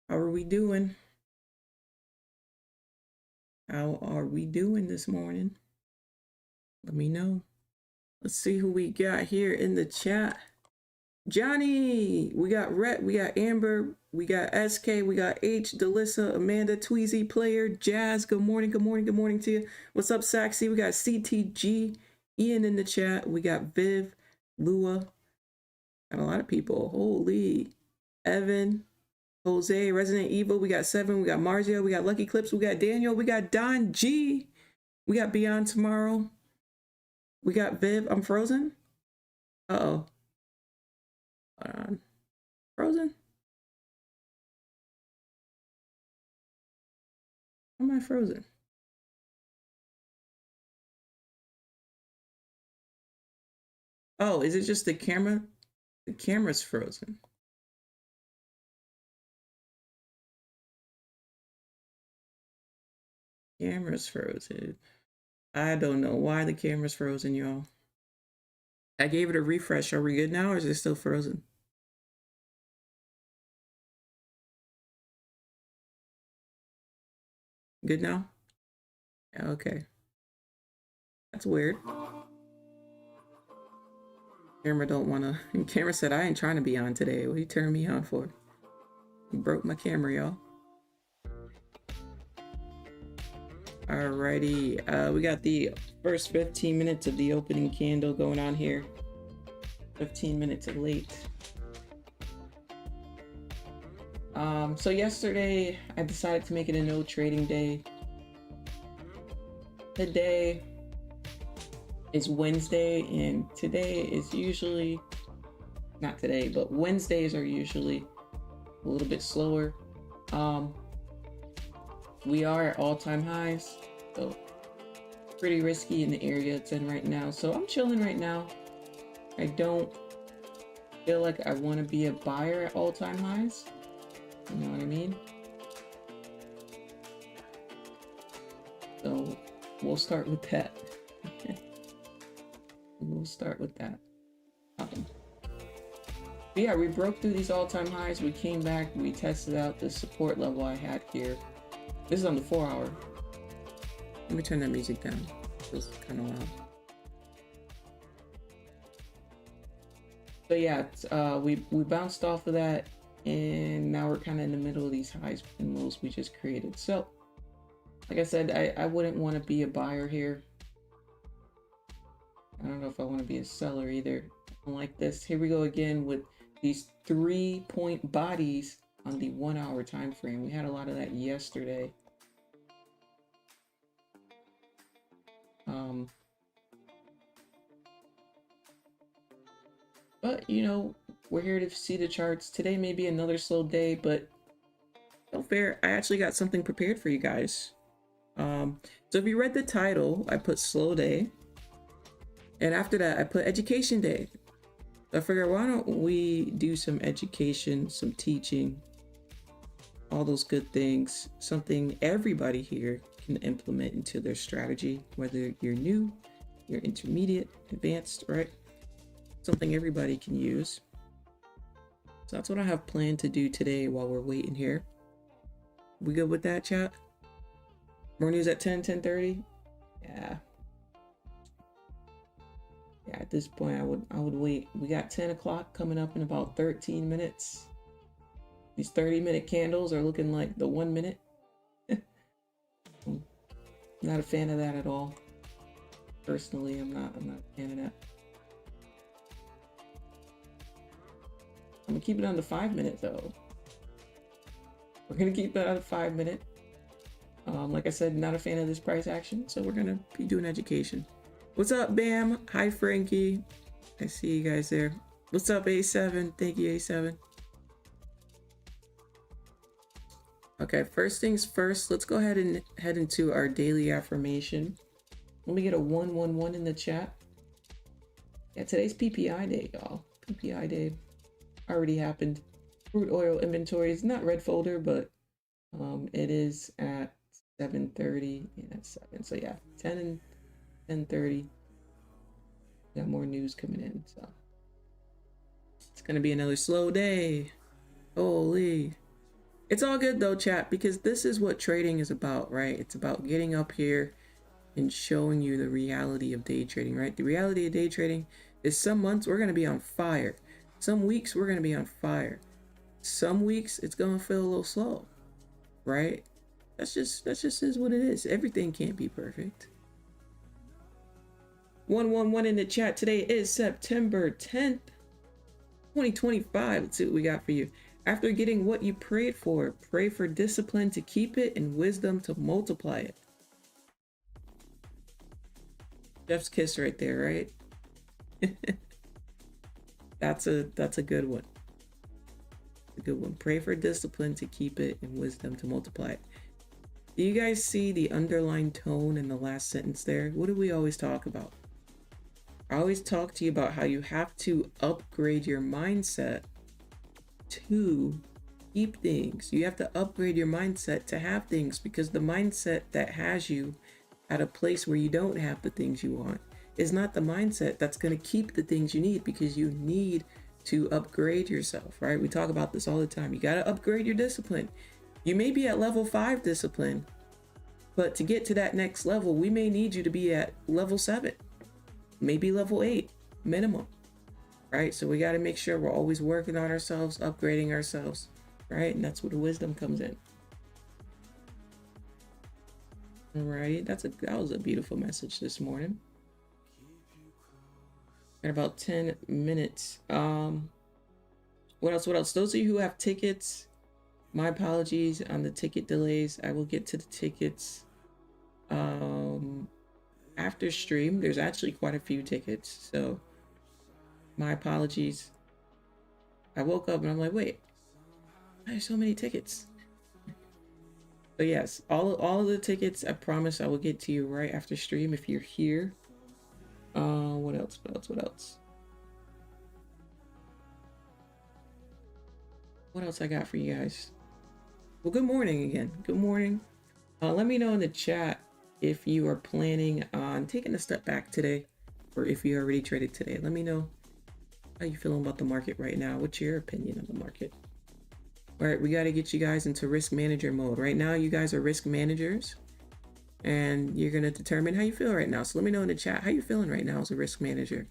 How are we doing? How are we doing this morning? Let me know. Let's see who we got here in the chat. Johnny, we got Rhett, we got Amber, we got SK, we got H, Delissa, Amanda, Tweezy, Player, Jazz. Good morning, good morning, good morning to you. What's up, Saxy? We got CTG, Ian in the chat. We got Viv, Lua. Got a lot of people. Holy. Evan, Jose, Resident Evil. We got Seven. We got Marzio. We got Lucky Clips. We got Daniel. We got Don G. We got Beyond Tomorrow. We got Viv. I'm frozen. Uh-oh. Hold on. Frozen? How am I frozen? Oh, is it just the camera? The camera's frozen. Camera's frozen. I don't know why the camera's frozen, y'all. I gave it a refresh. Are we good now, or is it still frozen? Good now? Okay. That's weird. Camera don't wanna. Camera said I ain't trying to be on today. What are you turning me on for? You broke my camera, y'all. Alrighty, we got the first 15 minutes of the opening candle going on here. 15 minutes late. So yesterday I decided to make it a no trading day. Today is Wednesday, and today is usually, not today, but Wednesdays are usually a little bit slower. We are at all-time highs, so pretty risky in the area it's in right now. So I'm chilling right now. I don't feel like I want to be a buyer at all-time highs. You know what I mean? So we'll start with that. We'll start with that. But yeah, we broke through these all-time highs. We came back. We tested out the support level I had here. This is on the 4-hour. Let me turn that music down. It feels kind of loud. So yeah, we bounced off of that, and now we're kind of in the middle of these highs and lows we just created. So, like I said, I wouldn't want to be a buyer here. I don't know if I want to be a seller either. I don't like this. Here we go again with these 3-point bodies on the 1-hour time frame. We had a lot of that yesterday. But you know, we're here to see the charts. Today may be another slow day, but no fair. I actually got something prepared for you guys. So if you read the title, I put slow day, and after that I put education day. I figured, why don't we do some education, some teaching, all those good things, something everybody here can implement into their strategy, whether you're new, you're intermediate, advanced, right? Something everybody can use. So that's what I have planned to do today while we're waiting here. We good with that, chat? More news at 10:30? Yeah. Yeah, at this point I would wait. We got 10 o'clock coming up in about 13 minutes. These 30-minute candles are looking like the 1 minute. I'm not a fan of that at all. Personally, I'm not a fan of that. I'm gonna keep it on the 5-minute though. We're gonna keep that on the 5-minute. Like I said, not a fan of this price action, so we're gonna be doing education. What's up, Bam? Hi, Frankie. I see you guys there. What's up, A7? Thank you, A7. Okay, first things first, let's go ahead and head into our daily affirmation. Let me get a 111 in the chat. Yeah, today's PPI day, y'all. PPI day already happened. Crude oil inventory is not red folder, but it is at 7:30. Yeah, that's 7. So yeah, 10 and 10:30. Got more news coming in, so it's gonna be another slow day. Holy. It's all good though, chat, because this is what trading is about, right? It's about getting up here and showing you the reality of day trading, right? The reality of day trading is some months we're going to be on fire. Some weeks we're going to be on fire. Some weeks it's going to feel a little slow, right? That's just is what it is. Everything can't be perfect. 111 in the chat. Today is September 10th, 2025. Let's see what we got for you. After getting what you prayed for, pray for discipline to keep it and wisdom to multiply it. Jeff's kiss right there, right? That's a good one. A good one. Pray for discipline to keep it and wisdom to multiply it. Do you guys see the underlined tone in the last sentence there? What do we always talk about? I always talk to you about how you have to upgrade your mindset to keep things. You have to upgrade your mindset to have things, because the mindset that has you at a place where you don't have the things you want is not the mindset that's going to keep the things you need, because you need to upgrade yourself, right? We talk about this all the time. You got to upgrade your discipline. You may be at level 5 discipline, but to get to that next level, we may need you to be at level 7, maybe level 8 minimum, right? So we got to make sure we're always working on ourselves, upgrading ourselves, right? And that's where the wisdom comes in. All right, that was a beautiful message this morning. Got about 10 minutes. What else? Those of you who have tickets, my apologies on the ticket delays. I will get to the tickets after stream. There's actually quite a few tickets, so my apologies. I woke up and I'm like, wait, why are so many tickets? So yes, all of the tickets, I promise I will get to you right after stream if you're here. What else? What else I got for you guys? Well, good morning again. Good morning. Let me know in the chat if you are planning on taking a step back today, or if you already traded today. Let me know how you feeling about the market right now. What's your opinion of the market? All right, we got to get you guys into risk manager mode. Right now, you guys are risk managers, and you're going to determine how you feel right now. So let me know in the chat how you feeling right now as a risk manager.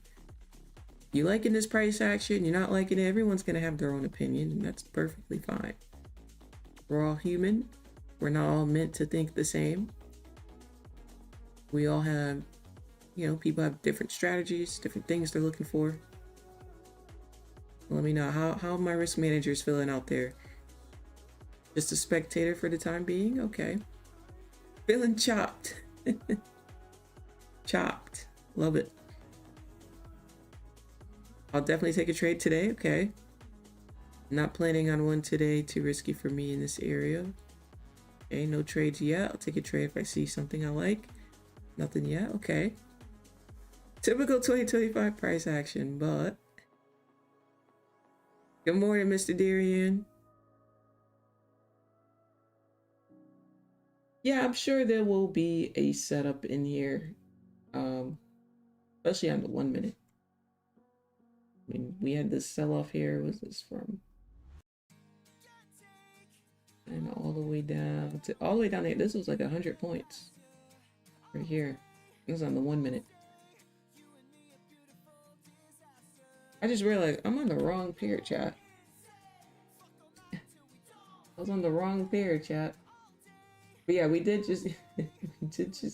You liking this price action? You're not liking it? Everyone's going to have their own opinion, and that's perfectly fine. We're all human. We're not all meant to think the same. We all have, people have different strategies, different things they're looking for. Let me know how my risk managers feeling out there. Just a spectator for the time being? Okay. Feeling chopped. Chopped. Love it. I'll definitely take a trade today. Okay. Not planning on one today. Too risky for me in this area. Okay, no trades yet. I'll take a trade if I see something I like. Nothing yet. Okay. Typical 2025 price action, but... Good morning, Mr. Darian. Yeah, I'm sure there will be a setup in here, especially on the 1 minute. I mean, we had this sell-off here. What's this from? And all the way down there. This was like 100 points right here. This is on the 1 minute. I just realized I'm on the wrong pair, chat. I was on the wrong pair, chat. But yeah, we did just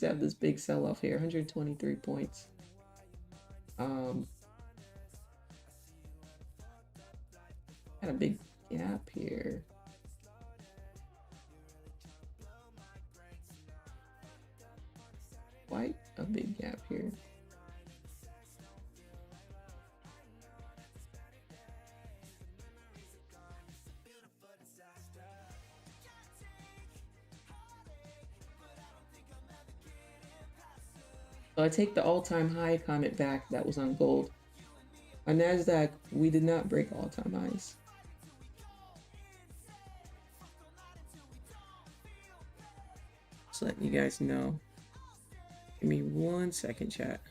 have this big sell-off here, 123 points. Had a big gap here. Quite a big gap here. So I take the all-time high comment back. That was on gold. On Nasdaq, we did not break all-time highs. Just letting you guys know. Give me 1 second, chat.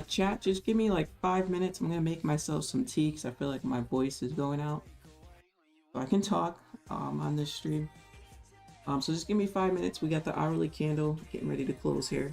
Chat, just give me like 5 minutes. I'm gonna make myself some tea because I feel like my voice is going out. So I can talk on this stream. So just give me 5 minutes. We got the hourly candle getting ready to close here.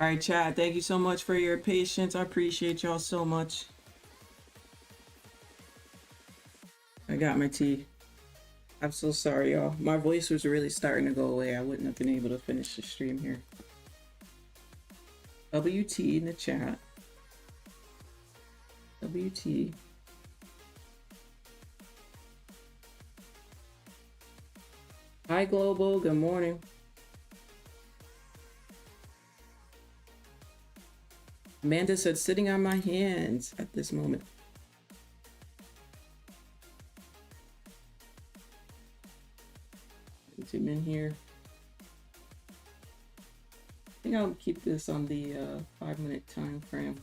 All right, chat. Thank you so much for your patience. I appreciate y'all so much. I got my tea. I'm so sorry, y'all. My voice was really starting to go away. I wouldn't have been able to finish the stream here. WT in the chat. WT. Hi, Global. Good morning. Amanda said, sitting on my hands at this moment. Zoom in here. I think I'll keep this on the 5-minute time frame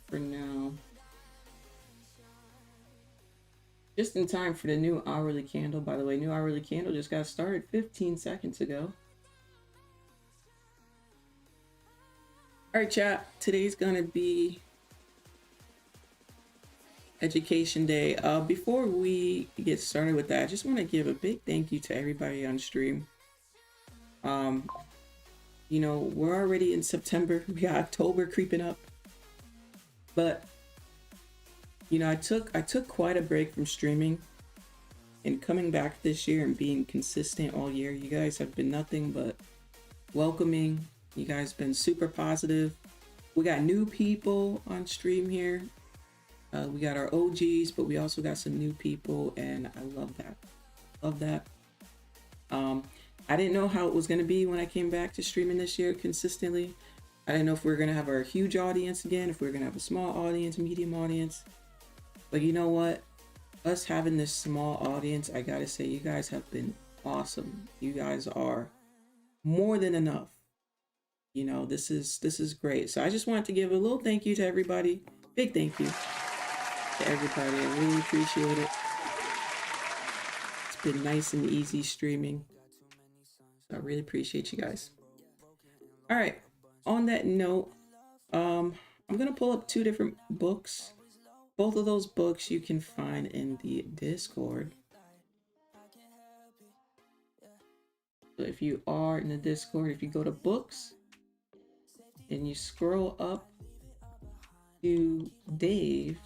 for now. Just in time for the new hourly candle, by the way. New hourly candle just got started 15 seconds ago. All right, chat. Today's gonna be Education Day. Before we get started with that, I just want to give a big thank you to everybody on stream. You know, we're already in September. We got October creeping up, but you know, I took quite a break from streaming, and coming back this year and being consistent all year. You guys have been nothing but welcoming. You guys have been super positive. We got new people on stream here. We got our OGs, but we also got some new people, and I love that. Love that. I didn't know how it was going to be when I came back to streaming this year consistently. I didn't know if we were going to have our huge audience again, if we were going to have a small audience, medium audience. But you know what? Us having this small audience, I gotta say, you guys have been awesome. You guys are more than enough. You know, this is great. So I just wanted to give a little thank you to everybody. Big thank you to everybody. I really appreciate it. It's been nice and easy streaming. So I really appreciate you guys. All right. On that note, I'm gonna pull up 2 different books. Both of those books you can find in the Discord. So if you are in the Discord, if you go to books and you scroll up to Dave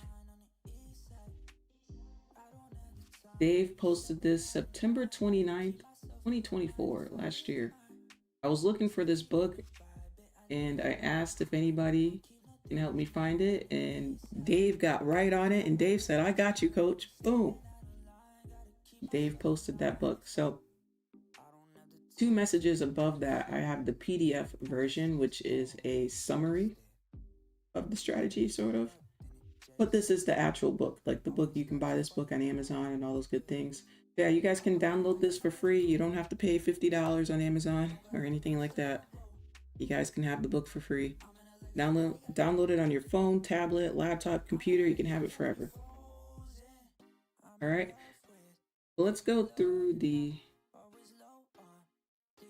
posted this September 29th, 2024, last year. I was looking for this book and I asked if anybody can help me find it, and Dave got right on it, and Dave said, I got you, coach. Boom. Dave posted that book. So 2 messages above that, I have the PDF version, which is a summary of the strategy, sort of. But this is the actual book, like the book. You can buy this book on Amazon and all those good things. Yeah, you guys can download this for free. You don't have to pay $50 on Amazon or anything like that. You guys can have the book for free. Download it on your phone, tablet, laptop, computer. You can have it forever. All right. So let's go through the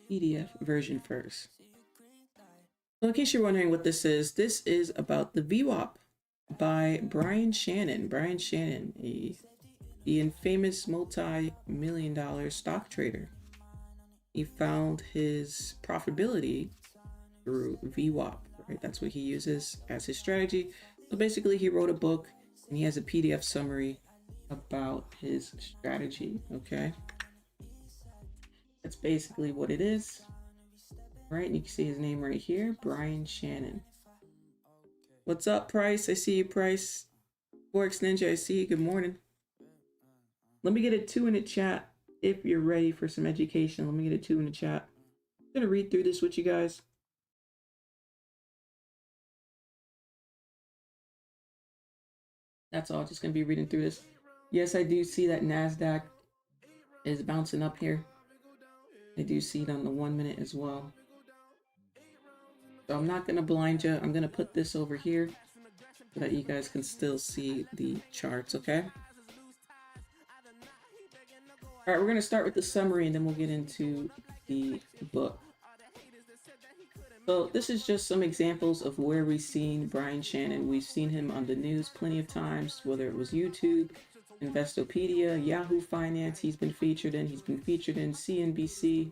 PDF version first. So in case you're wondering what this is about the VWAP by Brian Shannon. Brian Shannon, the infamous multi-million-dollar stock trader. He found his profitability through VWAP. Right? That's what he uses as his strategy. So basically he wrote a book and he has a PDF summary about his strategy. Okay. That's basically what it is. Right. And you can see his name right here, Brian Shannon. What's up, Price? I see you, Price. Forex Ninja, I see you. Good morning. Let me get a 2 in the chat if you're ready for some education. Let me get a 2 in the chat. I'm going to read through this with you guys. That's all. Just gonna be reading through this. Yes, I do see that Nasdaq is bouncing up here. I do see it on the 1 minute as well. So I'm not gonna blind you. I'm gonna put this over here so that you guys can still see the charts, okay? All right, we're gonna start with the summary and then we'll get into the book. So this is just some examples of where we've seen Brian Shannon. We've seen him on the news plenty of times, whether it was YouTube, Investopedia, Yahoo Finance. He's been featured in. He's been featured in CNBC,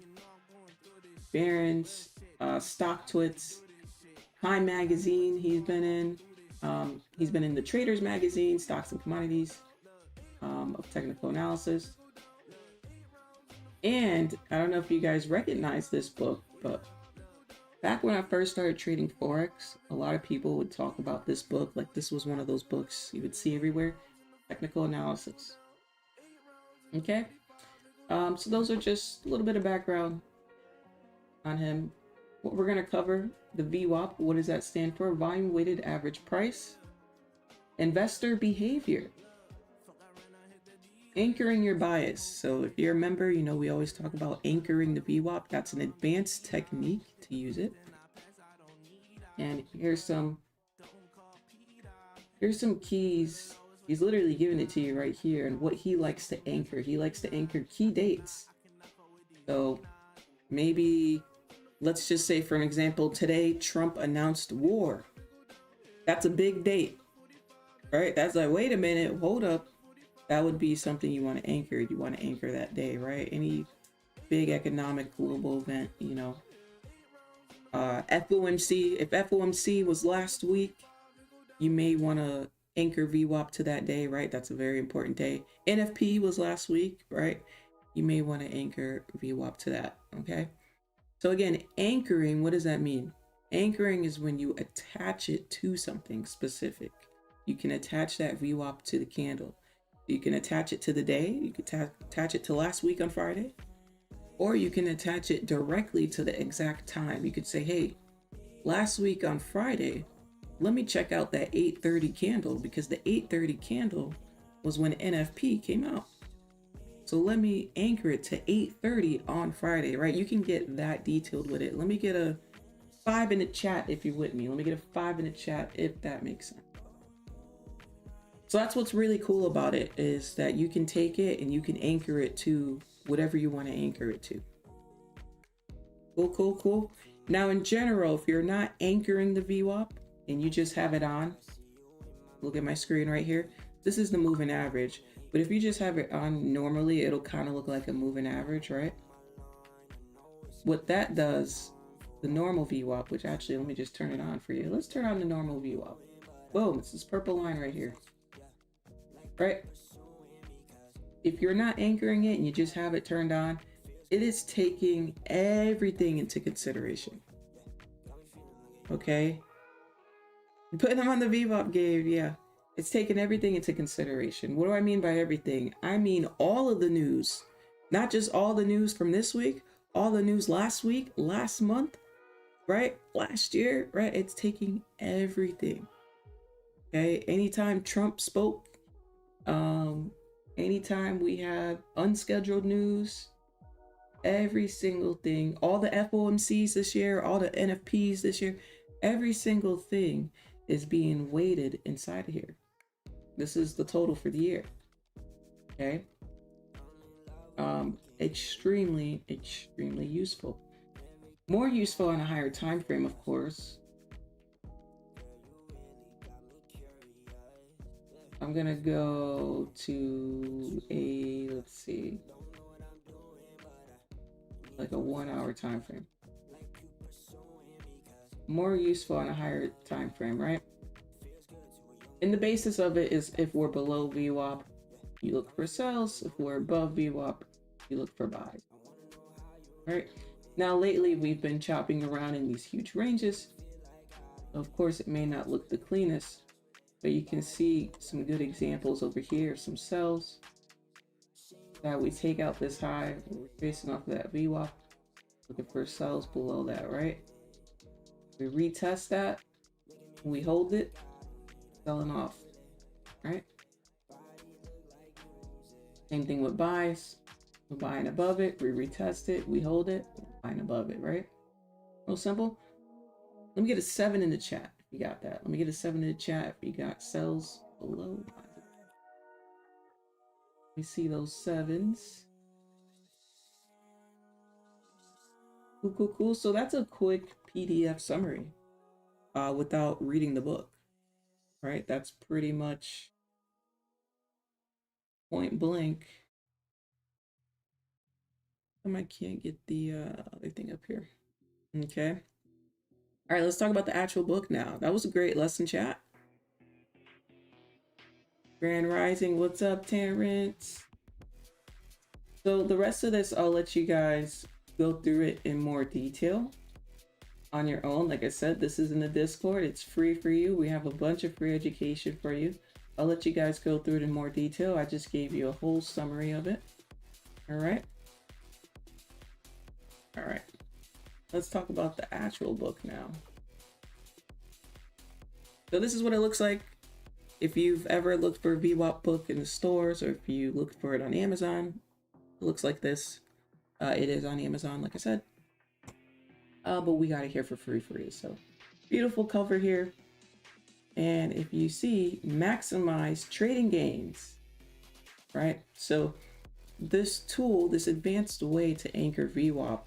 Barron's, Stock Twits, Time Magazine. He's been in. He's been in the Traders Magazine, Stocks and Commodities, of Technical Analysis. And I don't know if you guys recognize this book, but back when I first started trading Forex, a lot of people would talk about this book. Like this was one of those books you would see everywhere, Technical Analysis. Okay. So those are just a little bit of background on him. What we're going to cover, the VWAP, what does that stand for? Volume Weighted Average Price. Investor behavior. Anchoring your bias. So if you're a member, you know we always talk about anchoring the VWAP. That's an advanced technique to use it. And here's some keys. He's literally giving it to you right here. And what he likes to anchor. He likes to anchor key dates. So maybe, let's just say for an example, today Trump announced war. That's a big date, right? That's like, wait a minute, hold up. That would be something you want to anchor. You want to anchor that day, right? Any big economic global event, you know. FOMC, if FOMC was last week, you may want to anchor VWAP to that day, right? That's a very important day. NFP was last week, right? You may want to anchor VWAP to that, okay? So again, anchoring, what does that mean? Anchoring is when you attach it to something specific. You can attach that VWAP to the candle. You can attach it to the day. You can attach it to last week on Friday. Or you can attach it directly to the exact time. You could say, hey, last week on Friday, let me check out that 8:30 candle because the 8:30 candle was when NFP came out. So let me anchor it to 8:30 on Friday, right? You can get that detailed with it. Let me get a 5 in the chat if you're with me. Let me get a 5 in the chat if that makes sense. So that's what's really cool about it, is that you can take it and you can anchor it to whatever you want to anchor it to. Cool. Now in general, if you're not anchoring the VWAP and you just have it on, look at my screen right here. This is the moving average. But if you just have it on normally, it'll kind of look like a moving average, right? What that does, the normal VWAP, which actually, let me just turn it on for you. Let's turn on the normal VWAP. Boom, it's this purple line right here. Right? If you're not anchoring it and you just have it turned on, it is taking everything into consideration. Okay? Putting them on the VWAP game, yeah. It's taking everything into consideration. What do I mean by everything? I mean all of the news. Not just all the news from this week, all the news last week, last month, right? Last year, right? It's taking everything. Okay? Anytime Trump spoke, anytime we have unscheduled news, every single thing, all the FOMCs this year, all the NFPs this year, every single thing is being weighted inside of here. This is the total for the year. Okay. Extremely useful. More useful on a higher time frame, of course. I'm gonna go to a, let's see, like a 1 hour time frame. More useful on a higher time frame, right? And the basis of it is if we're below VWAP, you look for sells. If we're above VWAP, you look for buys. Right? Now lately we've been chopping around in these huge ranges. Of course, it may not look the cleanest, but you can see some good examples over here, some sells that we take out this high. We're facing off of that VWAP, looking for sells below that, right? We retest that, we hold it, selling off, right? Same thing with buys. We're buying above it, we retest it, we hold it, buying above it, right? Real simple. Let me get a 7 in the chat if you got that. Let me get a 7 in the chat if you got sells below. Let me see those 7s. Cool. So that's a quick PDF summary without reading the book, right? That's pretty much point blank. I can't get the other thing up here. Okay. All right, let's talk about the actual book now. That was a great lesson, chat. Grand Rising, what's up, Terrence? So the rest of this, I'll let you guys go through it in more detail on your own. Like I said, this is in the Discord. It's free for you. We have a bunch of free education for you. I'll let you guys go through it in more detail. I just gave you a whole summary of it. All right. All right. Let's talk about the actual book now. So this is what it looks like. If you've ever looked for a VWAP book in the stores, or if you looked for it on Amazon, it looks like this. It is on Amazon, like I said. But we got it here for free for you. So beautiful cover here. And if you see, maximize trading gains, right? So this tool, this advanced way to anchor VWAP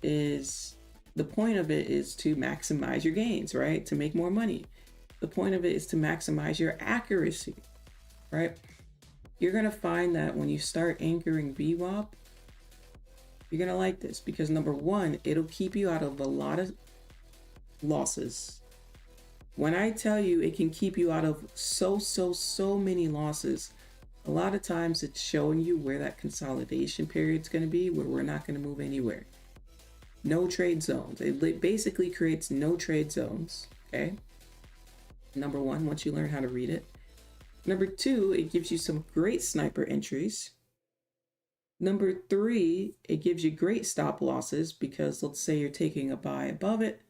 is, the point of it is to maximize your gains, right? To make more money. The point of it is to maximize your accuracy, right? You're going to find that when you start anchoring VWAP, you're going to like this because number one, it'll keep you out of a lot of losses. When I tell you it can keep you out of so many losses, a lot of times it's showing you where that consolidation period is going to be, where we're not going to move anywhere. No trade zones. It basically creates no trade zones, okay? Number one, once you learn how to read it. Number two, it gives you some great sniper entries. Number three, it gives you great stop losses because let's say you're taking a buy above it.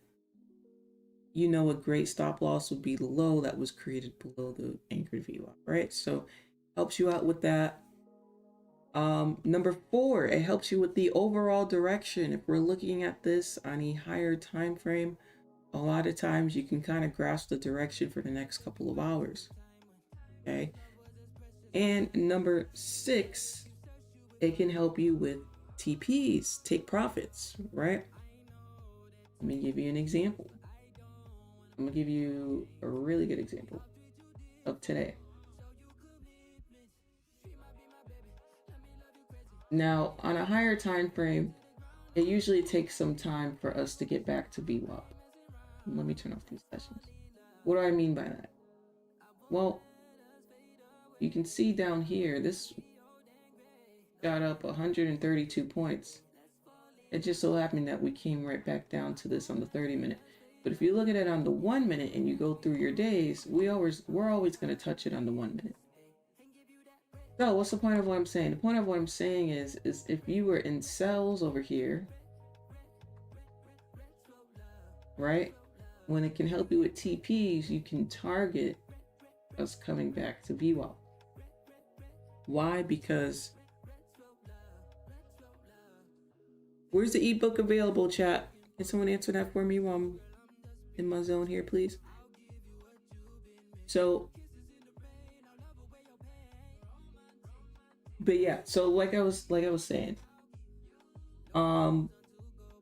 You know a great stop loss would be the low that was created below the anchored VWAP, right? So helps you out with that. Number four, it helps you with the overall direction. If we're looking at this on a higher time frame, a lot of times you can kind of grasp the direction for the next couple of hours. Okay. And number six, it can help you with TPs, take profits, right? Let me give you an example. I'm gonna give you a really good example of today. Now, on a higher time frame, it usually takes some time for us to get back to VWAP. Let me turn off these sessions. What do I mean by that? Well, you can see down here, this got up 132 points. It just so happened that we came right back down to this on the 30-minute. But if you look at it on the 1 minute and you go through your days, we're always going to touch it on the 1 minute. So what's the point of what I'm saying? The point of what I'm saying is if you were in cells over here, right? When it can help you with TPs, you can target us coming back to VWAP. Why? Because where's the ebook available, chat? Can someone answer that for me while I'm in my zone here, please? So, but yeah, so like I was saying, when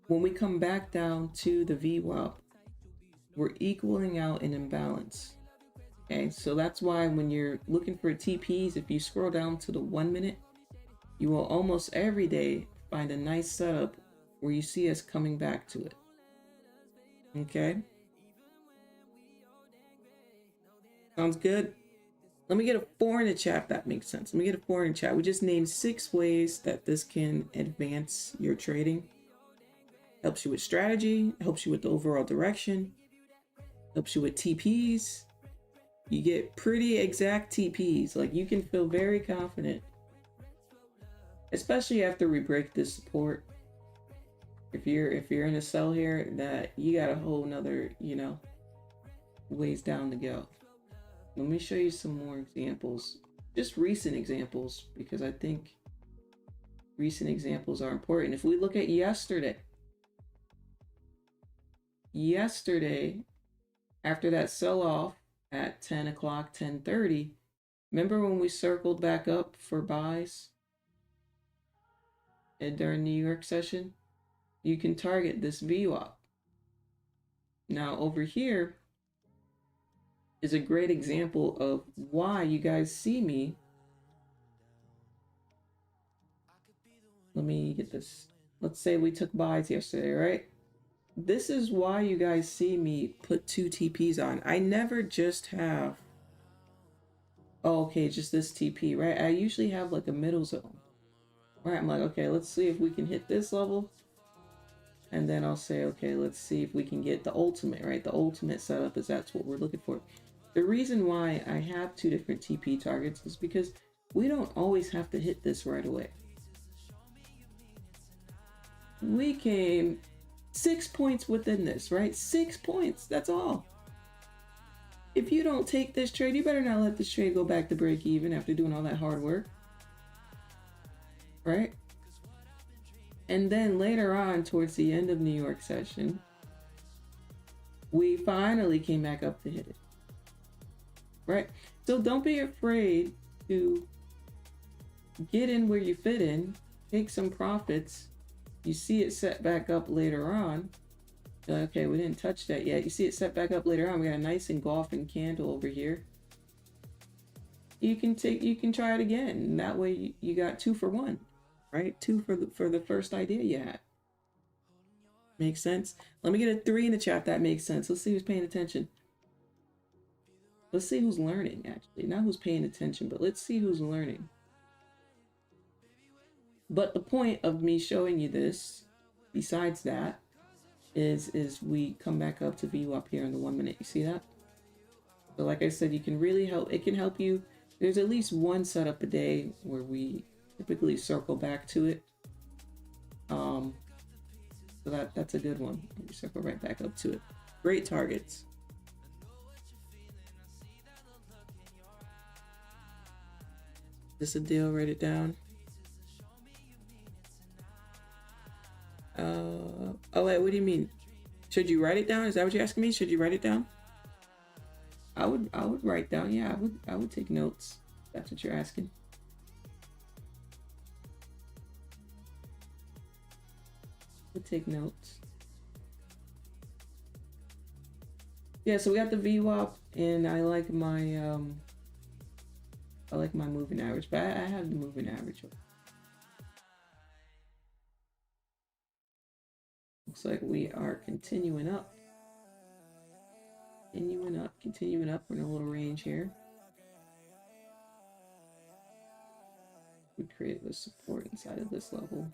we come back down to the VWAP, we're equaling out an imbalance. Okay, so that's why when you're looking for TPs, if you scroll down to the 1 minute, you will almost every day find a nice setup where you see us coming back to it. Okay. Sounds good. Let me get a 4 in the chat if that makes sense. Let me get a 4 in the chat. We just named 6 ways that this can advance your trading. Helps you with strategy, helps you with the overall direction, helps you with TPs. You get pretty exact TPs. Like you can feel very confident, especially after we break this support. If you're in a sell here, that you got a whole nother, ways down to go. Let me show you some more examples, just recent examples, because I think recent examples are important. If we look at yesterday, after that sell-off at 10 o'clock, 10:30, remember when we circled back up for buys and during New York session? You can target this VWAP. Now over here is a great example of why you guys see me. Let me get this. Let's say we took buys yesterday, right? this is why you guys see me put 2 TPs on. I never just have, oh, okay, just this TP, right? I usually have like a middle zone, right? I'm like, okay, let's see if we can hit this level. And then I'll say, okay, let's see if we can get the ultimate, right? The ultimate setup is that's what we're looking for. The reason why I have 2 different TP targets is because we don't always have to hit this right away. We came 6 points within this, right? 6 points, that's all. If you don't take this trade, you better not let this trade go back to break even after doing all that hard work, right? And then later on, towards the end of New York session, we finally came back up to hit it, right? So don't be afraid to get in where you fit in, take some profits. You see it set back up later on. Okay, we didn't touch that yet. You see it set back up later on. We got a nice engulfing candle over here. You can try it again. And that way you got 2 for 1, right? 2 for the first idea you had. Makes sense? Let me get a 3 in the chat. That makes sense. Let's see who's paying attention. Let's see who's learning, actually. Not who's paying attention, but let's see who's learning. But the point of me showing you this, besides that, is we come back up to VWAP here in the 1 minute. You see that? So like I said, you can really help. It can help you. There's at least one setup a day where we typically circle back to it. So that's a good one. We circle right back up to it. Great targets. This a deal? Write it down. Oh wait, what do you mean? Should you write it down? Is that what you're asking me? Should you write it down? I would write down. Yeah, I would take notes. That's what you're asking. Would take notes. Yeah, so we got the VWAP, and I like my moving average, but I have the moving average. Looks like we are continuing up. Continuing up. We're in a little range here. We create the support inside of this level.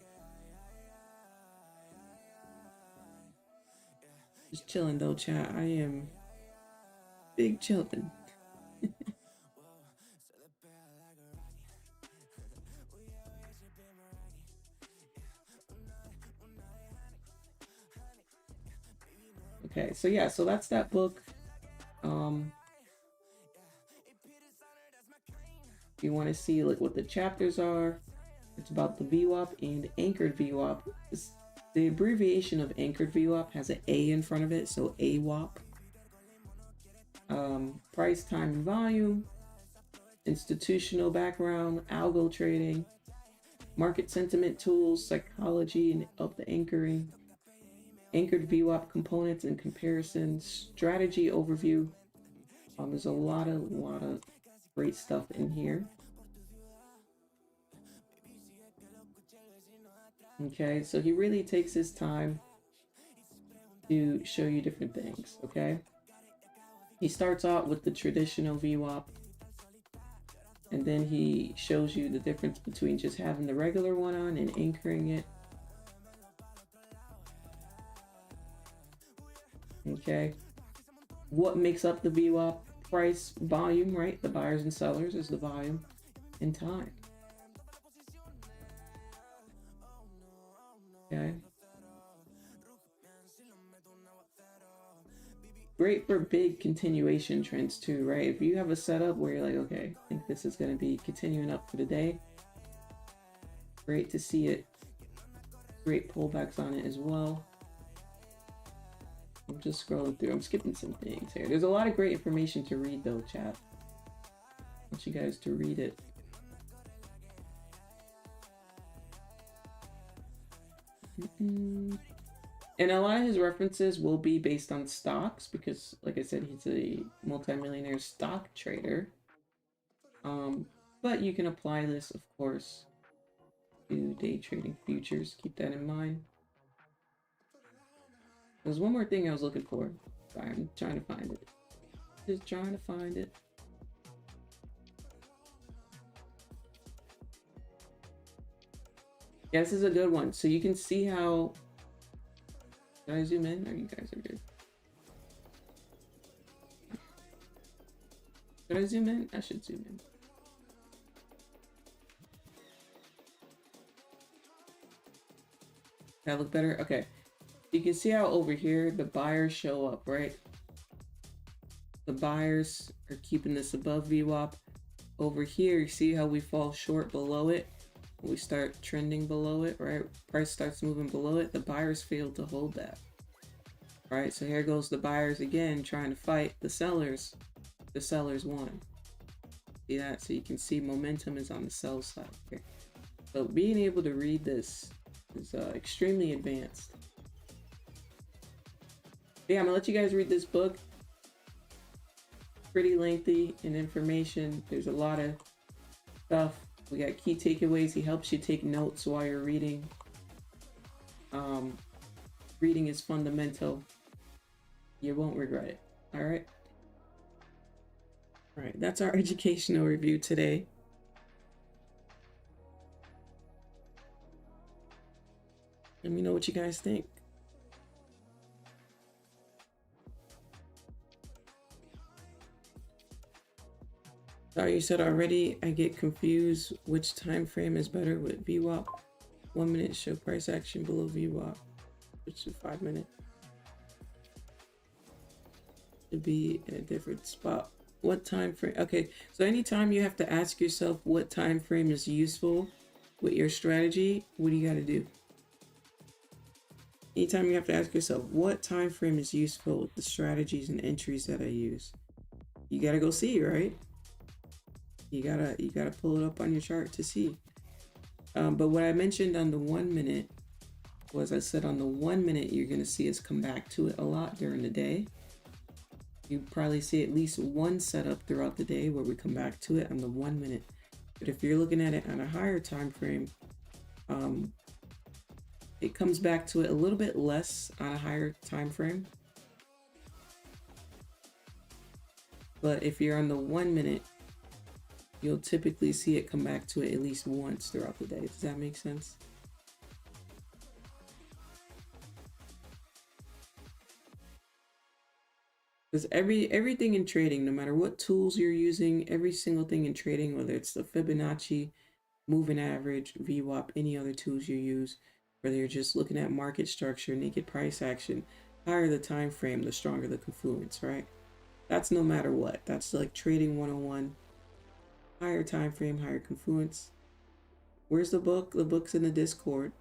Just chilling though, chat. I am big chilling. Okay, so yeah, so that's that book. If you want to see like what the chapters are, it's about the VWAP and anchored VWAP. The abbreviation of anchored VWAP has an A in front of it, so AWAP. Price, time, and volume, institutional background, algo trading, market sentiment tools, psychology of the anchoring, anchored VWAP components and comparisons, strategy overview. There's a lot of great stuff in here. Okay, so he really takes his time to show you different things. Okay, he starts out with the traditional VWAP, and then he shows you the difference between just having the regular one on and anchoring it. Okay, what makes up the VWAP? Price, volume, right? The buyers and sellers is the volume, and time. Okay. Great for big continuation trends too, right? If you have a setup where you're like, okay, I think this is going to be continuing up for the day. Great to see it. Great pullbacks on it as well. I'm just scrolling through. I'm skipping some things here. There's a lot of great information to read though, chat. I want you guys to read it. And a lot of his references will be based on stocks because, like I said, he's a multimillionaire stock trader. But you can apply this, of course, to day trading futures. Keep that in mind. There's one more thing I was looking for. Sorry, I'm trying to find it. Just trying to find it. Yeah, this is a good one. So you can see how... Did I zoom in? Or you guys are good? Did I zoom in? I should zoom in. That look better? Okay. You can see how over here the buyers show up, right? The buyers are keeping this above VWAP. Over here, you see how we fall short below it? We start trending below it, right? Price starts moving below it. The buyers failed to hold that. Right? So here goes the buyers again trying to fight the sellers. The sellers won. See that? So you can see momentum is on the sell side here. So being able to read this is extremely advanced. Yeah, I'm gonna let you guys read this book. Pretty lengthy in information. There's a lot of stuff. We got key takeaways. He helps you take notes while you're reading. Reading is fundamental. You won't regret it. All right. All right. That's our educational review today. Let me know what you guys think. Sorry, you said already. I get confused. Which time frame is better with VWAP? 1 minute show price action below VWAP. Which is 5 minute. To be in a different spot. What time frame? Okay, so anytime you have to ask yourself what time frame is useful with your strategy, what do you got to do? Anytime you have to ask yourself what time frame is useful with the strategies and entries that I use, you got to go see, right? You gotta pull it up on your chart to see. But what I mentioned on the 1 minute was, I said on the 1 minute you're gonna see us come back to it a lot during the day. You probably see at least one setup throughout the day where we come back to it on the 1 minute. But if you're looking at it on a higher time frame, it comes back to it a little bit less on a higher time frame. But if you're on the 1 minute, you'll typically see it come back to it at least once throughout the day. Does that make sense? Because everything in trading, no matter what tools you're using, every single thing in trading, whether it's the Fibonacci, moving average, VWAP, any other tools you use, whether you're just looking at market structure, naked price action, higher the time frame, the stronger the confluence, right? That's no matter what. That's like trading 101. Higher time frame, higher confluence. Where's the book? The book's in the Discord.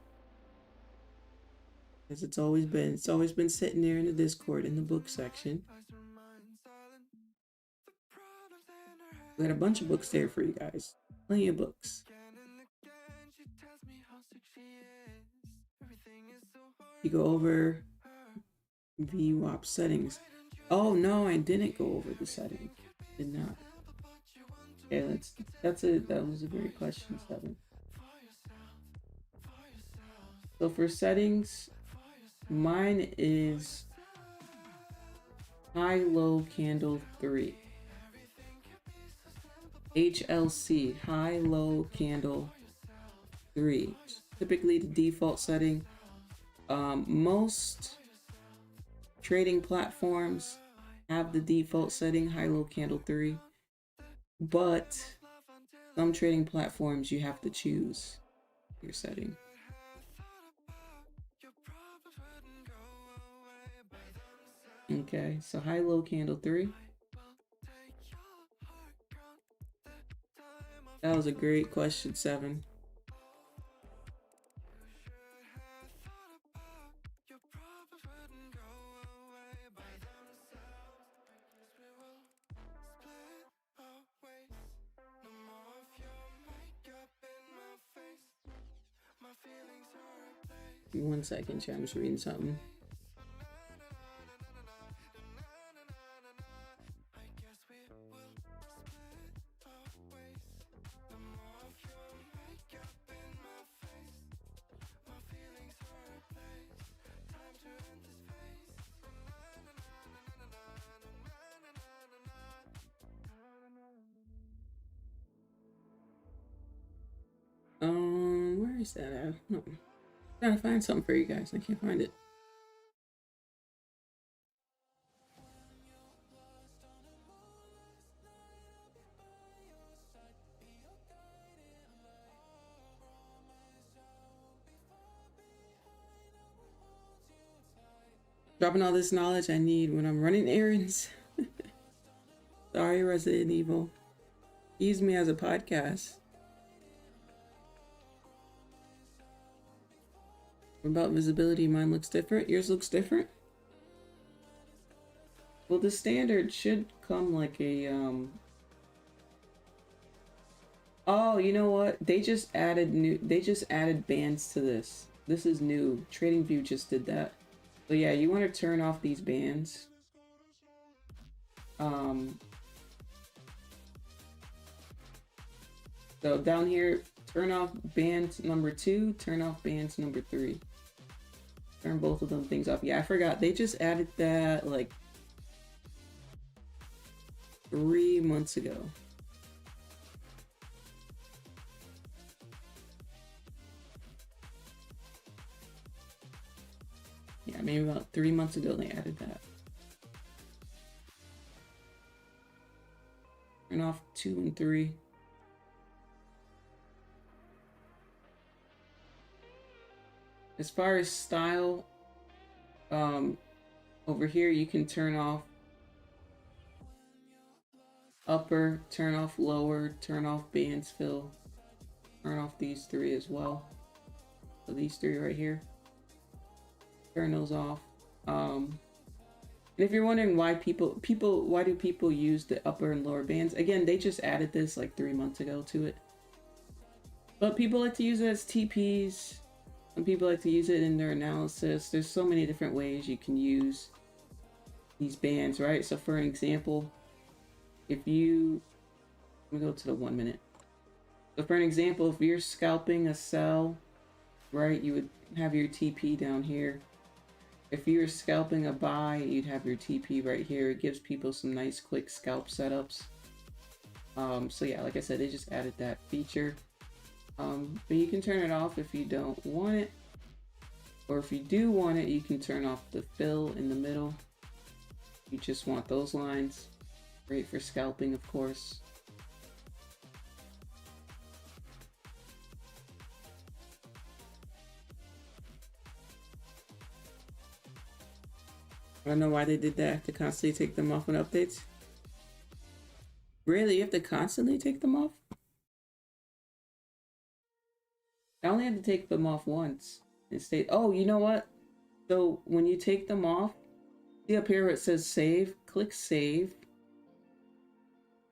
As it's always been. It's always been sitting there in the Discord in the book section. We got a bunch of books there for you guys. Plenty of books. You go over VWAP settings. Oh no, I didn't go over the settings. Did not. Okay, that was a great question, Seven. So for settings, mine is high-low candle 3. HLC, high-low candle 3. Typically the default setting. Most trading platforms have the default setting, high-low candle 3. But some trading platforms you have to choose your setting. Okay, so high-low candle 3. That was a great question, 7. Give me 1 second, chat. I'm just reading something. Where is that at? No. I'm trying to find something for you guys. I can't find it. Dropping all this knowledge I need when I'm running errands. Sorry, Resident Evil. Use me as a podcast. What about visibility? Mine looks different. Yours looks different. Well, the standard should come like a Oh, you know what? They just added bands to this. This is new. TradingView just did that. So yeah, you want to turn off these bands. So down here, turn off band number 2, turn off bands number 3. Turn both of them things off. Yeah, I forgot. They just added that like 3 months ago. Yeah, maybe about 3 months ago they added that. Turn off 2 and 3. As far as style, over here you can turn off upper, turn off lower, turn off bands fill, turn off these 3 as well. So these 3 right here, turn those off. And if you're wondering why why do people use the upper and lower bands, again, they just added this like 3 months ago to it. But people like to use it as TPs. Some people like to use it in their analysis. There's so many different ways you can use these bands, right? So for an example, if you, let me go to the 1 minute. So for an example, if you're scalping a sell, right, you would have your TP down here. If you're scalping a buy, you'd have your TP right here. It gives people some nice quick scalp setups. So yeah, like I said, they just added that feature. But you can turn it off if you don't want it. Or if you do want it, you can turn off the fill in the middle. You just want those lines. Great for scalping, of course. I don't know why they did that. I have to constantly take them off on updates. Really? You have to constantly take them off? I only had to take them off once. And stay. Oh, you know what? So when you take them off, see up here where it says save, click save.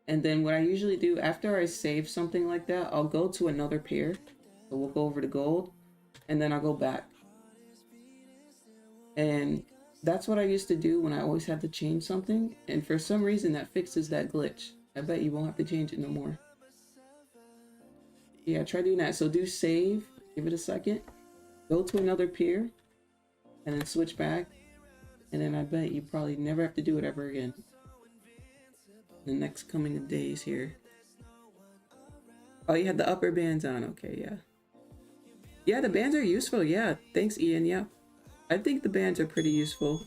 And then what I usually do after I save something like that, I'll go to another pair. So we'll go over to gold and then I'll go back. And that's what I used to do when I always had to change something. And for some reason that fixes that glitch. I bet you won't have to change it no more. Yeah, try doing that. So do save, give it a second, go to another peer, and then switch back. And then I bet you probably never have to do it ever again. The next coming days here. Oh, you had the upper bands on. Okay, yeah. Yeah, the bands are useful. Yeah, thanks, Ian. Yeah, I think the bands are pretty useful.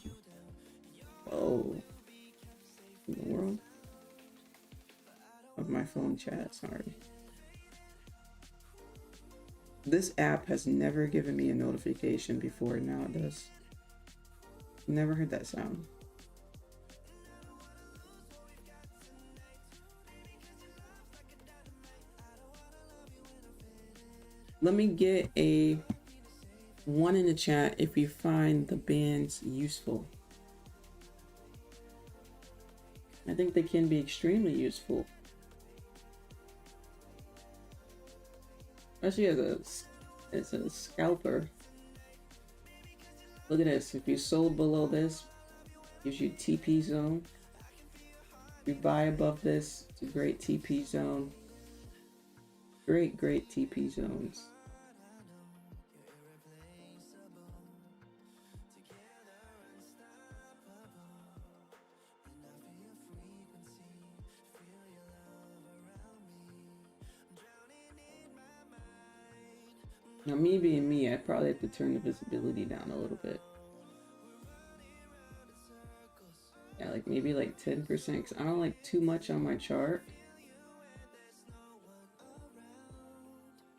Oh, in the world of my phone chat. Sorry. This app has never given me a notification before. Now it does. Never heard that sound. Let me get a 1 in the chat if you find the bands useful. I think they can be extremely useful. Especially as a scalper. Look at this. If you sold below this, gives you TP zone. If you buy above this, it's a great TP zone. Great TP zones. Now, me being me, I probably have to turn the visibility down a little bit. Yeah, like maybe like 10%, because I don't like too much on my chart.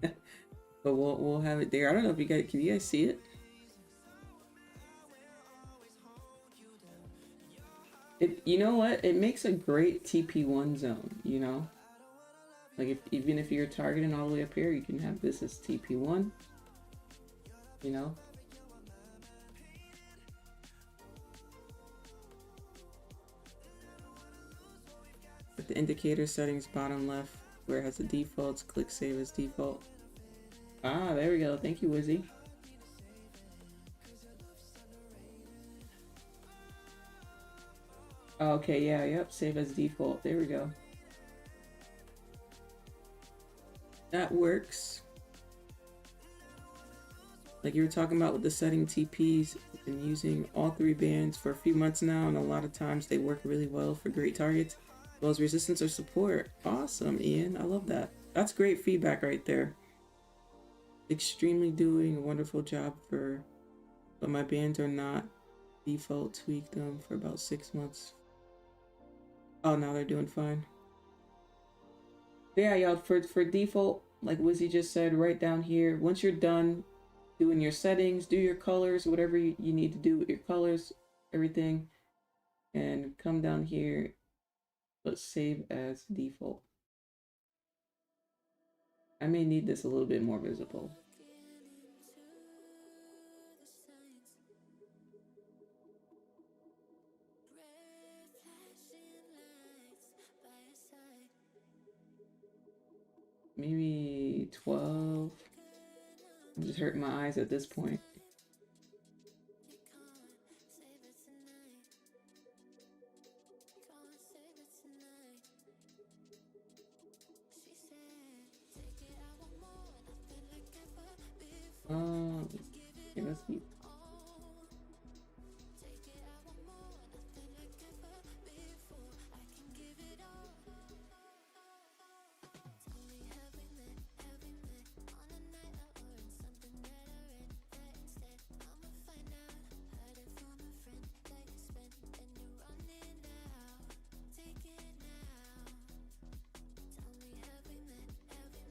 But we'll have it there. I don't know if you guys, can you guys see it? You know what? It makes a great TP1 zone, you know? Like even if you're targeting all the way up here, you can have this as TP1, you know? With the indicator settings bottom left, where it has the defaults, click save as default. Ah, there we go. Thank you, Wizzy. Okay, yeah, yep, save as default. There we go. That works. Like you were talking about with the setting TPs, I've been using all three bands for a few months now, and a lot of times they work really well for great targets, as well as resistance or support. Awesome, Ian. I love that. That's great feedback right there. Extremely doing a wonderful job but my bands are not default. Tweaked them for about 6 months. Oh, now they're doing fine. But yeah, y'all, for default, like Wizzy just said, right down here, once you're done doing your settings, do your colors, whatever you need to do with your colors, everything, and come down here, but save as default. I may need this a little bit more visible. Maybe 12. I'm just hurting my eyes at this point. Okay, let's see.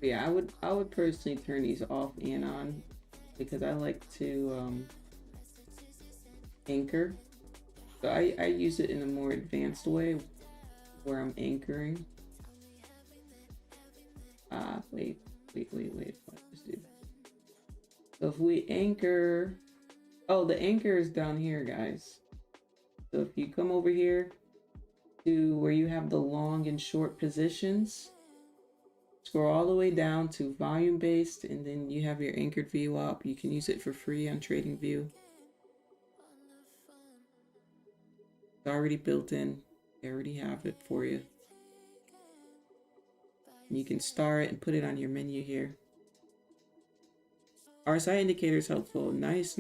But yeah, I would personally turn these off and on because I like to anchor. So I use it in a more advanced way where I'm anchoring. Wait. What does do? So if we anchor, oh, the anchor is down here, guys. So if you come over here to where you have the long and short positions, scroll all the way down to volume based, and then you have your anchored VWAP. You can use it for free on TradingView. It's already built in. They already have it for you. And you can star it and put it on your menu here. RSI indicator is helpful. Nice.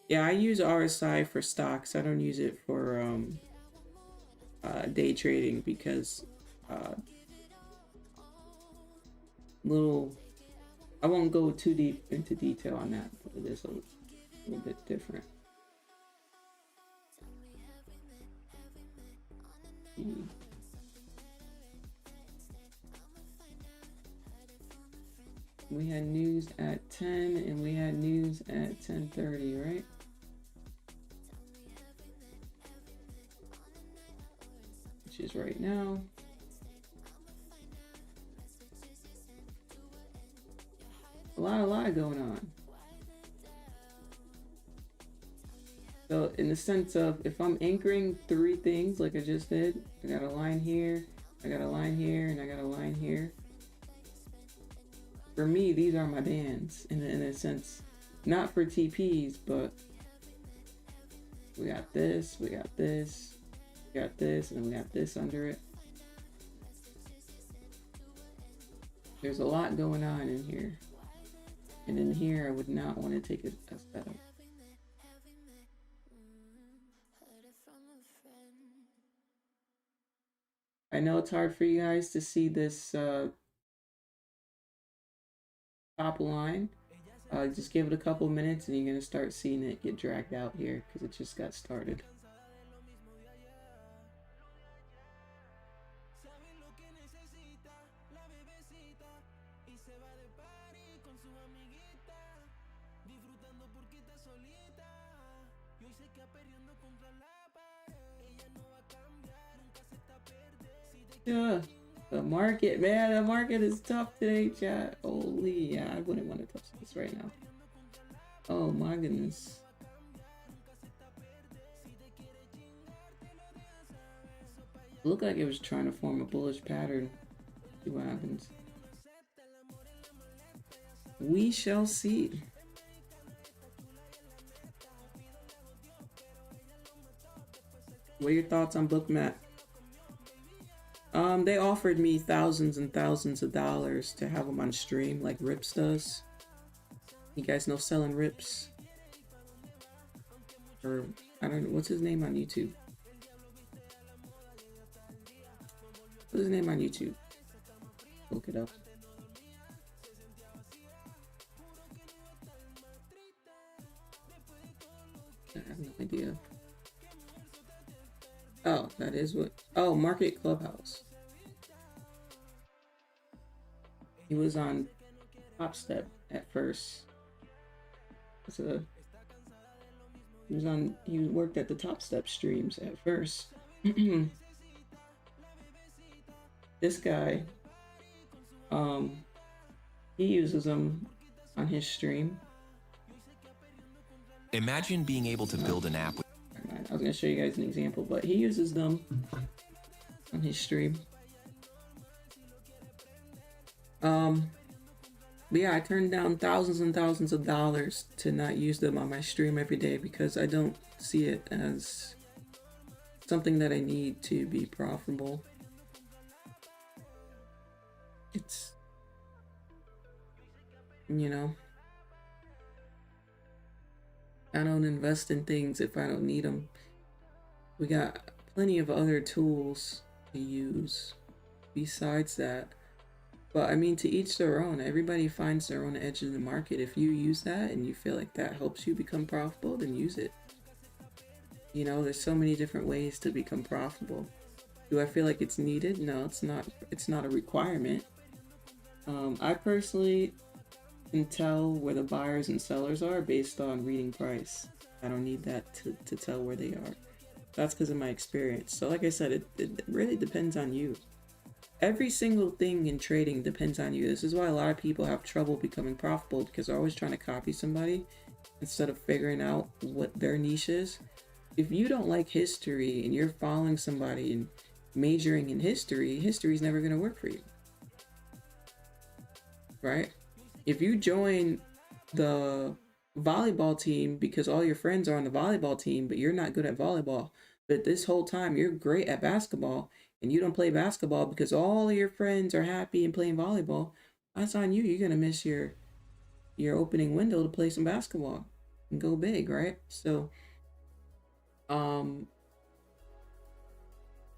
Yeah, I use RSI for stocks. I don't use it for day trading because I won't go too deep into detail on that, but it is a little bit different. We had news at 10 and we had news at 10:30, right? Which is right now. A lot going on. So in the sense of if I'm anchoring three things like I just did, I got a line here, I got a line here, and I got a line here. For me, these are my bands in a sense, not for TPs, but we got this, we got this, we got this, and then we got this under it. There's a lot going on in here. And in here, I would not want to take a setup. I know it's hard for you guys to see this top line. Just give it a couple minutes and you're gonna start seeing it get dragged out here because it just got started. Yeah, the market, man, the market is tough today, chat. Holy, yeah, I wouldn't want to touch this right now. Oh my goodness. It looked like it was trying to form a bullish pattern. See what happens. We shall see. What are your thoughts on Bookmap? They offered me thousands and thousands of dollars to have them on stream, like Rips does. You guys know Selling Rips? Or, I don't know, what's his name on YouTube? What's his name on YouTube? Look it up. I have no idea. Oh, that is what... Oh, Market Clubhouse. He was on Topstep at first. He worked at the Topstep streams at first. This guy, he uses them on his stream. Imagine being able to build an app with... I was gonna show you guys an example, but he uses them on his stream. But yeah, I turned down thousands and thousands of dollars to not use them on my stream every day because I don't see it as something that I need to be profitable. It's, you know, I don't invest in things if I don't need them. We got plenty of other tools to use besides that. But I mean, to each their own. Everybody finds their own edge in the market. If you use that and you feel like that helps you become profitable, then use it. You know, there's so many different ways to become profitable. Do I feel like it's needed? No, it's not. It's not a requirement. I personally can tell where the buyers and sellers are based on reading price. I don't need that to tell where they are. That's because of my experience. So like I said, it really depends on you. Every single thing in trading depends on you. This is why a lot of people have trouble becoming profitable because they're always trying to copy somebody instead of figuring out what their niche is. If you don't like history and you're following somebody and majoring in history, history's never going to work for you. Right? If you join the volleyball team because all your friends are on the volleyball team, but you're not good at volleyball, but this whole time you're great at basketball and you don't play basketball because all of your friends are happy and playing volleyball, that's on you. You're going to miss your opening window to play some basketball and go big, right? So, you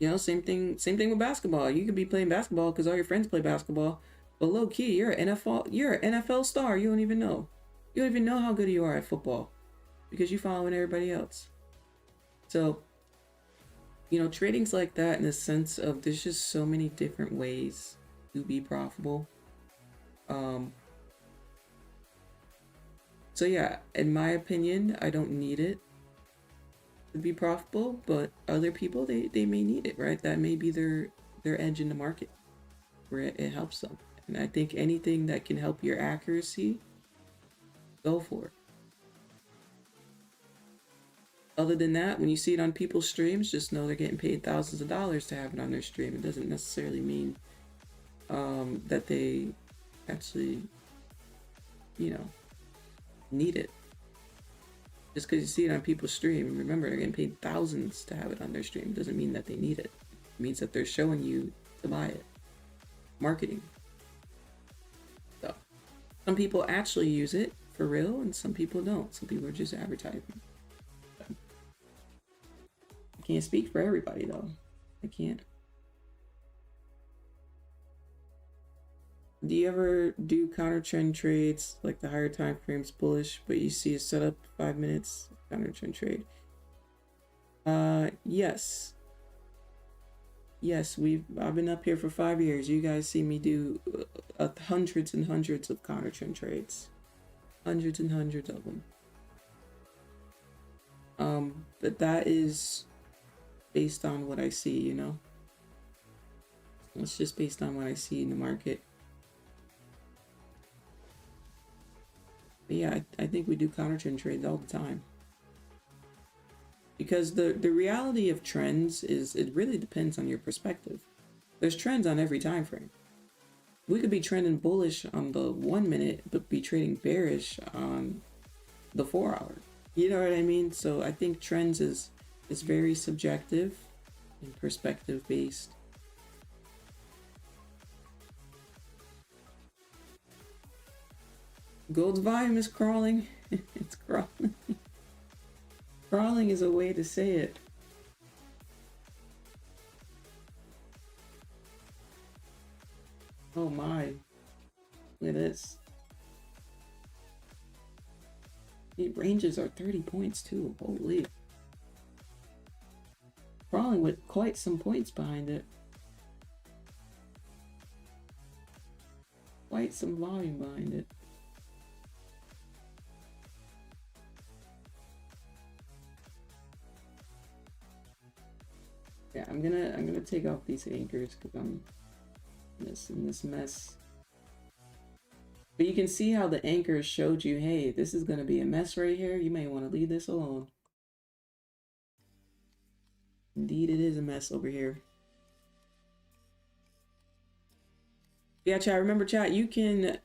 know, same thing with basketball. You could be playing basketball because all your friends play basketball, but low key, you're an NFL star. You don't even know. You don't even know how good you are at football because you're following everybody else. So, you know, trading's like that in the sense of there's just so many different ways to be profitable. So yeah, in my opinion, I don't need it to be profitable, but other people, they may need it, right? That may be their edge in the market where it helps them. And I think anything that can help your accuracy, go for it. Other than that, when you see it on people's streams, just know they're getting paid thousands of dollars to have it on their stream. It doesn't necessarily mean that they actually, you know, need it. Just because you see it on people's stream, remember, they're getting paid thousands to have it on their stream. Doesn't mean that they need it. It means that they're showing you to buy it. Marketing. So, some people actually use it for real, and some people don't. Some people are just advertising. I can't speak for everybody, though. I can't. Do you ever do counter trend trades like the higher time frames bullish, but you see a setup 5 minutes counter trend trade? Yes. Yes, I've been up here for 5 years. You guys see me do hundreds and hundreds of counter trend trades. Hundreds and hundreds of them. But that is based on what I see, you know? It's just based on what I see in the market. But yeah, I think we do counter trend trades all the time. Because the reality of trends is it really depends on your perspective. There's trends on every time frame. We could be trending bullish on the 1 minute, but be trading bearish on the 4 hour. You know what I mean? So I think trends is very subjective and perspective based. Gold's volume is crawling. It's crawling. Crawling is a way to say it. Oh my. Look at this. The ranges are 30 points too. Holy. Crawling with quite some points behind it. Quite some volume behind it. Yeah, I'm gonna take off these anchors because I'm in this mess. But you can see how the anchors showed you, hey, this is gonna be a mess right here. You may want to leave this alone. Indeed, it is a mess over here. Yeah, chat. Remember, chat. You can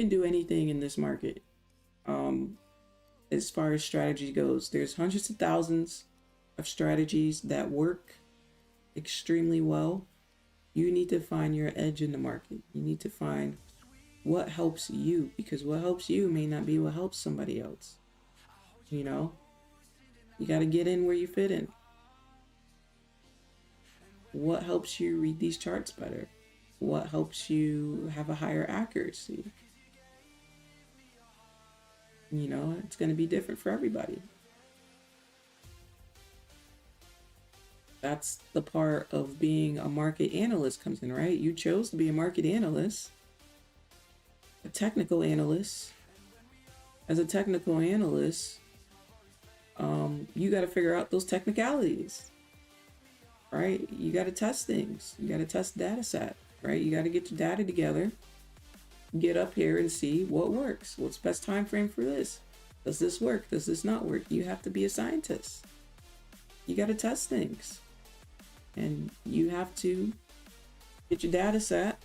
do anything in this market. As far as strategy goes, there's hundreds of thousands of strategies that work extremely well. You need to find your edge in the market. You need to find what helps you, because what helps you may not be what helps somebody else. You know, you got to get in where you fit in. What helps you read these charts better? What helps you have a higher accuracy? You know, it's going to be different for everybody. That's the part of being a market analyst comes in, right? You chose to be a market analyst, a technical analyst. As a technical analyst, you got to figure out those technicalities, right? You got to test things. You got to test data set, right? You got to get your data together, get up here and see what works. What's the best time frame for this? Does this work? Does this not work? You have to be a scientist. You got to test things. And you have to get your data set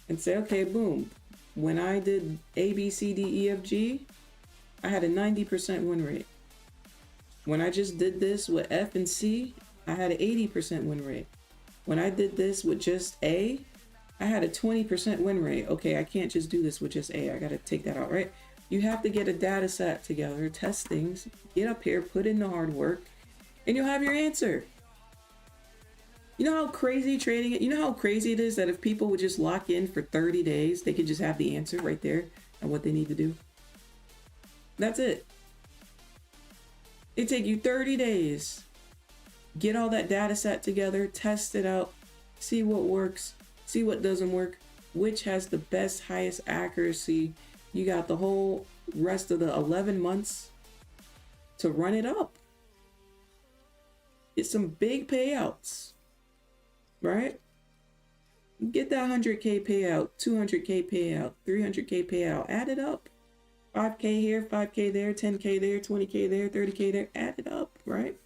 and say, okay, boom. When I did A, B, C, D, E, F, G, I had a 90% win rate. When I just did this with F and C, I had an 80% win rate. When I did this with just A, I had a 20% win rate. Okay, I can't just do this with just A. I got to take that out, right? You have to get a data set together, test things, get up here, put in the hard work, and you'll have your answer. You know how crazy trading it? You know how crazy it is that if people would just lock in for 30 days, they could just have the answer right there and what they need to do? That's it. It take you 30 days. Get all that data set together, test it out, see what works, see what doesn't work, which has the best, highest accuracy. You got the whole rest of the 11 months to run it up. It's some big payouts, right? Get that 100K payout, 200K payout, 300K payout, add it up. 5K here, 5K there, 10K there, 20K there, 30K there, add it up, right?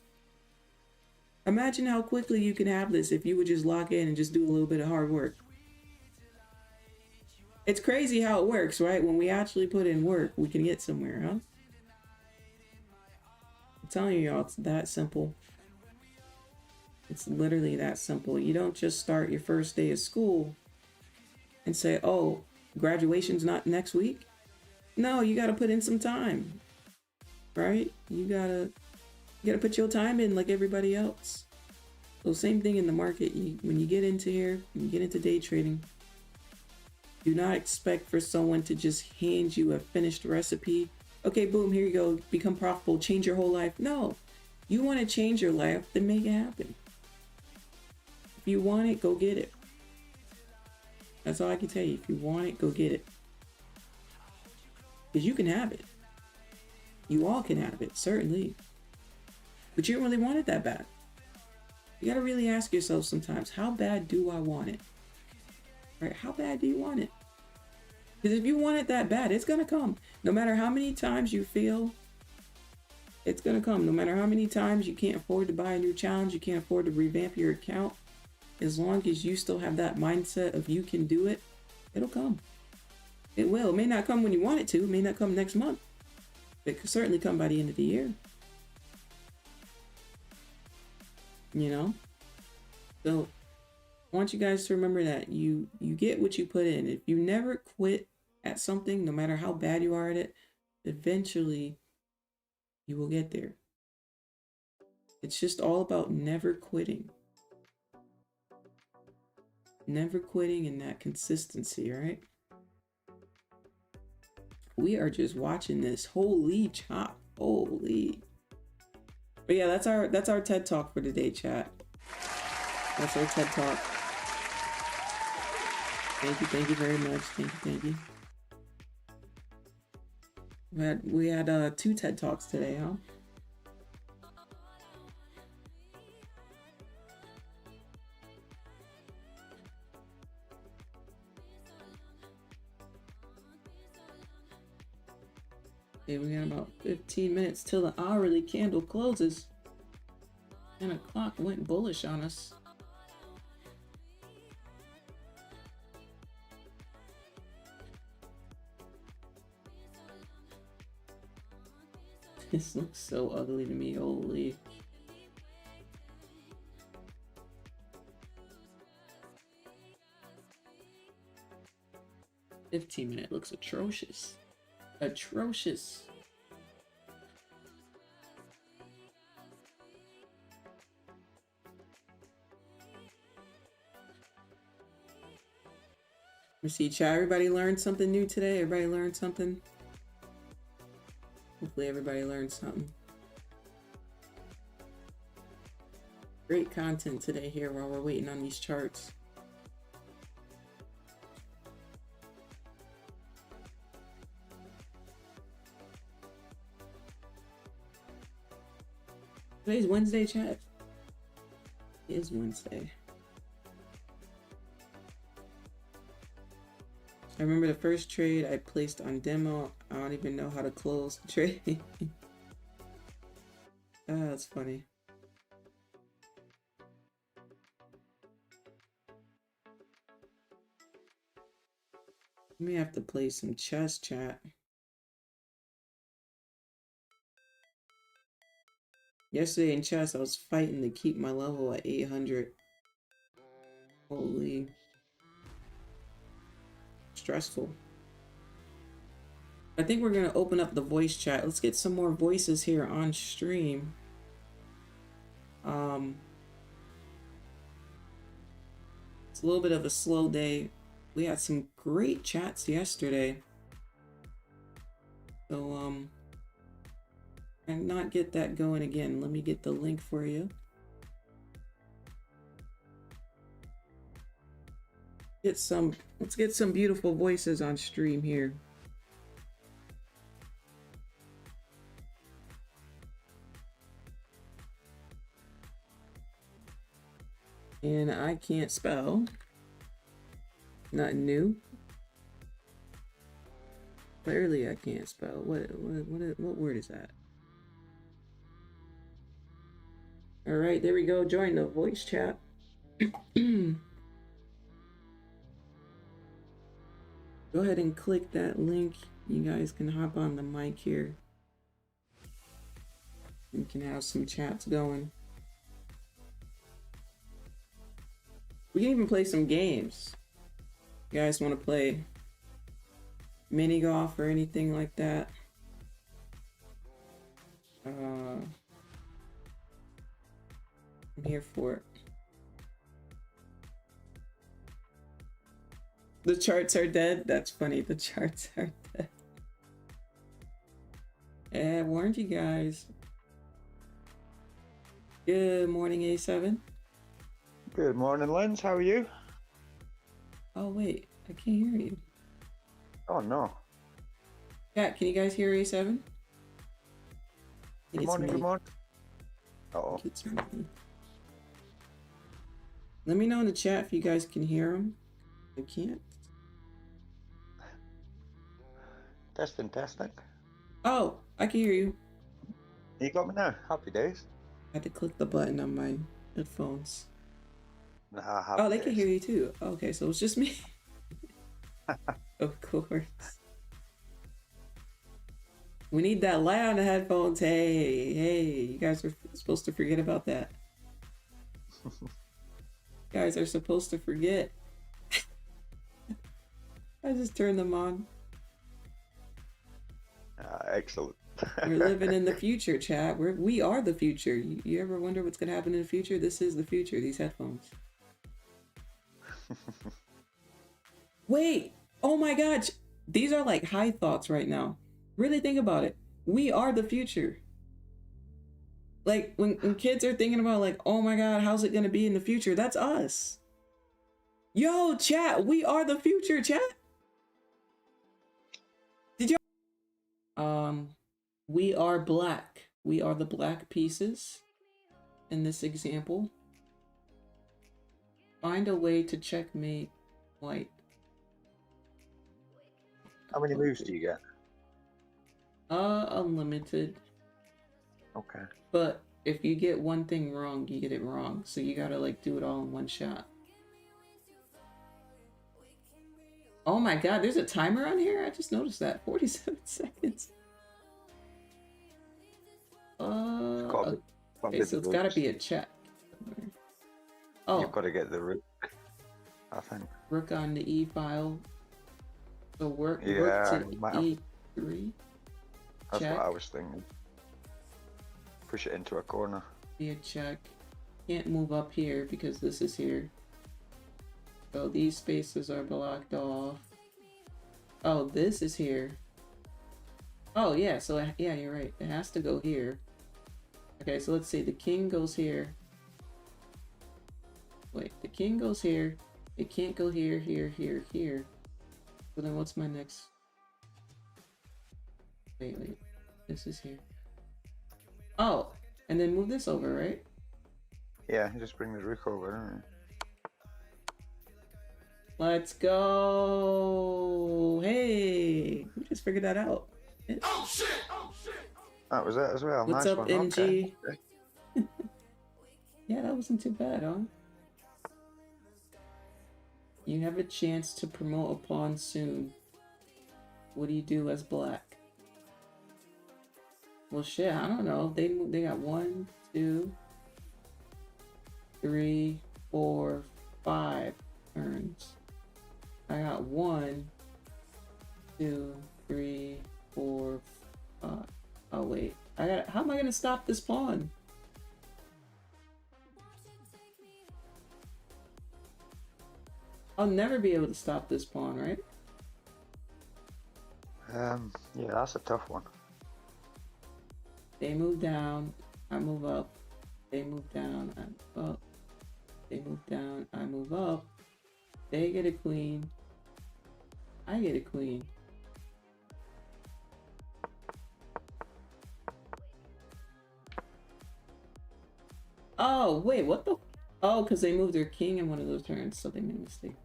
Imagine how quickly you can have this if you would just lock in and just do a little bit of hard work. It's crazy how it works, right? When we actually put in work, we can get somewhere, huh? I'm telling you, y'all, it's that simple. It's literally that simple. You don't just start your first day of school and say, oh, graduation's not next week. No, you got to put in some time, right? You gotta put your time in like everybody else. So same thing in the market. When you get into here, when you get into day trading, Do not expect for someone to just hand you a finished recipe. Okay, boom, here you go. Become profitable, change your whole life. No. You want to change your life, then make it happen. If you want it, go get it. That's all I can tell you. If you want it, go get it. Because you can have it. You all can have it, certainly. But you don't really want it that bad. You gotta really ask yourself sometimes, how bad do I want it? Right? How bad do you want it? Because if you want it that bad, it's gonna come. No matter how many times you feel, it's gonna come. No matter how many times you can't afford to buy a new challenge, you can't afford to revamp your account, as long as you still have that mindset of you can do it, it'll come. It will. It may not come when you want it to. It may not come next month. It could certainly come by the end of the year. You know? So I want you guys to remember that you get what you put in. If you never quit at something, no matter how bad you are at it, eventually you will get there. It's just all about never quitting. Never quitting and that consistency, right? We are just watching this. Holy chop. Holy. But yeah, that's our TED Talk for today, chat. That's our TED Talk. Thank you very much. Thank you. We had 2 TED Talks today, huh? Okay, we got about 15 minutes till the hourly candle closes. 10 o'clock went bullish on us. This looks so ugly to me, holy. $15-minute looks atrocious. Atrocious. Let me see, chat. Everybody learned something new today? Everybody learned something? Hopefully everybody learned something. Great content today here while we're waiting on these charts. Today's Wednesday, chat. It is Wednesday. I remember the first trade I placed on demo. I don't even know how to close the trade. That's funny. We have to play some chess, chat. Yesterday in chess, I was fighting to keep my level at 800. Holy. Stressful. I think we're going to open up the voice chat. Let's get some more voices here on stream. It's a little bit of a slow day. We had some great chats yesterday. So, and not get that going again. Let me get the link for you. Let's get some beautiful voices on stream here. And I can't spell. Nothing new. Clearly I can't spell. What word is that? All right, there we go. Join the voice chat. Go ahead and click that link. You guys can hop on the mic here. We can have some chats going. We can even play some games. You guys want to play mini golf or anything like that? I'm here for it. The charts are dead. That's funny. The charts are dead. Yeah, I warned you guys. Good morning, A7. Good morning, Lens. How are you? Oh, wait. I can't hear you. Oh, no. Chat, can you guys hear A7? Good morning, good morning. Uh-oh. It's me. Let me know in the chat if you guys can hear him. I can't. Testing, testing. Oh, I can hear you. You got me now. Happy days. I had to click the button on my headphones. Nah, happy Oh, they days. can hear you too. Okay, so it's just me. Of course. We need that light on the headphones. Hey, you guys are supposed to forget about that. You guys are supposed to forget. I just turned them on. Excellent. We're living in the future, chat. We are the future. You ever wonder what's gonna happen in the future? This is the future. These headphones. Wait. Oh my gosh. These are like high thoughts right now. Really think about it. We are the future. Like when kids are thinking about like, oh my God, how's it gonna be in the future? That's us. Yo, chat. We are the future, chat. Did you? We are black. We are the black pieces in this example. Find a way to checkmate white. How many moves do you get? Unlimited. Okay. But if you get one thing wrong, you get it wrong. So you gotta like do it all in one shot. Oh my God, there's a timer on here? I just noticed that. 47 seconds. Okay, so it's gotta be a check. Oh. You've got to get the rook, I think. Rook on the E file. So rook to E3. That's check. what I was thinking. Push it into a corner. Be a check. Can't move up here because this is here. So these spaces are blocked off. Oh, this is here. Oh yeah, so yeah, you're right. It has to go here. Okay, so let's see. The king goes here. Wait, the king goes here. It can't go here, here, here, here. So then what's my next? Wait. This is here. Oh, and then move this over, right? Yeah, just bring the rook over, don't you? Let's go. Hey, we just figured that out. Oh shit! That was it as well. What's nice up, one. NG? Okay. Yeah, that wasn't too bad, huh? You have a chance to promote a pawn soon. What do you do as black? Well, shit, I don't know. They got 1, 2, 3, 4, 5 turns. I got 1, 2, 3, 4, 5. Oh wait, how am I gonna stop this pawn? I'll never be able to stop this pawn, right? Yeah, that's a tough one. They move down, I move up. They move down, I move up. They move down, I move up. They get a queen. I get a queen. Oh, wait, what the? Oh, because they moved their king in one of those turns, so they made a mistake.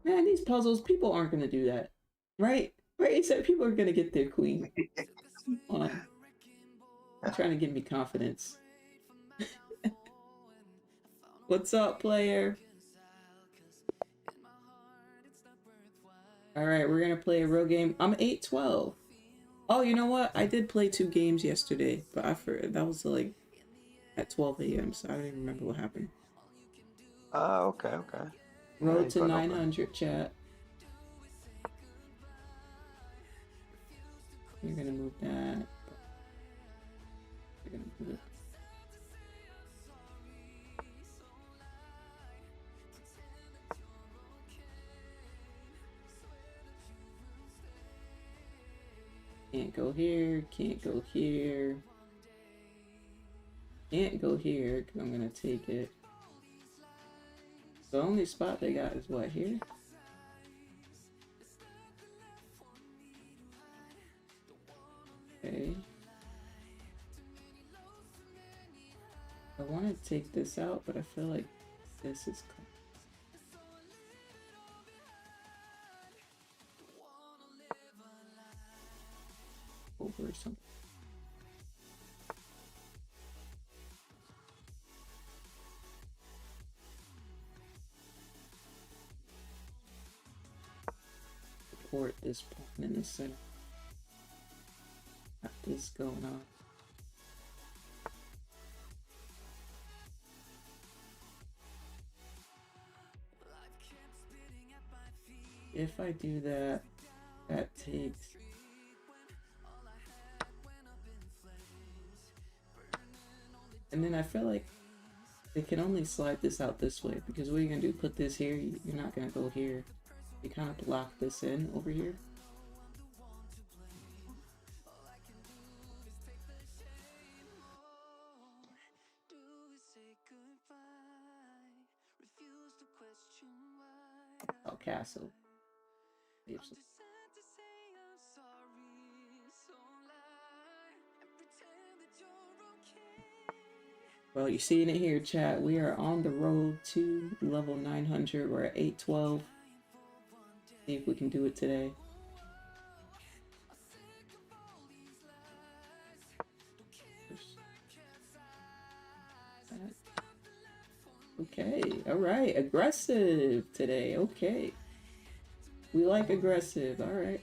Man, these puzzles, people aren't going to do that. Right? Right? He said people are going to get their queen. Come on. You're trying to give me confidence. What's up, player? Alright, we're going to play a real game. I'm 8-12. Oh, you know what? I did play 2 games yesterday, but that was like at 12 a.m., so I don't even remember what happened. Okay. Road to 900, chat. You're gonna move that. You're gonna move it. Can't go here, can't go here. Can't go here, because I'm going to take it. The only spot they got is what, here? Okay. I want to take this out, but I feel like this is over or something. Support this point in the center. Got this going on. If I do that, that takes. And then I feel like they can only slide this out this way, because what you're gonna do, put this here, you're not gonna go here. You kind of block this in over here. Oh, castle. Well, you're seeing it here, chat. We are on the road to level 900. We're at 812. See if we can do it today. Okay, all right. Aggressive today. Okay. We like aggressive. All right.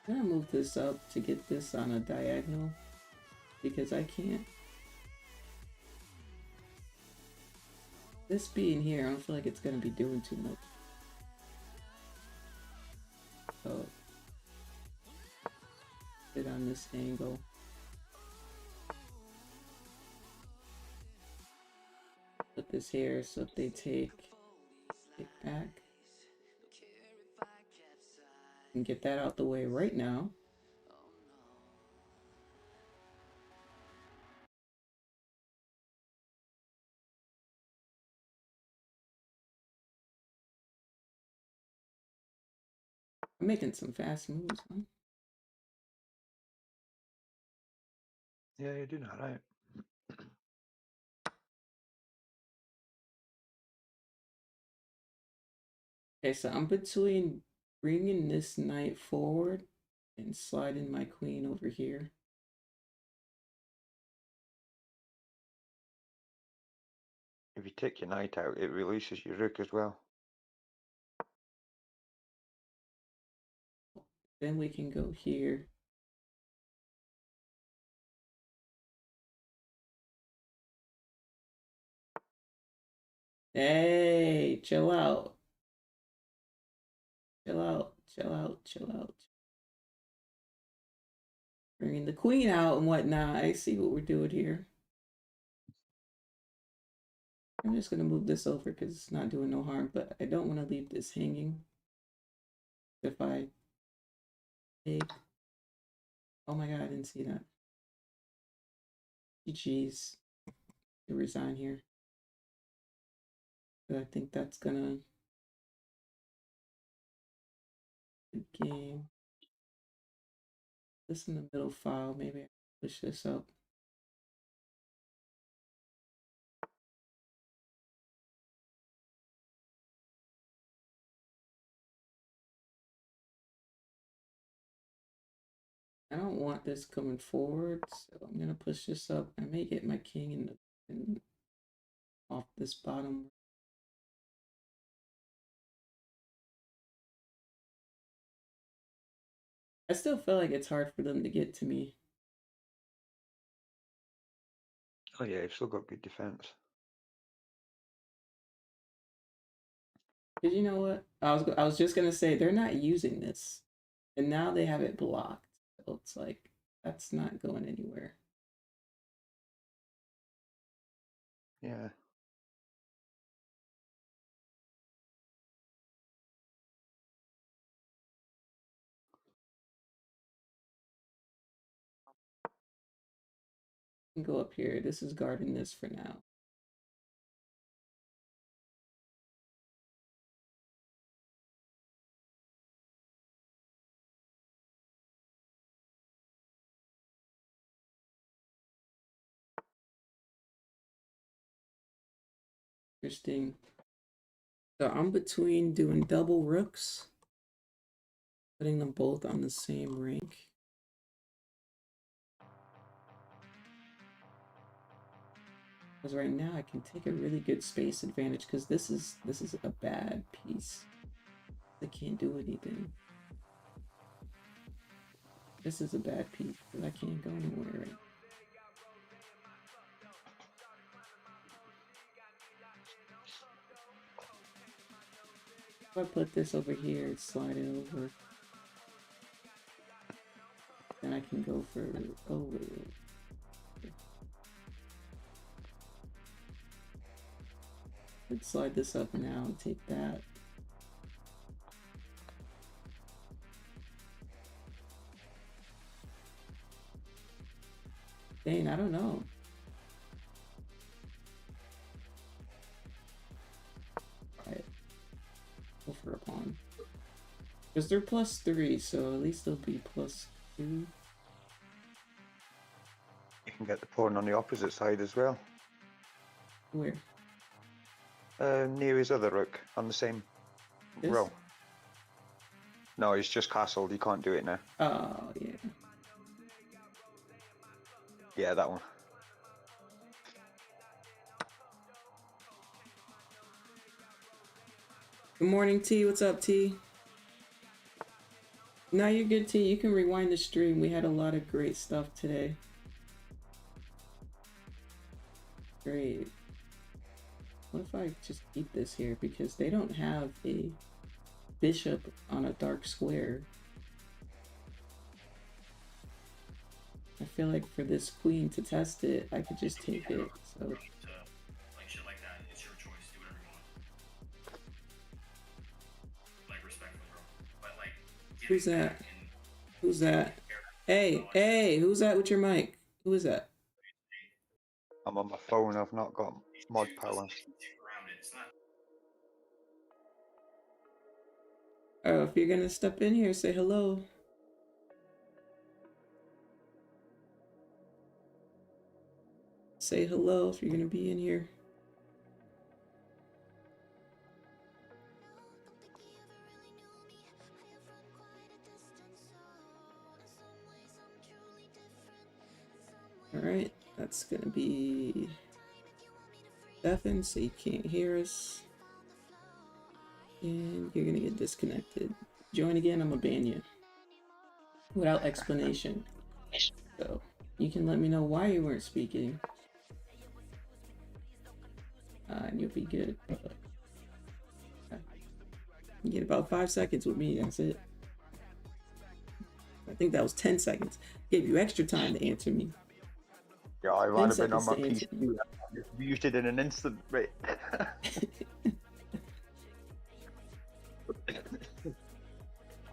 I'm gonna move this up to get this on a diagonal, because I can't. This being here, I don't feel like it's gonna be doing too much. So, sit on this angle. Put this here, so if they take it back, and get that out the way right now. I'm making some fast moves, huh? Yeah, you're doing all right. Okay, so I'm between bringing this knight forward and sliding my queen over here. If you take your knight out, it releases your rook as well. Then we can go here. Hey, chill out. Chill out, chill out, chill out. Bringing the queen out and whatnot. I see what we're doing here. I'm just going to move this over because it's not doing no harm, but I don't want to leave this hanging. If I take... Oh my god, I didn't see that. GG's. To resign here. But I think that's gonna... Good game. This in the middle file, maybe I push this up. I don't want this coming forward, so I'm gonna push this up. I may get my king in off this bottom. I still feel like it's hard for them to get to me. Oh yeah, you've still got good defense. Cause you know what? I was just gonna say they're not using this, and now they have it blocked. So it's like that's not going anywhere. Yeah. Go up here. This is guarding this for now. Interesting. So I'm between doing double rooks, putting them both on the same rank. Because right now I can take a really good space advantage because this is a bad piece. I can't do anything. This is a bad piece, but I can't go anywhere right. If I put this over here, slide it over, then I can go for over. Let's slide this up now and take that. Dang, I don't know. Alright. Go for a pawn. Because they're +3, so at least they'll be +2. You can get the pawn on the opposite side as well. Where? Near his other rook on the same This? row. No, he's just castled. You can't do it now. Oh, yeah. Yeah, that one. Good morning, T. What's up, T? No, you're good, T. You can rewind the stream. We had a lot of great stuff today. Great. What if I just keep this here? Because they don't have a bishop on a dark square. I feel like for this queen to test it, I could just take it. So Like shit like that, it's your choice. Do whatever you want. Like respectfully, bro. But like, who's that? Who's that? Hey, hey, who's that with your mic? Who is that? I'm on my phone. I've not got mod power. Oh, if you're gonna step in here, say hello. Say hello if you're gonna be in here. All right, that's gonna be Stefan, so you can't hear us. And you're gonna get disconnected. Join again, I'm gonna ban you. Without explanation. So, you can let me know why you weren't speaking. And you'll be good. You get about 5 seconds with me, that's it. I think that was 10 seconds. Gave you extra time to answer me. Yeah, I might have been on my 10 seconds to PC. I just muted in an instant, mate.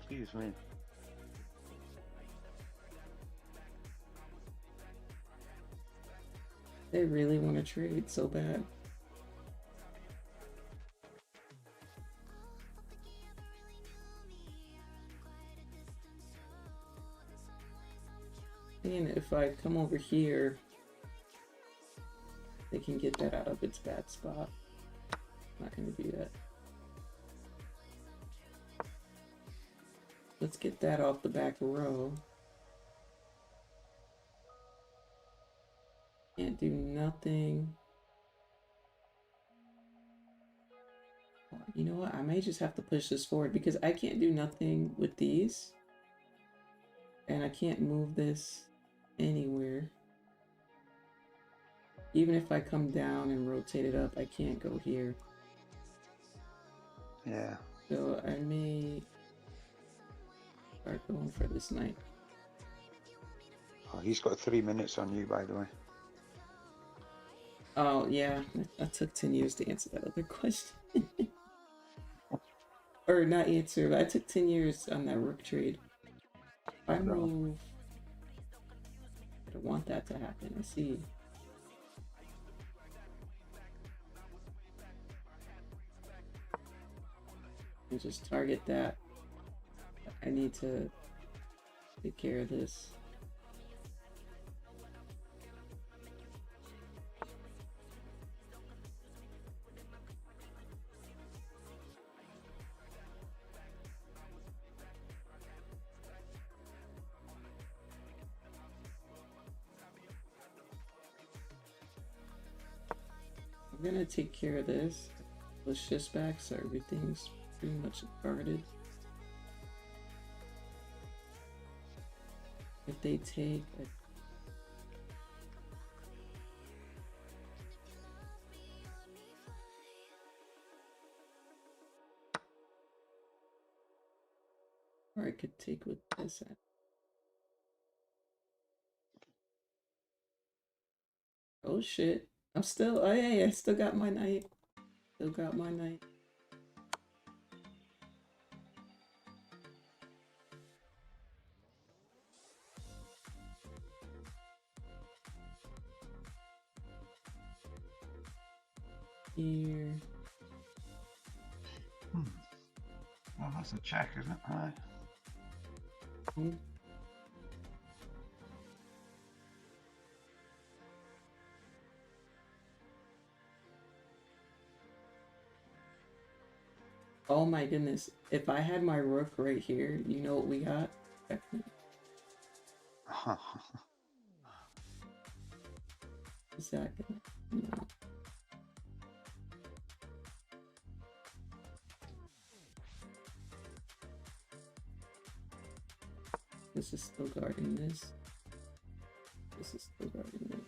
Excuse me. They really want to trade so bad. And if I come over here, they can get that out of its bad spot. I'm not going to do that. Let's get that off the back row. Can't do nothing. You know what? I may just have to push this forward because I can't do nothing with these. And I can't move this anywhere. Even if I come down and rotate it up, I can't go here. Yeah. So I may start going for this knight. Oh, he's got 3 minutes on you, by the way. Oh, yeah. That took 10 years to answer that other question. Or not answer, but I took 10 years on that rook trade. If I No. move... I don't want that to happen. I see. And just target that. I need to take care of this. I'm gonna take care of this. Push this back so everything's pretty much guarded. If they take a... Or I could take with this at. Oh shit. I'm still... Oh yeah, I still got my knight. Still got my knight. Here. Well, that's a check, isn't it? Aye. Hmm. Oh my goodness. If I had my rook right here, you know what we got? Exactly. No. This is still guarding this. This is still guarding this.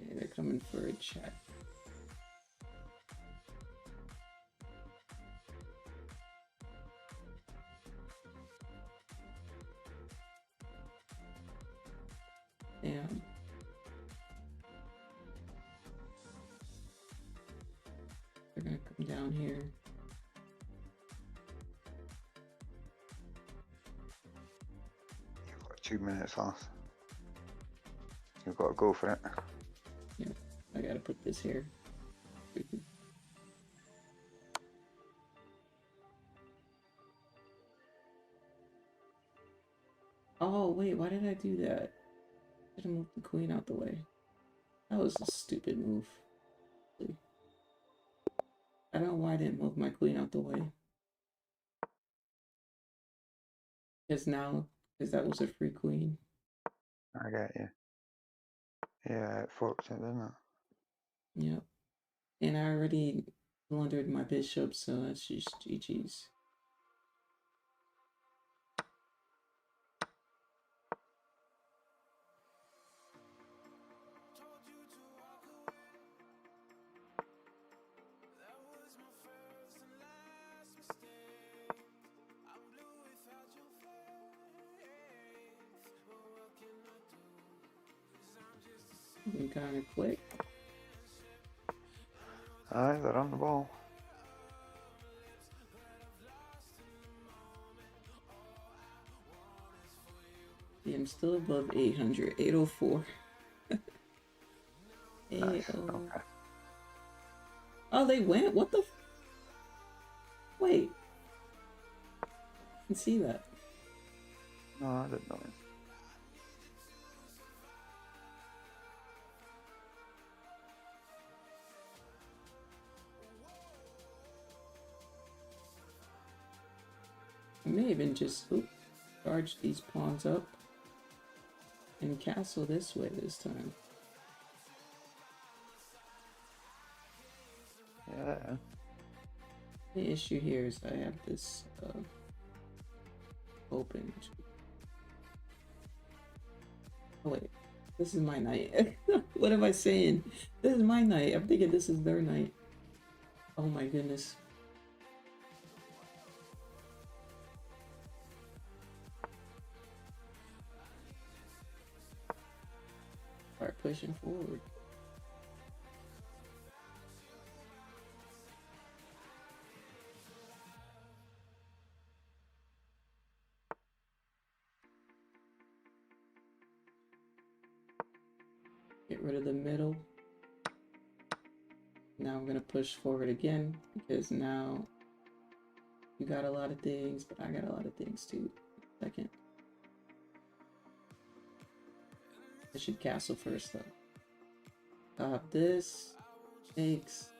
Okay, they're coming for a check. Damn. They're gonna come down here. You've got 2 minutes left. You've got to go for it. Yeah, I gotta put this here. Oh wait, why did I do that? I should have moved the queen out the way. That was a stupid move. I don't know why I didn't move my queen out the way. Because that was a free queen. I get you. Yeah, it forked it, didn't it? Yep. And I already blundered my bishop, so that's just GG's. Been kind of quick. Aye, they're on the ball. Yeah, I'm still above 800. 804. 80. Nice. Okay. Oh, they went? What the? Wait. I can see that. No, I didn't know it. I may even just charge these pawns up and castle this way this time. Yeah. The issue here is I have this open. Oh wait. This is my night. What am I saying? This is my night. I'm thinking this is their night. Oh my goodness. Start pushing forward. Get rid of the middle. Now I'm gonna push forward again because now you got a lot of things, but I got a lot of things too. Second. I should castle first though. Stop this. Takes.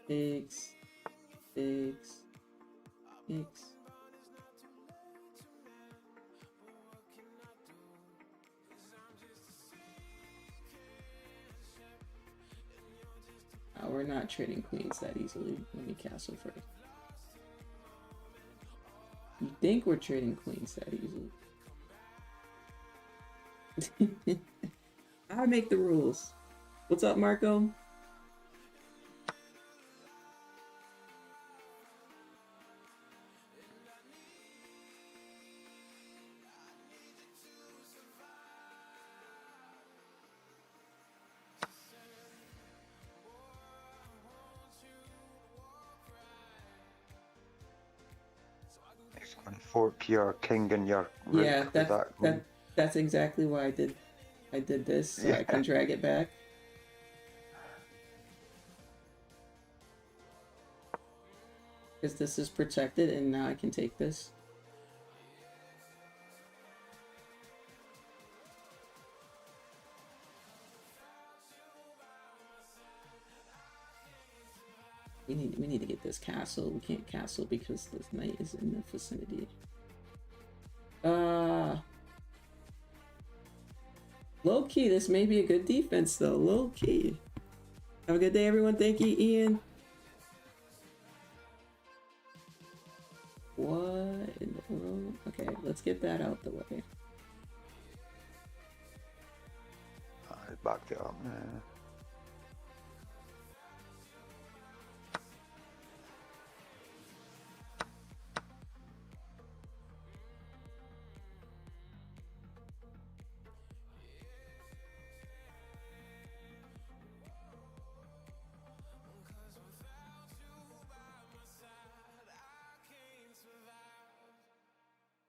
We're not trading queens that easily. Let me castle first. You think we're trading queens that easily? I make the rules. What's up, Marco? It's going 4p or king in your rook. Yeah, with that queen. that's exactly why I did this, so I can drag it back. Because this is protected and now I can take this. We need to get this castle. We can't castle because this knight is in the vicinity. Low key, this may be a good defense though. Low key. Have a good day, everyone. Thank you, Ian. What in the world? Okay, let's get that out the way. I backed it up, man.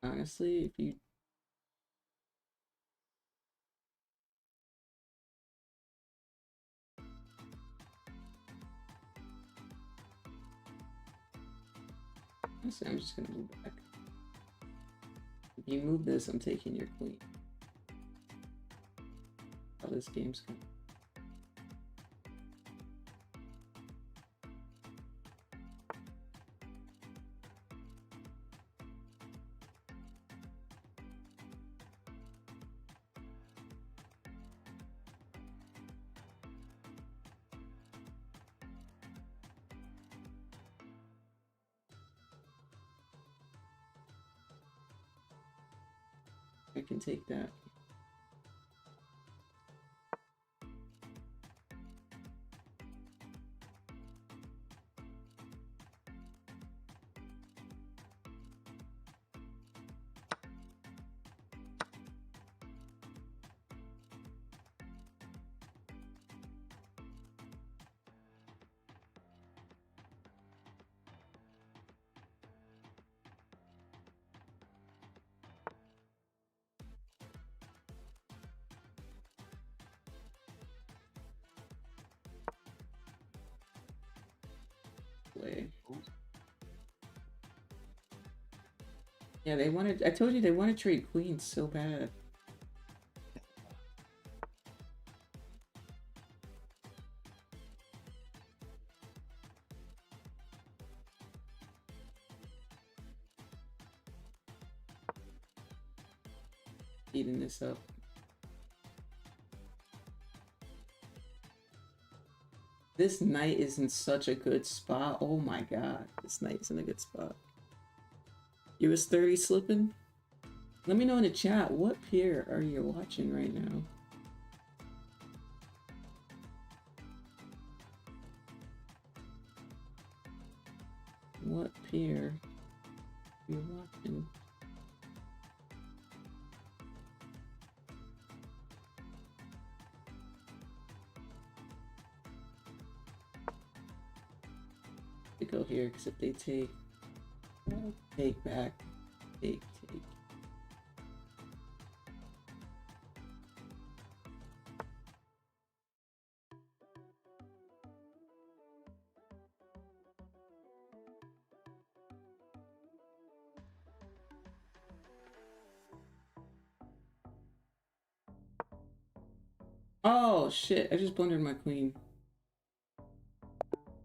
Honestly, if you honestly, I'm just gonna move back. If you move this, I'm taking your queen. How this game's going. I can take that. Play. Yeah, they wanted. I told you they want to trade queens so bad. Eating this up. This knight is in such a good spot. Oh my god, this knight is in a good spot. You was 30 slipping? Let me know in the chat, what peer are you watching right now? what peer you're watching. To go here because if they take back, take. Oh shit, I just blundered my queen.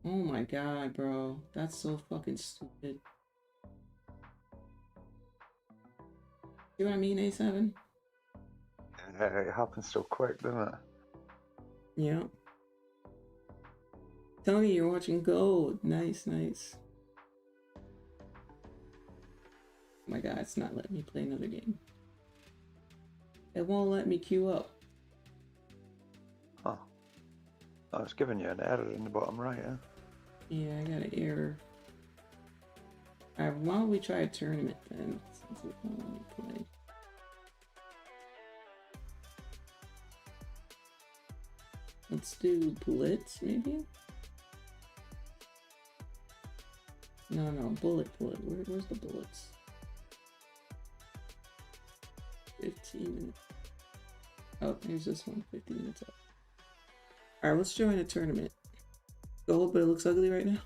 Oh my god, bro. That's so fucking stupid. See what I mean, A7? It happens so quick, doesn't it? Yeah. Tony, you're watching Gold. Nice, nice. Oh my god, it's not letting me play another game. It won't let me queue up. Oh. Oh, it's giving you an error in the bottom right, huh? Yeah, I got an error. Alright, why don't we try a tournament then? Since it won't let me play. Let's do Blitz, maybe? No, bullet. Where's the bullets? 15 minutes. Oh, here's this one, 15 minutes up. Alright, let's join a tournament. Gold, but it looks ugly right now.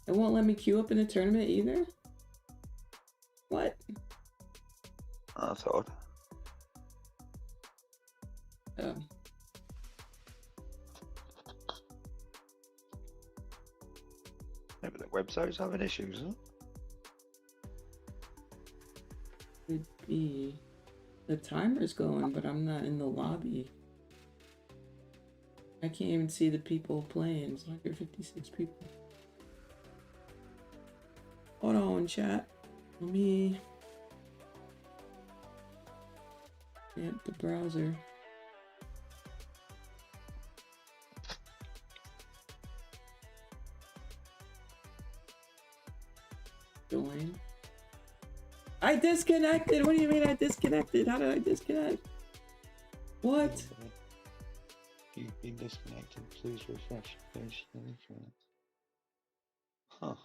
It won't let me queue up in a tournament either? What? Oh, that's odd. Oh. Maybe the website's having issues, huh? Could be. The timer's going, but I'm not in the lobby. I can't even see the people playing. It's 156 people. Hold on, chat. Let me get the browser. Join. I disconnected! What do you mean I disconnected? How did I disconnect? What? You've been disconnected. Please refresh page. Huh.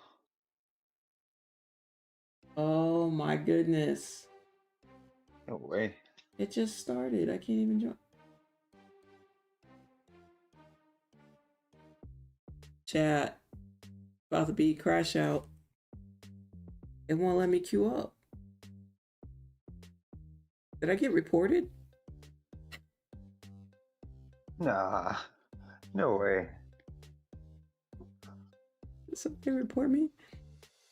Oh my goodness. No way. It just started. I can't even join. Chat. About to be crash out. It won't let me queue up. Did I get reported? Nah. No way. Did somebody report me?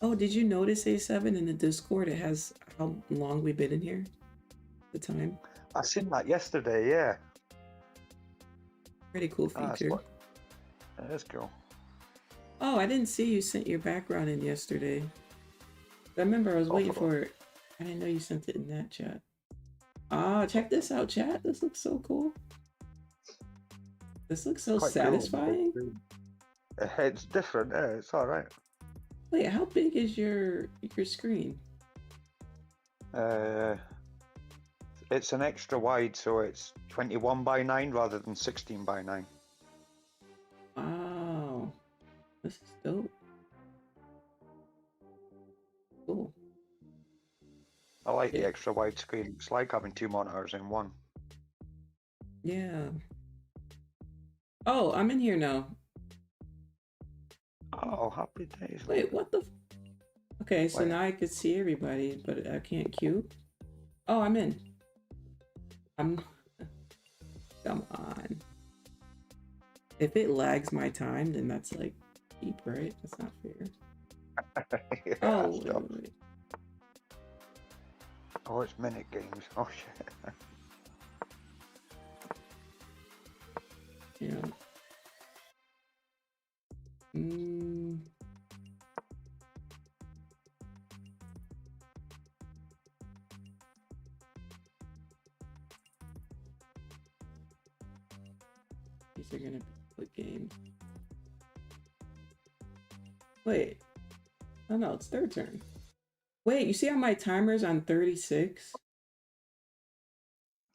Oh, did you notice A7 in the Discord? It has how long we've been in here? The time. I seen that yesterday, yeah. Pretty cool That's feature. That's cool. Oh, I didn't see you sent your background in yesterday. I remember I was waiting for it. I didn't know you sent it in that chat. Ah, check this out, chat. This looks so cool. This looks so Quite satisfying. cool. It's different, yeah, it's alright. Wait, how big is your screen? It's an extra wide, so it's 21:9 rather than 16:9. Wow. This is dope. Cool. I like the extra wide screen. It's like having two monitors in one. Yeah. Oh, I'm in here now. Oh, happy days. Wait, what the? Okay, so Wait. now I could see everybody, but I can't queue. Oh, I'm in. Come on. If it lags my time, then that's like cheap, right? That's not fair. Yeah, Oh, stop. wait. Oh, it's minute games. Oh shit. Yeah. These are gonna be Output game. Wait. Oh no, it's their turn. Wait, you see how my timer's on 36?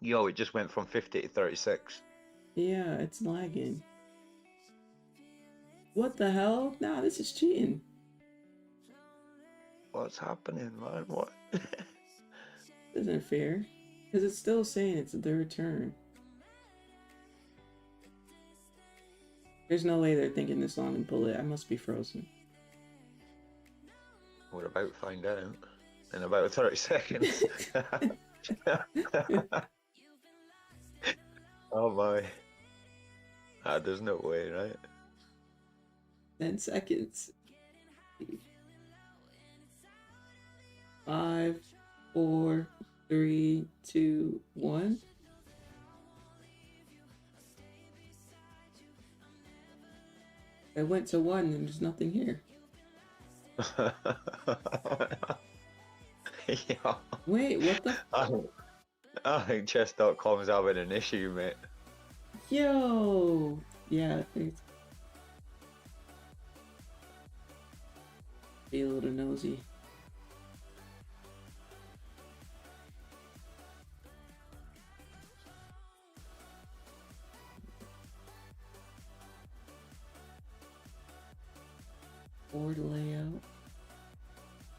Yo, it just went from 50 to 36. Yeah, it's lagging. What the hell? Nah, this is cheating. What's happening, man? What? This isn't fair. Because it's still saying it's their turn. There's no way they're thinking this long and pull it. I must be frozen. We're about to find out in about 30 seconds. Oh my. There's no way, right? 10 seconds. 5, 4, 3, 2, 1. I went to 1 and there's nothing here. Yeah. Wait, what the? I think chess.com is having an issue, mate. Yo! Yeah, it's... Be a little nosy. Board layout.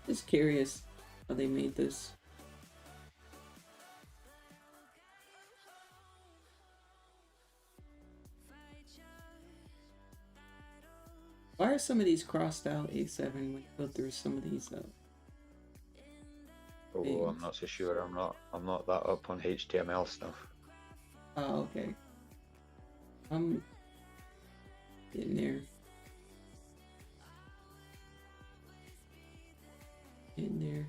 Just curious how they made this. Why are some of these crossed out A7 when you go through some of these Oh, I'm not so sure. I'm not that up on HTML stuff. Oh, okay. I'm getting there. Getting there.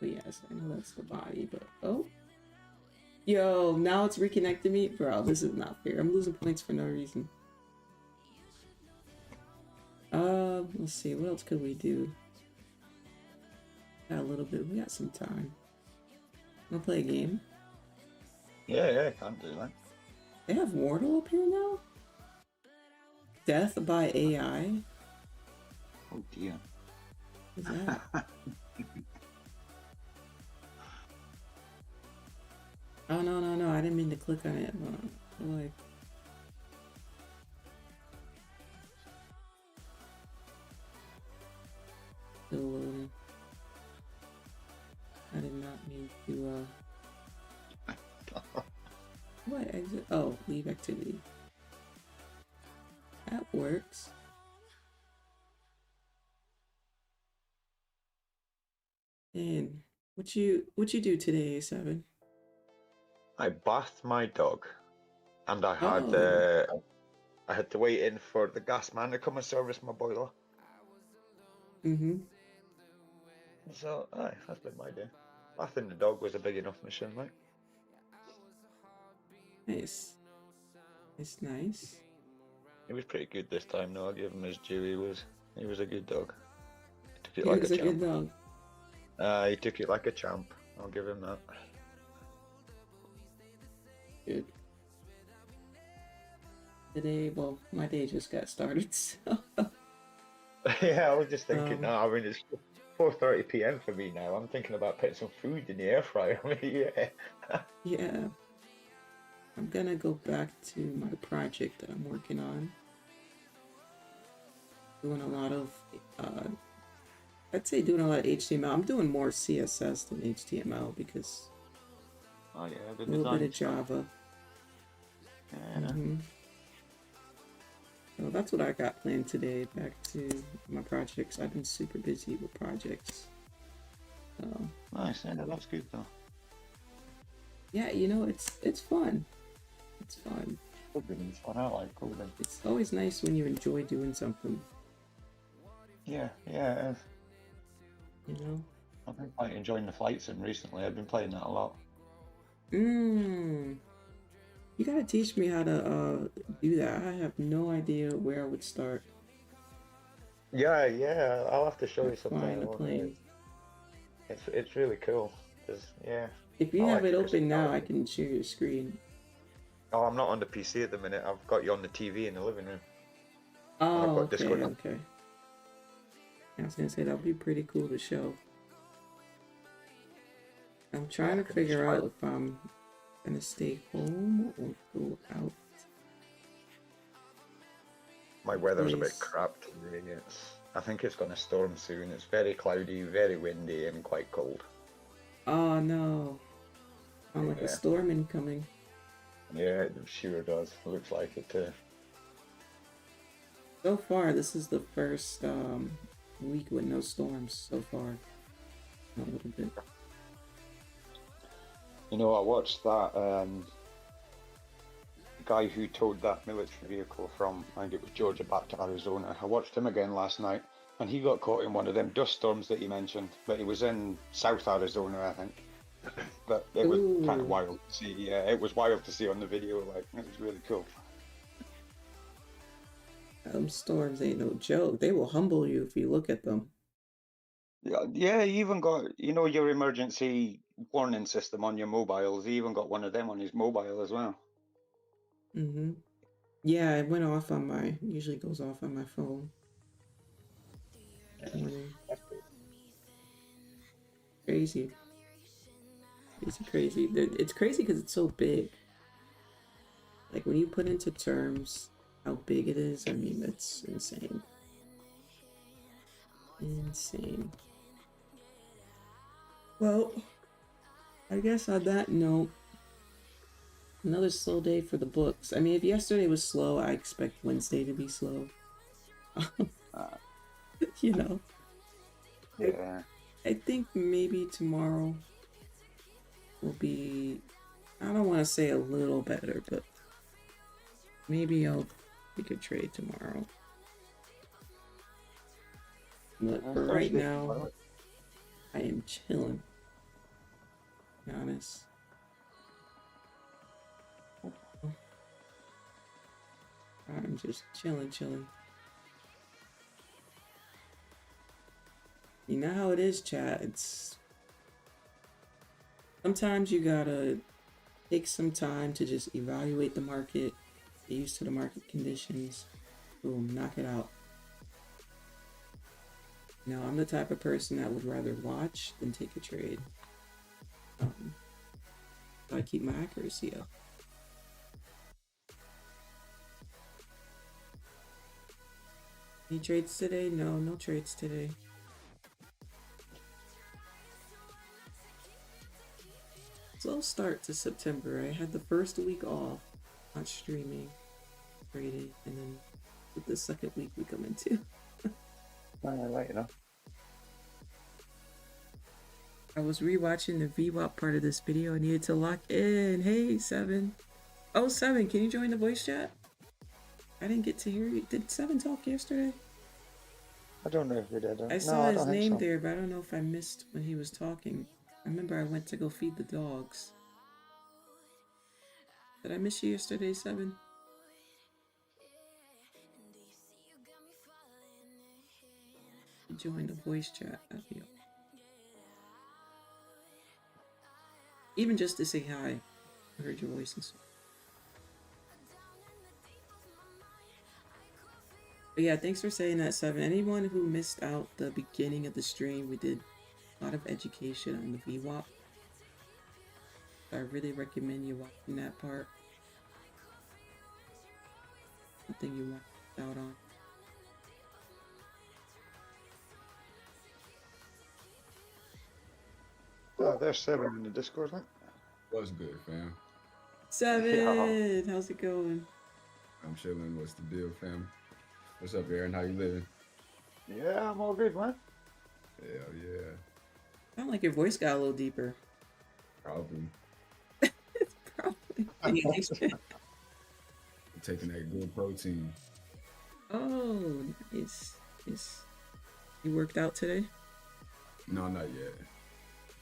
But yes, I know that's the body, but oh. Yo, now it's reconnected me? Bro, this is not fair. I'm losing points for no reason. Let's see, what else could we do? Got a little bit, we got some time. Wanna play a game? Yeah, can't do that. They have Wordle up here now? Death by AI? Oh dear. What's that? Oh, no, I didn't mean to click on it. Like, still loading. I did not mean to, what exit? Oh, leave activity. That works. And what you do today, A7? I bathed my dog, and I had to wait in for the gas man to come and service my boiler. Mm-hmm. So, aye, that's been my day. Bathing the dog was a big enough mission, like. Nice. It's nice. He was pretty good this time, though. I'll give him his due. He was a good dog. He took it He like was a a good champ. dog. He took it like a champ. I'll give him that. Good. Today, well, my day just got started, so. Yeah, I was just thinking. I mean, it's 4:30 p.m. for me now. I'm thinking about putting some food in the air fryer. I mean, yeah. Yeah. I'm gonna go back to my project that I'm working on. Doing a lot of, I'd say doing a lot of HTML. I'm doing more CSS than HTML because Oh yeah, the a little bit of design stuff. Java. Yeah. So that's what I got planned today. Back to my projects. I've been super busy with projects. So Nice. Yeah, that's good though. yeah, you know, it's fun. It's fun. Coding is fun. I like coding. It's always nice when you enjoy doing something. Yeah, it is. You know. I've been quite enjoying the flight sim recently. I've been playing that a lot. You gotta teach me how to do that. I have no idea where I would start. Yeah, yeah. I'll have to show you Flying sometime. the On it. plane. It's really cool. 'Cause, yeah, If I you have like it it 'cause open now, I can share your screen. oh, I'm not on the PC at the minute. I've got you on the TV in the living room, and I've Oh, got Discord okay, on. okay. I was gonna say that would be pretty cool to show. I'm Yeah, trying I to can just figure try. out if I'm gonna stay home or go out. My weather's a bit Place. crap today. I think it's going to storm soon. It's very cloudy, very windy, and quite cold. Oh no. Sound like a Yeah, storm incoming. yeah, it sure does. Looks like it too. So far, this is the first week with no storms so far. A little bit. You know, I watched that guy who towed that military vehicle from, I think it was Georgia back to Arizona. I watched him again last night, and he got caught in one of them dust storms that he mentioned. But he was in South Arizona, I think. But it was kind of Ooh. wild to see. Yeah, it was wild to see on the video. Like, it was really cool. Them storms ain't no joke. They will humble you if you look at them. Yeah, yeah, he even got, you know, your emergency warning system on your mobiles. He even got one of them on his mobile as well. Mm-hmm. Yeah, it went off on my, usually goes off on my phone. Warning. Crazy. Crazy, crazy. It's crazy because it's so big. Like when you put into terms how big it is, I mean, that's insane. Insane. Well, I guess on that note, another slow day for the books. I mean, if yesterday was slow, I expect Wednesday to be slow. Uh, You know, yeah. I think maybe tomorrow will be, I don't want to say a little better, but maybe I'll take a trade tomorrow. But for right Thursday. now, I am chilling, to be honest. I'm just chilling, chilling. You know how it is, chat. It's sometimes you gotta take some time to just evaluate the market, get used to the market conditions, boom, knock it out. You know, I'm the type of person that would rather watch than take a trade. So I keep my accuracy up. Any trades today? No, no trades today. Slow start to September. I had the first week off, not streaming, trading, and then with the second week we come into. Right, you know. I was rewatching the VWAP part of this video. I needed to lock in. Hey, Seven. Oh, Seven, can you join the voice chat? I didn't get to hear you. Did Seven talk yesterday? I don't know if we did. I No, saw I his don't think name so. there, but I don't know if I missed when he was talking. I remember I went to go feed the dogs. Did I miss you yesterday, Seven? Join the voice chat. That'd be even just to say hi. I heard your voice and stuff. But yeah, thanks for saying that, Seven. Anyone who missed out the beginning of the stream, we did a lot of education on the VWAP. So I really recommend you watching that part. Something you want out on. Oh, there's 7 in the Discord link. What's good, fam? Seven, how's it going? I'm chilling. What's the deal, fam? What's up, Aaron? How you living? Yeah, I'm all good, man. Hell yeah. Sound like your voice got a little deeper. Probably. It's probably. I'm taking that good protein. Oh, nice. Nice. You worked out today? No, not yet.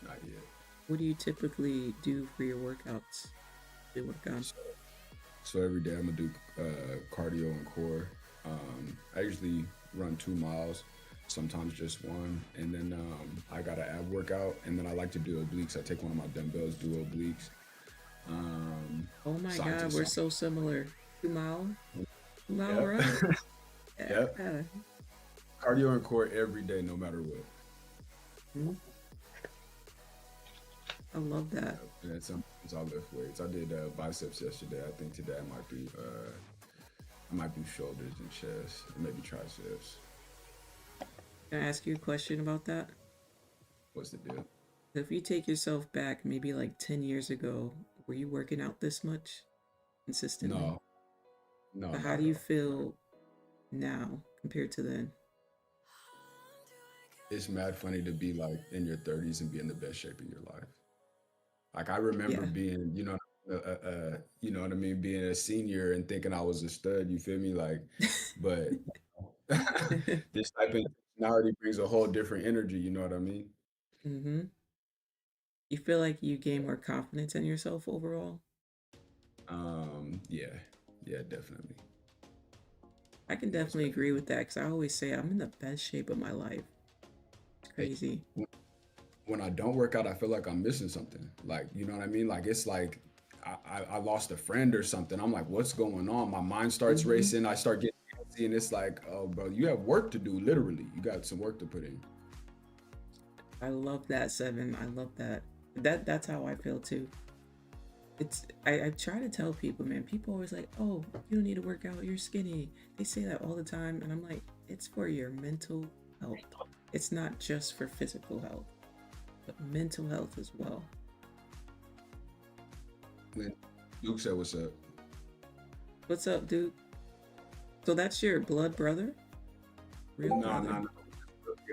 Not yet. What do you typically do for your workouts? They work on. So every day I'm gonna do cardio and core. I usually run 2 miles, sometimes just one. And then I got an ab workout, and then I like to do obliques. I take one of my dumbbells, do obliques. Oh my Side to God, we're side. so similar. 2 mile, 2 mile Yep. run. Yep. Yeah. Cardio and core every day, no matter what. Mhm. I love that. And then sometimes I lift weights. I did biceps yesterday. I think today I might do shoulders and chest, and maybe triceps. Can I ask you a question about that? What's the deal? If you take yourself back maybe like 10 years ago, were you working out this much consistently? No, no, But how not do at you all. feel now compared to then? It's mad funny to be like in your 30s and be in the best shape of your life. Like I remember Yeah. being, you know what I mean, being a senior and thinking I was a stud. You feel me? Like, but this type of personality brings a whole different energy. You know what I mean? Mm-hmm. You feel like you gain more confidence in yourself overall? Yeah, yeah, definitely. I can Most definitely agree definitely. with that because I always say I'm in the best shape of my life. It's Hey, crazy. when I don't work out, I feel like I'm missing something. Like, you know what I mean? Like, it's like I lost a friend or something. I'm like, what's going on? My mind starts Mm-hmm. racing. I start getting antsy, and it's like, oh, bro, you have work to do. Literally, you got some work to put in. I love that, Seven. I love that. That's how I feel too. I try to tell people, man, people always like, oh, you don't need to work out, you're skinny. They say that all the time, and I'm like, it's for your mental health. It's not just for physical health, but mental health as well. When Duke said, "What's up?" What's up, dude? So that's your blood brother? Real No, brother. no,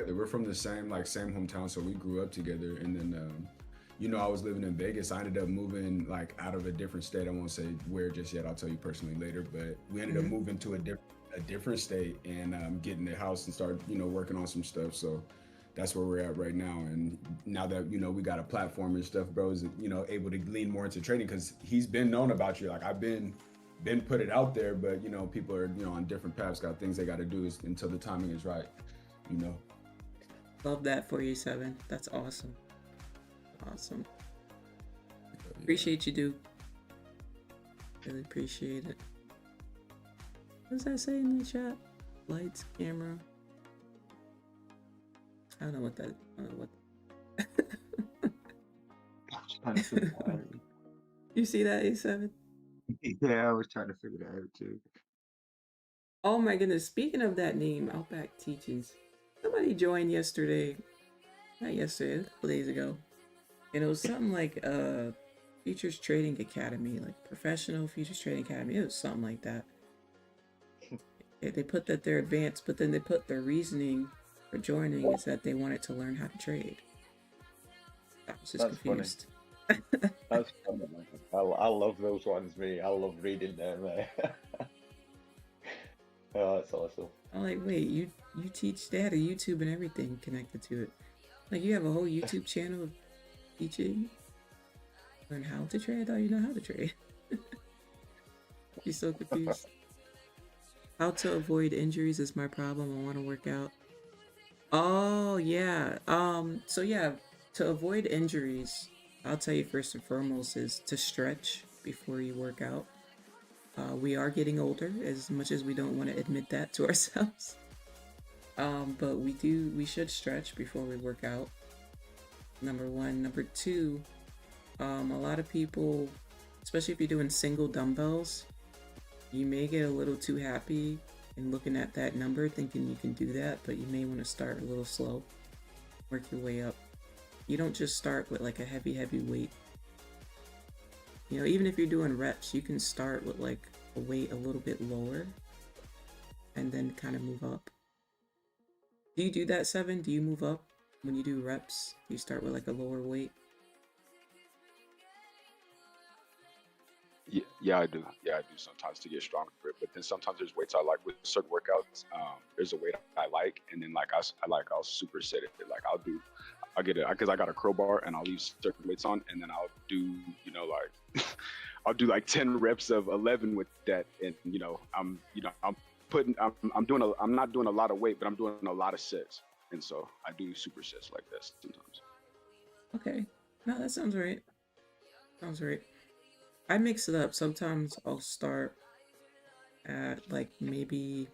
no. We're from the same hometown, so we grew up together. And then, I was living in Vegas. I ended up moving like out of a different state. I won't say where just yet. I'll tell you personally later. But we ended up Mhm. moving to a different state and getting a house and start working on some stuff. So that's where we're at right now. And now that we got a platform and stuff, bro, is able to lean more into trading because he's been known about you. Like I've been put it out there, but people are on different paths, got things they got to do until the timing is right. You know. Love that for you, Seven. That's awesome. Awesome. Yeah. Appreciate you, dude. Really appreciate it. What does that say in the chat? Lights, camera. I don't know what that. I don't know what. I was trying to figure that out. You see that, A7? Yeah, I was trying to figure that out too. Oh my goodness. Speaking of that name, Outback Teachings. Somebody joined yesterday. Not yesterday, a couple days ago. And it was something like Futures Trading Academy, like Professional Futures Trading Academy. It was something like that. They put that they're advanced, but then they put their reasoning for joining is that they wanted to learn how to trade. I was just That's funny. confused. That's funny, man. I love those ones, me. I love reading them. Oh, that's awesome. I'm like, wait, you teach? They had a YouTube and everything connected to it. Like you have a whole YouTube channel of teaching, learn how to trade. I thought you know how to trade. She's so confused. How to avoid injuries is my problem. I want to work out. Oh yeah. So yeah, to avoid injuries, I'll tell you first and foremost is to stretch before you work out. We are getting older, as much as we don't want to admit that to ourselves. But we should stretch before we work out. Number one. Number two, a lot of people, especially if you're doing single dumbbells, you may get a little too happy and looking at that number thinking you can do that, but you may want to start a little slow, work your way up. You don't just start with like a heavy weight. Even if you're doing reps, you can start with like a weight a little bit lower and then kind of move up. Do you do that, Seven? Do you move up when you do reps? Do you start with like a lower weight? Yeah, I do. Yeah, I do sometimes to get stronger for it. But then sometimes there's weights I like with certain workouts. There's a weight I like, and then like I'll superset it. Like I'll get it because I got a crowbar and I'll leave certain weights on, and then I'll do like I'll do like 10 reps of 11 with that, and I'm I'm not doing a lot of weight, but I'm doing a lot of sets, and so I do supersets like this sometimes. Okay. No, that sounds right. Sounds right. I mix it up. Sometimes I'll start at like maybe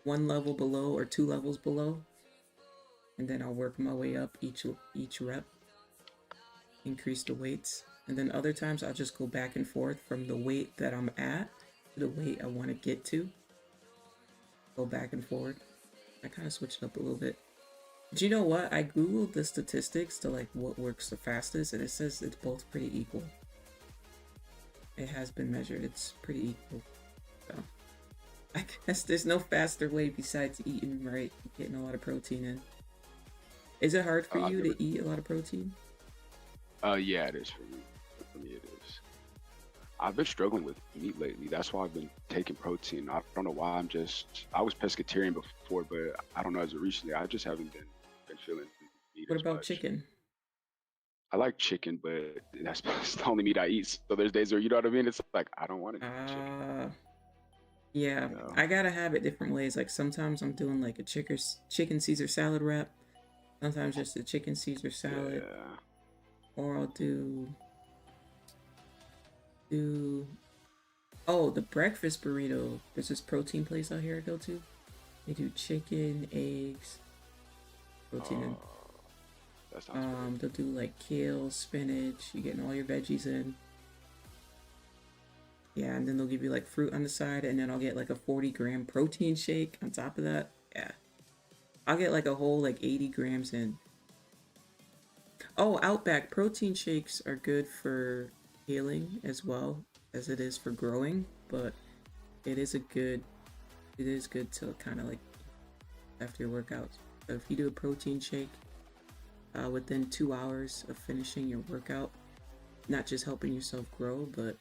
one level below or two levels below, and then I'll work my way up each rep, increase the weights, and then other times I'll just go back and forth from the weight that I'm at to the weight I want to get to. Go back and forth. I kind of switched it up a little bit. Do you know what? I googled the statistics to like what works the fastest, and it says it's both pretty equal. It has been measured. It's pretty equal. So I guess there's no faster way besides eating right, getting a lot of protein in. Is it hard for you to eat a lot of protein? Yeah, it is for me. For me, it is. I've been struggling with meat lately. That's why I've been taking protein. I don't know why. I was pescatarian before, but I don't know, as of recently, I just haven't been feeling meat. What as about much. chicken? I like chicken, but that's the only meat I eat. So there's days where, you know what I mean? It's like, I don't want to eat chicken. Yeah, No. I gotta have it different ways. Like sometimes I'm doing like a chicken Caesar salad wrap. Sometimes just a chicken Caesar salad. Yeah. Or I'll do the breakfast burrito. There's this protein place out here I go to. They do chicken, eggs, protein in. That sounds They'll do like kale, spinach. You're getting all your veggies in. Yeah, and then they'll give you like fruit on the side, and then I'll get like a 40-gram protein shake on top of that. Yeah. I'll get like a whole like 80 grams in. Oh, Outback protein shakes are good for healing as well as it is for growing, but it is good to kind of like after your workouts. So if you do a protein shake within 2 hours of finishing your workout, not just helping yourself grow, but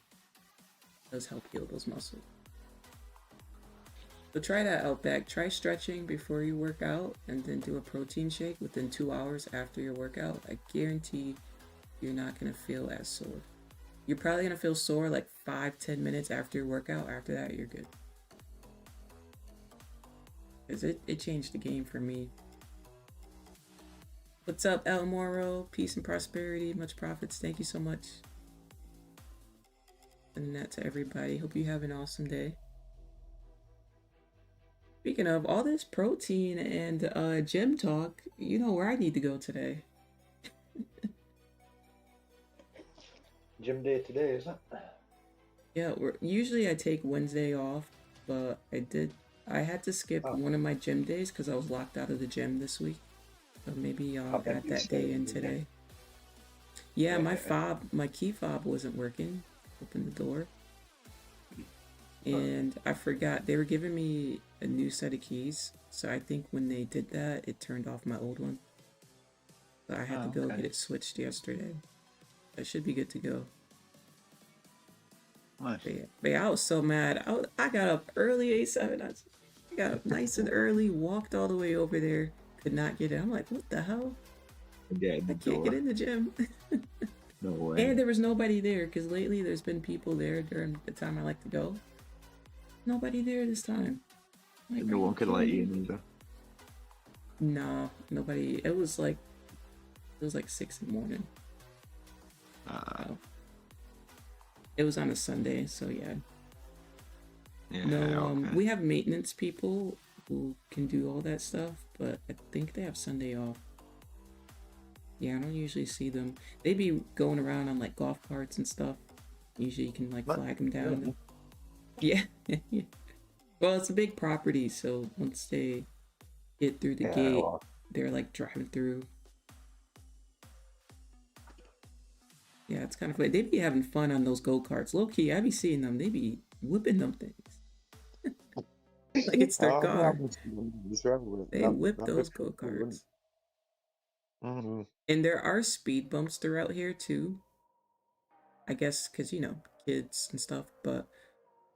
does help heal those muscles. So try that Outback. Try stretching before you work out and then do a protein shake within 2 hours after your workout. I guarantee you're not going to feel as sore. You're probably going to feel sore like 5-10 minutes after your workout. After that, you're good. Because it changed the game for me. What's up, El Moro? Peace and prosperity. Much profits. Thank you so much. Sending that to everybody. Hope you have an awesome day. Speaking of all this protein and gym talk, you know where I need to go today. Gym day today, is it? Yeah, usually I take Wednesday off, but I had to skip one of my gym days because I was locked out of the gym this week. So maybe I'll add that day in today. Yeah, my key fob wasn't working. Open the door. And I forgot, they were giving me a new set of keys. So I think when they did that, it turned off my old one. So I had to go get it switched yesterday. I should be good to go. Nice. But yeah, I was so mad. I got up early, A7. I got up nice and early, walked all the way over there, could not get it. I'm like, what the hell? I can't get in the gym. No way. And there was nobody there, because lately there's been people there during the time I like to go. Nobody there this time. Like, No one could let you in either. Nah, nobody. It was like 6 in the morning. It was on a Sunday, so yeah. We have maintenance people who can do all that stuff, but I think they have Sunday off. Yeah, I don't usually see them. They be going around on like golf carts and stuff. Usually you can like flag them down. Yeah. Yeah. Well, it's a big property, so once they get through the gate, they're like driving through. Yeah, it's kind of funny. They be having fun on those go-karts. Low-key, I be seeing them. They be whipping them things. Like it's their car. They whip those go-karts. Mm-hmm. And there are speed bumps throughout here too. I guess because, kids and stuff. But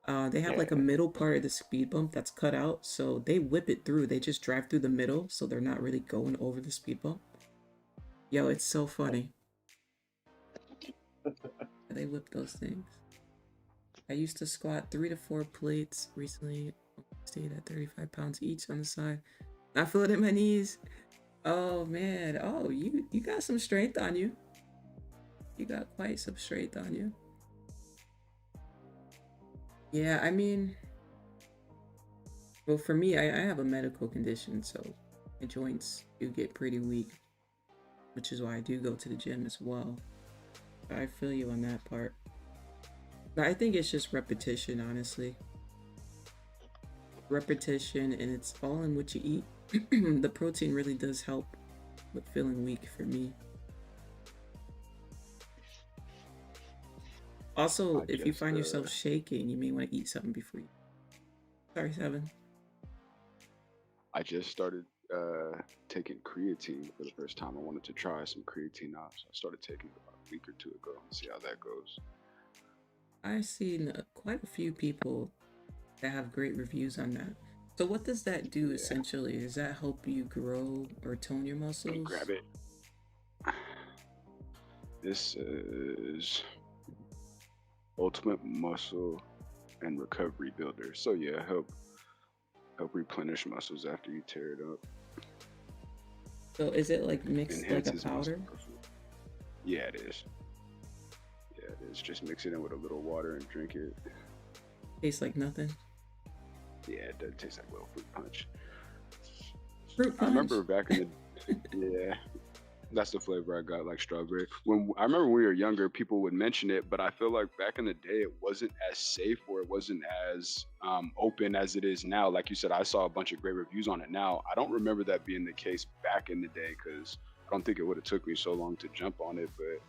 they have like a middle part of the speed bump that's cut out. So they whip it through. They just drive through the middle. So they're not really going over the speed bump. Yo, it's so funny. They whip those things. I used to squat 3 to 4 plates recently. Stayed at 35 pounds each on the side. I feel it in my knees. Oh man. Oh, you got some strength on you. You got quite some strength on you. Yeah, I mean, well, for me, I have a medical condition, so my joints do get pretty weak, which is why I do go to the gym as well. I feel you on that part. But I think it's just repetition, honestly. Repetition, and it's all in what you eat. The protein really does help with feeling weak for me. Also, if you find yourself shaking, you may want to eat something before you. Sorry, Seven. I just started taking creatine for the first time. I wanted to try some creatine out, so I started taking it about a week or two ago and see how that goes. I've seen quite a few people that have great reviews on that. So what does that do essentially? Does that help you grow or tone your muscles? Grab it. This is Ultimate Muscle and Recovery Builder. So yeah, help replenish muscles after you tear it up. So is it like mixed Enhances like a powder? Yeah, it is. Yeah, it is. Just mix it in with a little water and drink it. Tastes like nothing. Yeah, it does taste like little fruit punch. Fruit punch. I remember back in the yeah, that's the flavor I got, like strawberry. When I remember when we were younger, people would mention it, but I feel like back in the day, it wasn't as safe or it wasn't as open as it is now. Like you said, I saw a bunch of great reviews on it now. I don't remember that being the case back in the day because I don't think it would have took me so long to jump on it. But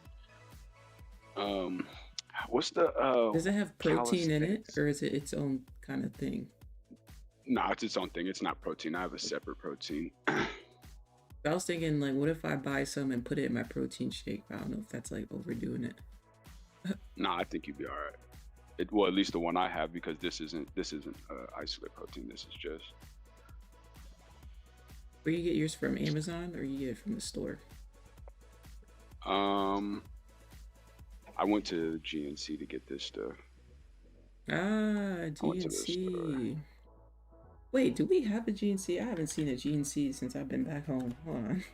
what's the does it have protein in it, or is it its own kind of thing? Nah, it's its own thing. It's not protein. I have a separate protein. I was thinking, like, what if I buy some and put it in my protein shake? I don't know if that's like overdoing it. Nah, I think you'd be all right. Well, at least the one I have, because this isn't isolate protein. This is just. Where you get yours from, Amazon, or you get it from the store? I went to GNC to get this stuff. Ah, GNC. Wait, do we have a GNC? I haven't seen a GNC since I've been back home. Hold on.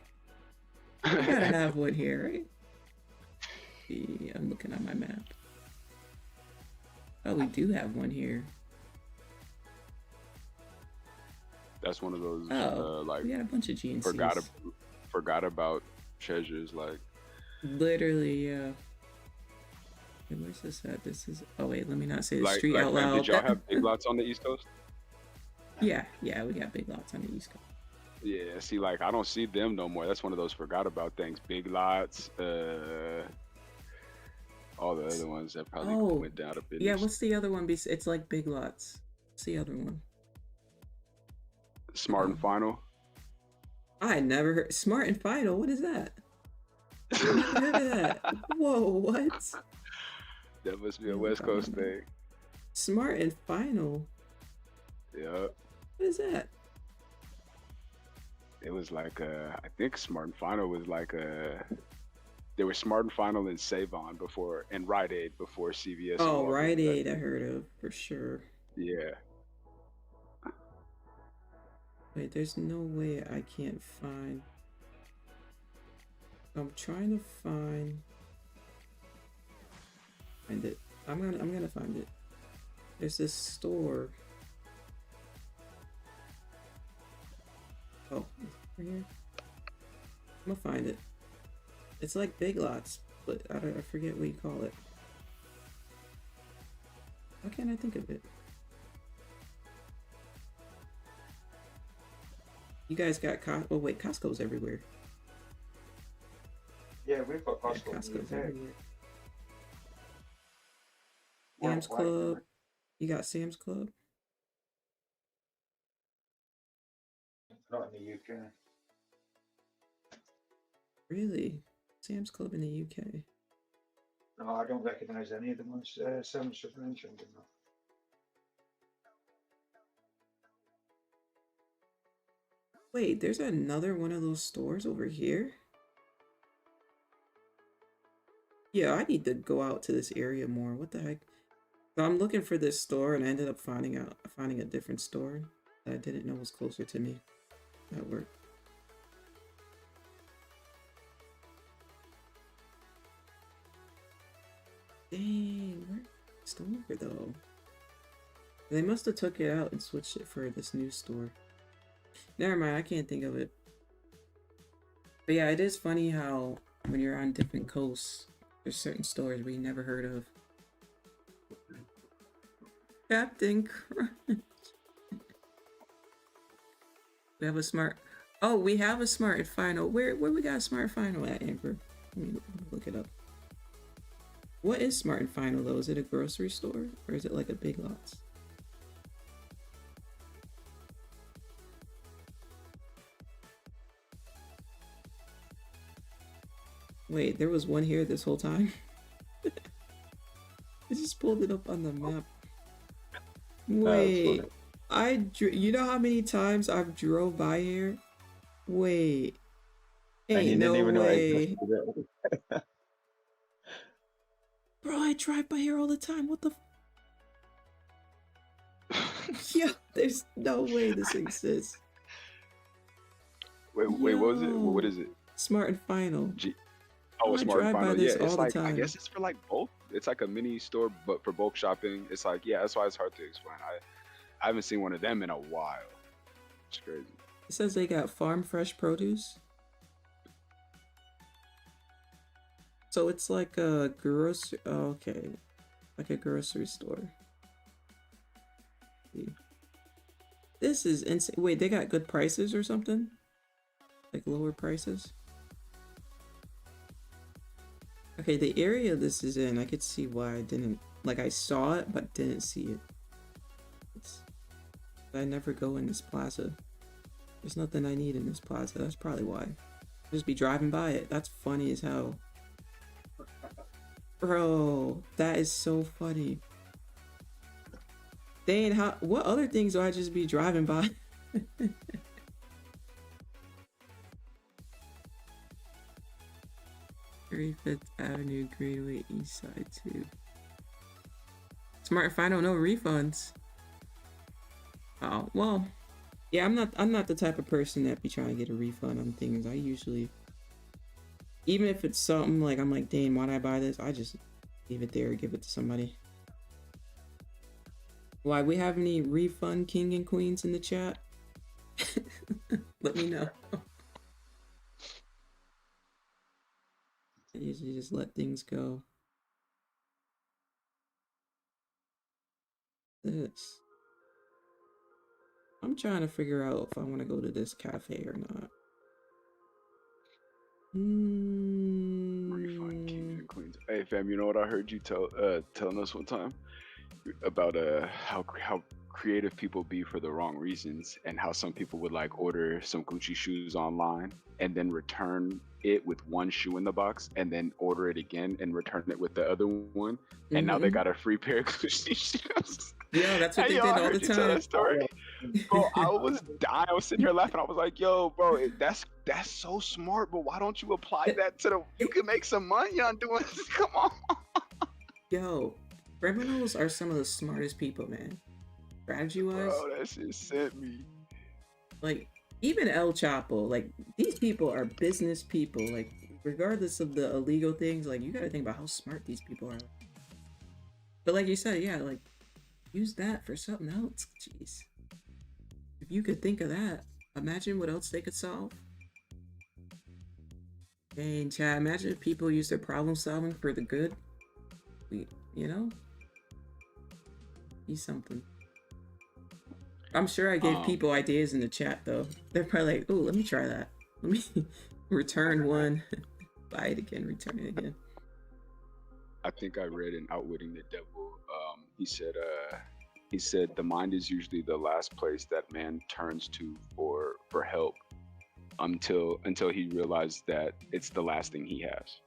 I gotta have one here, right? Yeah, I'm looking at my map. Oh, we do have one here. That's one of those like we got a bunch of GNCs. Forgot about treasures, like literally, yeah. Wait, where's this at? This is. Oh wait, let me not say the street out loud. Did y'all have Big Lots on the East Coast? Yeah, we got Big Lots on the East Coast. Yeah, see, like I don't see them no more. That's one of those forgot about things. Big Lots, all the other ones that probably went down a bit. Yeah, what's the other one? It's like Big Lots. What's the other one? Smart and Final. I never heard Smart and Final. What is that? I never heard of that. Whoa, what? That must be a West Coast thing. Smart and Final. Yeah. What is that? It was like I think Smart and Final was like there was Smart and Final and Save On before, and Rite Aid before CVS. Oh, Rite Aid, I heard of for sure. Yeah. Wait, there's no way I can't find. I'm trying to find it. I'm gonna find it. There's this store. Oh, right here. I'm gonna find it. It's like Big Lots, but I forget what you call it. Why can't I think of it? You guys got oh wait, Costco's everywhere. Yeah, we've got Costco. Yeah, Costco's everywhere. Yeah, Sam's Club. You got Sam's Club? Not in the UK. Really? Sam's Club in the UK? No, I don't recognise any of the ones Sam's just mentioned. Wait, there's another one of those stores over here? Yeah, I need to go out to this area more. What the heck? So I'm looking for this store, and I ended up finding a different store that I didn't know was closer to me. That worked. Dang, where's the store though? They must have took it out and switched it for this new store. Never mind, I can't think of it. But yeah, it is funny how when you're on different coasts, there's certain stores we never heard of. Captain Crunch. We have a smart. Oh, we have a smart final. Where we got a smart final at, Amber? Let me look it up. What is smart and final though? Is it a grocery store or is it like a Big Lots? Wait, there was one here this whole time? I just pulled it up on the map. Wait, you know how many times I've drove by here? Wait, And you ain't didn't no even know it way. existed. Bro, I drive by here all the time. What the? Yeah, there's no way this exists. Wait, what was it? What is it? Smart and Final. Oh, I a smart drive by final. this Yeah, it's all the like I time. guess it's for like bulk. It's like a mini store, but for bulk shopping. It's like that's why it's hard to explain. I haven't seen one of them in a while. It's crazy. It says they got farm fresh produce. So it's like a grocery. Oh, okay, like a grocery store. This is insane. Wait, they got good prices or something? Like lower prices? Okay, the area this is in, I could see why I didn't, like I saw it, but didn't see it. I never go in this plaza. There's nothing I need in this plaza, that's probably why. I'll just be driving by it. That's funny as hell. Bro, that is so funny. Dang, what other things do I just be driving by? 35th Avenue, Greenway, East Side 2. Smart and Final, no refunds. Oh, well. Yeah, I'm not the type of person that be trying to get a refund on things. I usually, even if it's something like I'm like, dang, why'd I buy this? I just leave it there or give it to somebody. Why, we have any refund king and queens in the chat? Let me know. I usually just let things go. This. I'm trying to figure out if I want to go to this cafe or not. Refund kings and queens. Hey fam, you know what I heard you telling us one time about how creative people be for the wrong reasons, and how some people would like order some Gucci shoes online and then return it with one shoe in the box and then order it again and return it with the other one, and now they got a free pair of Gucci shoes. Yeah, that's what Hey, they yo, did I all the heard you tell time. that story. Bro, I was dying. I was sitting here laughing. I was like, yo, bro, that's so smart, but why don't you apply that to the, you can make some money on doing this. Come on. Yo, criminals are some of the smartest people, man. Strategy wise. Bro, that shit sent me. Like, even El Chapo, like, these people are business people. Like, regardless of the illegal things, like, you gotta think about how smart these people are. But like you said, yeah, like, use that for something else. Jeez. If you could think of that, imagine what else they could solve. Dang, Chad, imagine if people use their problem solving for the good. You know? Be something. I'm sure I gave people ideas in the chat, though. They're probably like, "Ooh, let me try that. Let me return one, buy it again, return it again." I think I read in Outwitting the Devil. He said the mind is usually the last place that man turns to for help until he realizes that it's the last thing he has.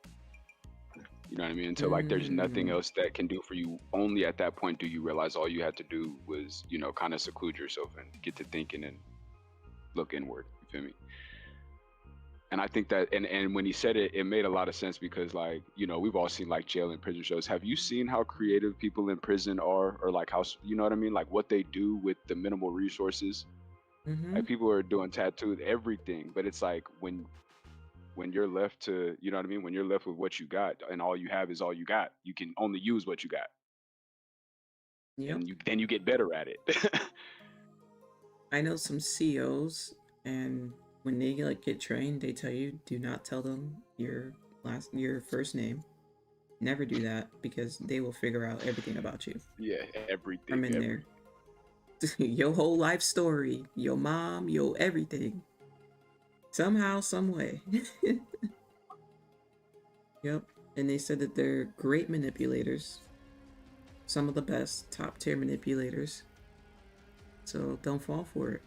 You know what I mean? Until like there's nothing else that can do for you. Only at that point do you realize all you had to do was, you know, kind of seclude yourself and get to thinking and look inward. You feel me? And I think that, and when he said it, it made a lot of sense because, like, you know, we've all seen like jail and prison shows. Have you seen how creative people in prison are, or like how, you know what I mean? Like what they do with the minimal resources. Mm-hmm. Like people are doing tattoos, everything, but it's like when you're left to, you know what I mean? When you're left with what you got and all you have is all you got, you can only use what you got. Yep. And then you get better at it. I know some CEOs, and when they like get trained, they tell you do not tell them your first name. Never do that because they will figure out everything about you Yeah, everything. from in there. Your whole life story, your mom, your everything. Somehow, some way. Yep. And they said that they're great manipulators. Some of the best, top tier manipulators. So don't fall for it.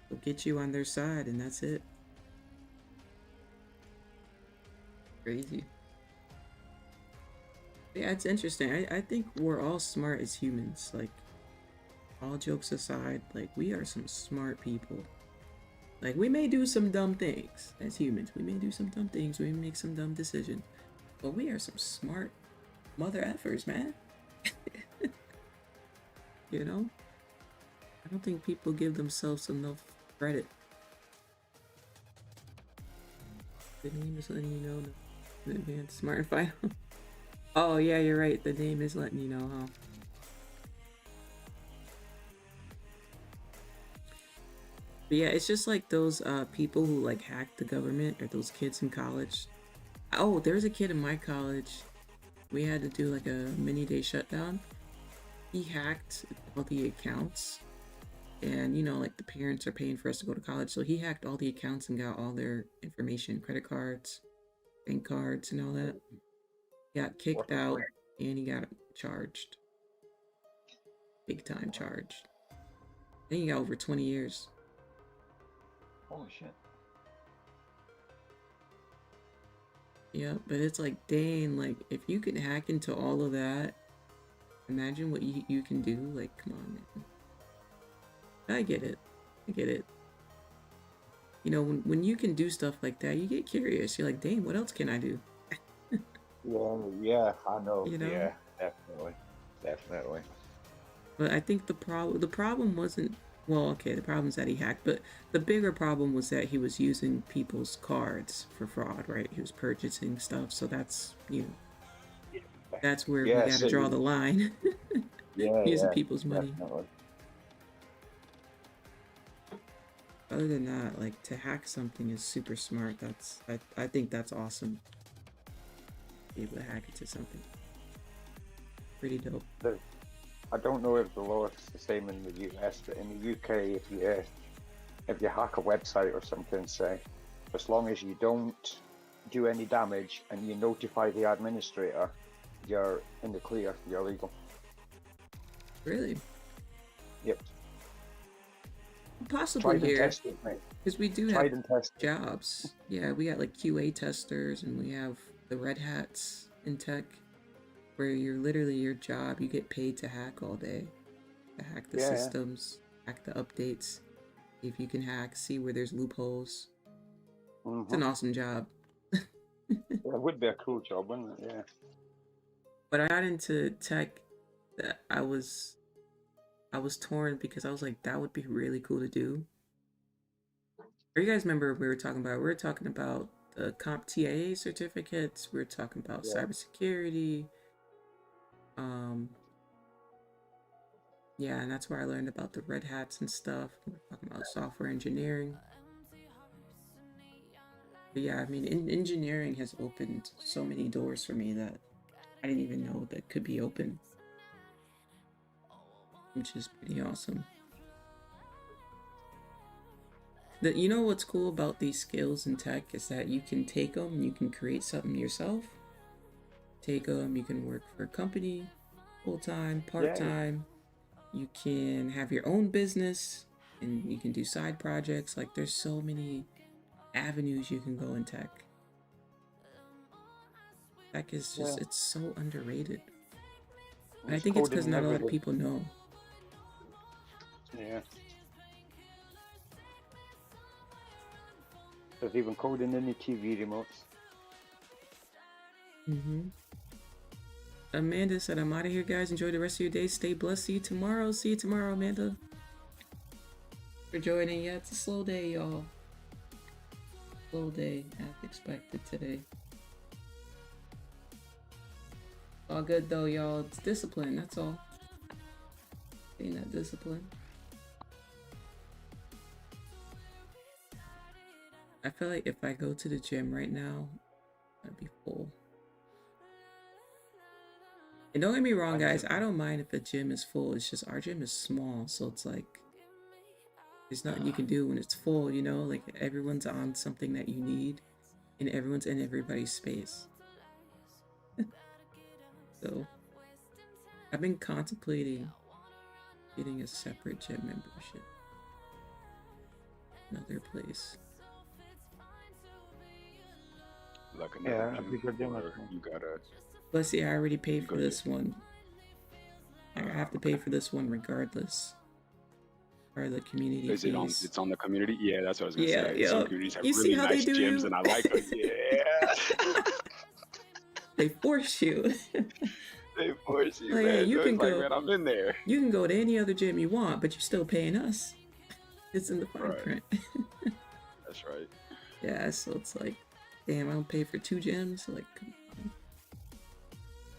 They'll get you on their side, and that's it. Crazy. Yeah, it's interesting. I think we're all smart as humans. Like, all jokes aside, like, we are some smart people. Like, we may do some dumb things as humans. We may do some dumb things. We may make some dumb decisions. But we are some smart mother effers, man. You know? I don't think people give themselves enough credit. The name is letting you know in advance. Smart and final. Oh, yeah, you're right. The name is letting you know, huh? But yeah, it's just like those people who like hack the government, or those kids in college. Oh, there's a kid in my college. We had to do like a mini day shutdown. He hacked all the accounts, and you know, like the parents are paying for us to go to college, so he hacked all the accounts and got all their information, credit cards, bank cards, and all that. He got kicked out, and he got charged. Big time charged. I think he got over 20 years. Holy shit. Yeah, but it's like, dang, like, if you can hack into all of that, imagine what you can do. Like, come on, man. I get it. I get it. You know, when you can do stuff like that, you get curious. You're like, dang, what else can I do? Yeah, I know. You know? Yeah, definitely. But I think the problem wasn't, well, okay, the problem is that he hacked, but the bigger problem was that he was using people's cards for fraud, right? He was purchasing stuff, so that's, you know, that's where we gotta draw the line. Using people's money. Definitely. Other than that, like, to hack something is super smart. I think that's awesome. Be able to hack into something. Pretty dope. I don't know if the law is the same in the US, but in the UK, if you hack a website or something, say, as long as you don't do any damage and you notify the administrator, you're in the clear, you're legal. Really? Yep. Possibly here, mate. because we do Tried have and tested. jobs. Yeah, we got like QA testers, and we have the red hats in tech, where you're literally your job, you get paid to hack all day, to hack the systems, hack the updates, see if you can hack, see where there's loopholes. It's an awesome job. It would be a cool job, wouldn't it? Yeah. But I got into tech, that I was torn, because I was like, that would be really cool to do. Or you guys remember we were talking about the CompTIA certificates, we were talking about cybersecurity. Yeah, and that's where I learned about the red hats and stuff. We're talking about software engineering. But yeah, I mean, engineering has opened so many doors for me that I didn't even know that could be open, which is pretty awesome. You know what's cool about these skills in tech is that you can take them and you can create something yourself. Take them, you can work for a company, full-time, part-time. You can have your own business, and you can do side projects. Like, there's so many avenues you can go in tech. Tech is just, it's so underrated. And I think it's because not a lot of people know. Yeah. There's even coding in the TV remotes. Amanda said, I'm out of here, guys. Enjoy the rest of your day. Stay blessed. See you tomorrow. See you tomorrow, Amanda. For joining. Yeah, it's a slow day, y'all. Slow day, as expected today. All good though, y'all. It's discipline, that's all. Being that discipline. I feel like if I go to the gym right now, I'd be full. And don't get me wrong, guys, I don't mind if the gym is full. It's just our gym is small, so it's like there's nothing you can do when it's full, you know? Like everyone's on something that you need and everyone's in everybody's space. So I've been contemplating getting a separate gym membership. Another place. Like another gym, or you gotta. Plus, yeah, I already paid for this one. I have to pay for this one regardless. Or the community Is it on? fees. It's on the community. Yeah, that's what I was gonna Yeah, say. yeah. Some communities have You see really how they nice do gyms, you? and I like them. Yeah. They force you. They force you, Like, man. you So can it's like, go. man, I'm in there. You can go to any other gym you want, but you're still paying us. It's in the fine Right. print. That's right. Yeah, so it's like, damn, I don't pay for 2 gyms. Like, come on.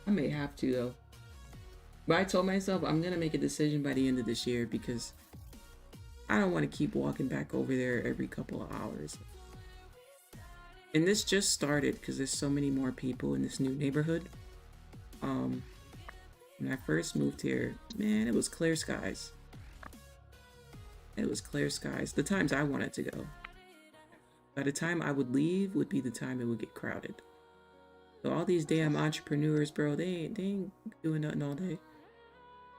I may have to though. But I told myself I'm gonna make a decision by the end of this year because I don't want to keep walking back over there every couple of hours. And this just started because there's so many more people in this new neighborhood. When I first moved here, man, it was clear skies. It was clear skies. The times I wanted to go. By the time I would leave would be the time it would get crowded. So all these damn entrepreneurs, bro, they ain't doing nothing all day.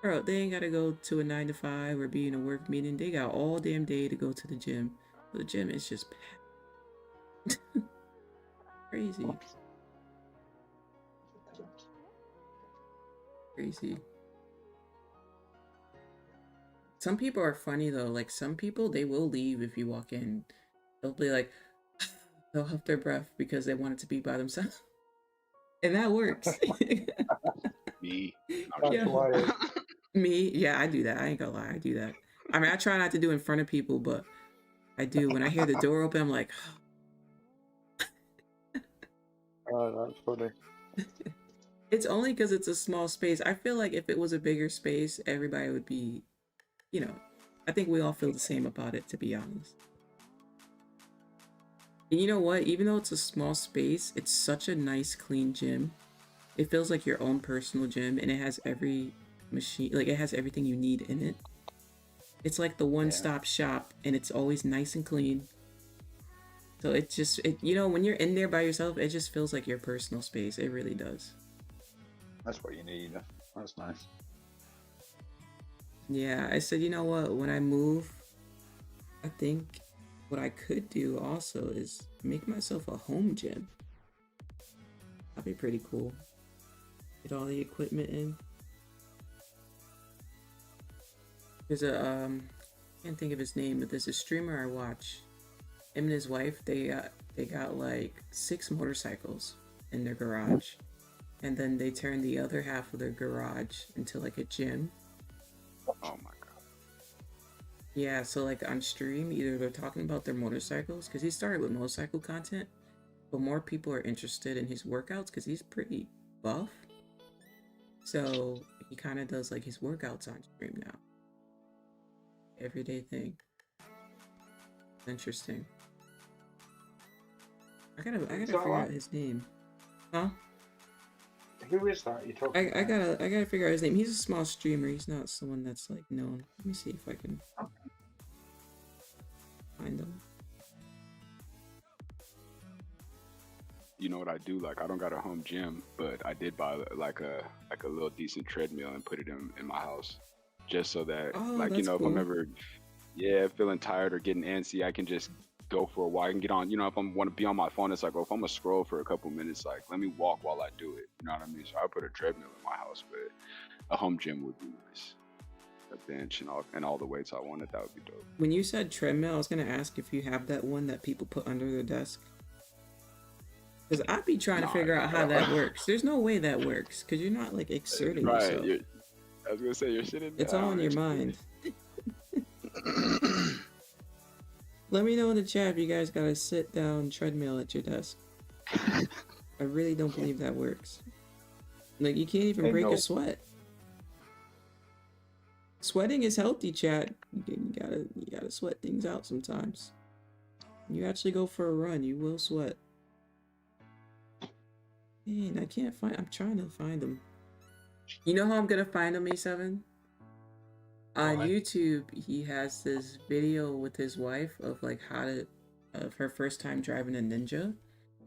Bro, they ain't gotta go to a 9 to 5 or be in a work meeting. They got all damn day to go to the gym. The gym is just packed. Crazy. Crazy. Some people are funny though. Like some people, they will leave if you walk in. They'll be like, they'll hold their breath because they want it to be by themselves. And that works. Me. Yeah. Me, yeah, I do that. I ain't gonna lie, I do that. I mean, I try not to do it in front of people, but I do. When I hear the door open, I'm like, Oh, that's funny. it's only because it's a small space. I feel like if it was a bigger space, everybody would be, you know, I think we all feel the same about it, to be honest. And you know what? Even though it's a small space, it's such a nice, clean gym. It feels like your own personal gym, and it has every machine, like it has everything you need in it. It's like the one-stop shop, and it's always nice and clean. So it just, you know, when you're in there by yourself, it just feels like your personal space. It really does. That's what you need. That's nice. Yeah, I said, you know what? When I move, I think what I could do also is make myself a home gym. That'd be pretty cool. Get all the equipment in. There's a can't think of his name, but there's a streamer I watch. Him and his wife, they got like 6 motorcycles in their garage, and then they turned the other half of their garage into like a gym. Oh my god. Yeah, so like on stream, either they're talking about their motorcycles, because he started with motorcycle content, but more people are interested in his workouts because he's pretty buff. So he kind of does like his workouts on stream now. Everyday thing. Interesting. I gotta figure out his name. Huh? Who is that you're talking I gotta figure out his name. He's a small streamer. He's not someone that's like known. Let me see if I can find him. You know what I do? Like I don't got a home gym, but I did buy like a little decent treadmill and put it in my house, just so that like you know if I'm ever feeling tired or getting antsy, I can just go for a walk and get on. You know, if I want to be on my phone, it's like, well, if I'm gonna scroll for a couple minutes, like let me walk while I do it. You know what I mean? So I put a treadmill in my house, but a home gym would be nice. a bench and all the weights I wanted, that would be dope. When you said treadmill, I was gonna ask if you have that one that people put under their desk. Because I'd be trying to figure out how that works. There's no way that works, because you're not like exerting yourself. I was gonna say you're sitting down. It's all in your mind. Let me know in the chat if you guys got a sit down treadmill at your desk. I really don't believe that works. Like, you can't even break a sweat. Sweating is healthy, chat. You gotta sweat things out sometimes. When you actually go for a run, you will sweat. Man, I can't find. I'm trying to find him. You know how I'm gonna find him, A7? On YouTube, he has this video with his wife of like of her first time driving a Ninja,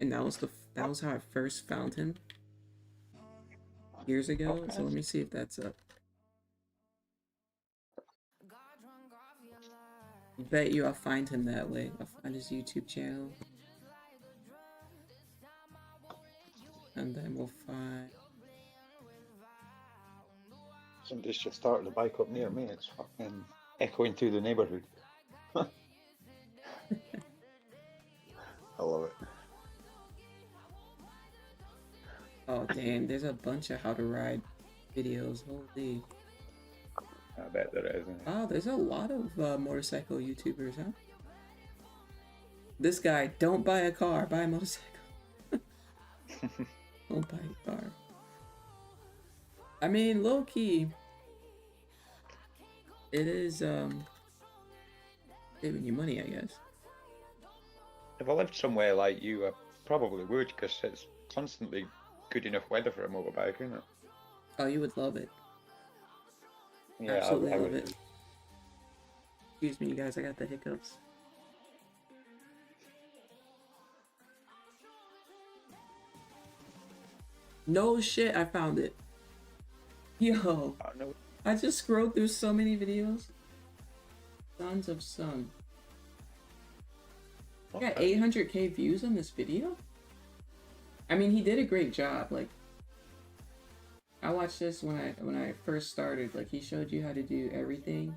and that was how I first found him years ago. So let me see if that's up. I bet you I'll find him that way. I'll find his YouTube channel, and then we'll find. Somebody's just started a bike up near me. It's fucking echoing through the neighborhood. I love it. Oh damn, there's a bunch of how to ride videos. Holy. I bet there is. Wow, there's a lot of motorcycle YouTubers, huh? This guy, don't buy a car, buy a motorcycle. Don't buy a car. I mean, low key, it is saving you money, I guess. If I lived somewhere like you, I probably would, because it's constantly good enough weather for a motorbike, isn't it? Oh, you would love it. Yeah, absolutely I love would. it. Excuse me, you guys, I got the hiccups. No shit, I found it. Yo, I just scrolled through so many videos. Sons of Sun. I got 800k views on this video. I mean, he did a great job. Like, I watched this when I first started. Like, he showed you how to do everything.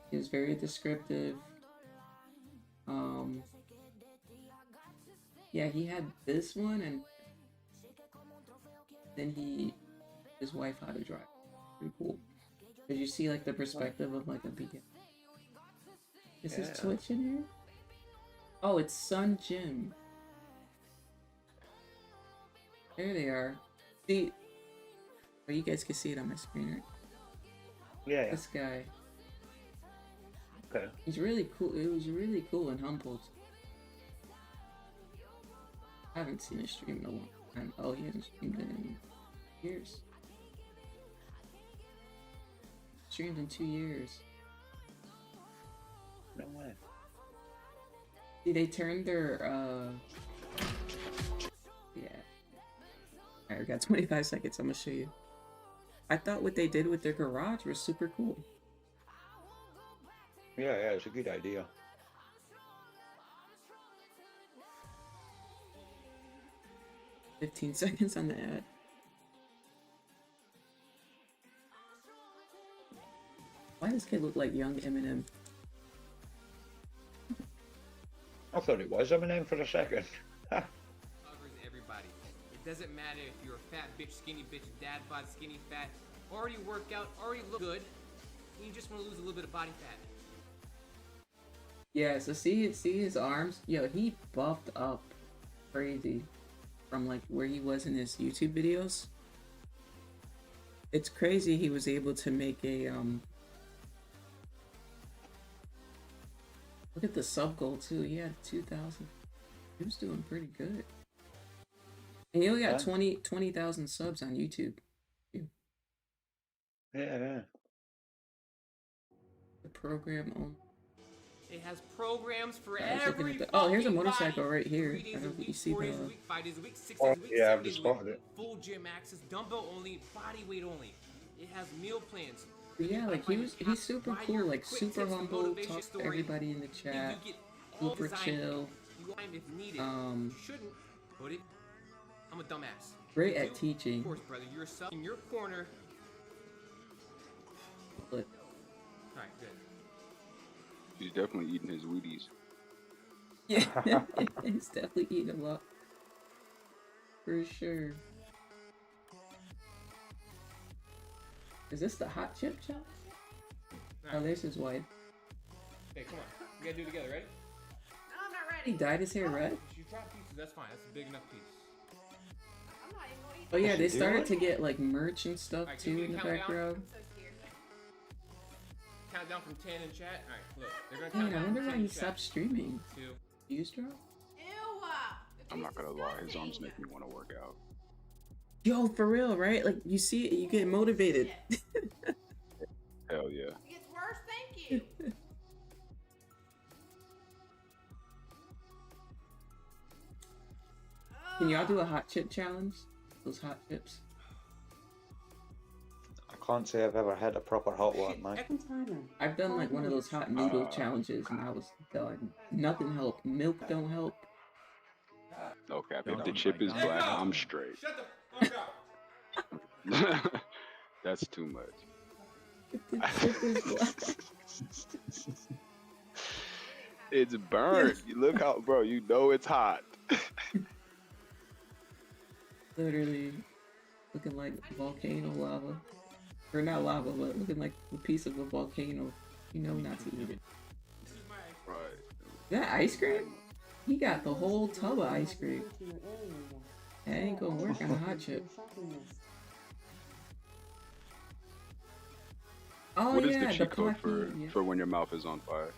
He was very descriptive. Yeah, he had this one, and then his wife how to drive. Pretty cool. Did you see like the perspective of like a beacon? Is his Twitch in here? Oh, it's Sun Jim. There they are. See, oh, you guys can see it on my screen, right? Yeah. This guy. Okay. He's really cool. It was really cool and humbled. I haven't seen a stream in a long time. Oh, he hasn't streamed in years. Streamed in 2 years. No way. See, they turned their yeah. Alright, we got 25 seconds. I'm gonna show you. I thought what they did with their garage was super cool. Yeah, it's a good idea. $15 seconds on the ad. Why does this kid look like young Eminem? I thought it was Eminem for a second. Covers everybody. It doesn't matter if you're a fat bitch, skinny bitch, dad bod, skinny fat, already work out, already look good, and you just want to lose a little bit of body fat. Yeah, so see his arms? Yo, he buffed up crazy from like where he was in his YouTube videos. It's crazy he was able to make a look at the sub goal too. He had 2,000. He was doing pretty good. And he only got 20,000 subs on YouTube. Yeah. The program on. It has programs for I was looking every at the, oh, here's a fucking motorcycle body. right here. 3 I days don't a know if you week, see 4 days a the. week, 5 days a week, 6 Oh, days a week, yeah, 7 I've days just a week. spotted it. Full gym access, dumbbell only, body weight only. It has meal plans. But yeah, like he's super cool, like super humble, talks to story. everybody in the chat, You get all super designed. chill. You want if needed. You shouldn't, but I'm a dumbass. Great You at do? teaching. Of course, brother. You're in your corner. But Alright, good. He's definitely eating his Wheaties. Yeah, he's definitely eating a lot. For sure. Is this the hot chip challenge? Oh, there's his wife. Hey, come on. We gotta do it together, ready? No, I'm not ready. He dyed his hair red. You drop pieces, that's fine. That's a big enough piece. Oh yeah, they started to get like merch and stuff Alright, too can in you the count down? background. Count down from 10 in chat. Alright, look. They're gonna Dang, count I down wonder from why 10 he in chat. stopped streaming. 2. Views drop? I'm not gonna lie, his arms make me want to work out. Yo, for real, right? Like you see it, you get motivated. Hell yeah. It gets worse, thank you. Can y'all do a hot chip challenge? Those hot chips. I can't say I've ever had a proper hot one, mate. I've done like one of those hot noodle challenges and I was done. Nothing helped. Milk don't help. Okay, if the chip is black, I'm straight. Shut the fuck up! That's too much. If the chip is black. It's burnt. You look how, bro. You know it's hot. Literally looking like volcano lava. Or not lava, but looking like a piece of a volcano. You know not to eat it. Right. Is that ice cream? He got the whole tub of ice cream. That ain't gonna work on a hot chip. Oh What is yeah, the cheat code plucky, for when your mouth is on fire?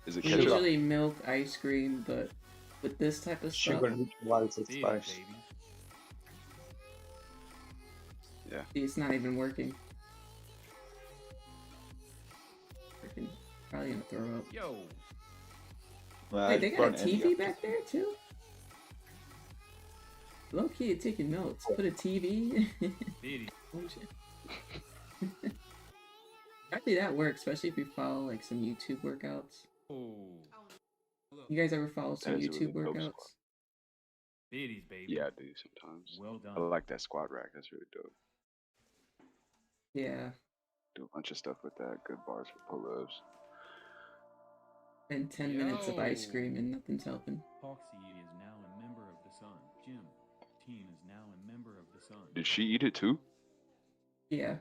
Is it yeah. ketchup? Usually milk, ice cream, but with this type of stuff, Sugar neutralizes spice. Yeah. it's not even working. Freaking probably gonna throw up. Yo! Wait, they got a TV back there too? Low key taking notes. Put a TV. Oh, shit. Actually, that works, especially if you follow like some YouTube workouts. You guys ever follow some That's YouTube really dope workouts? squat. Baby. Yeah, I do sometimes. Well I done. like that squat rack. That's really dope. Yeah. Do a bunch of stuff with that. Good bars for pull-ups. And 10 minutes of ice cream and nothing's helping. Foxy is now a member of the Sun. Jim, Teen is now a member of the Sun. Did she eat it too? Yeah.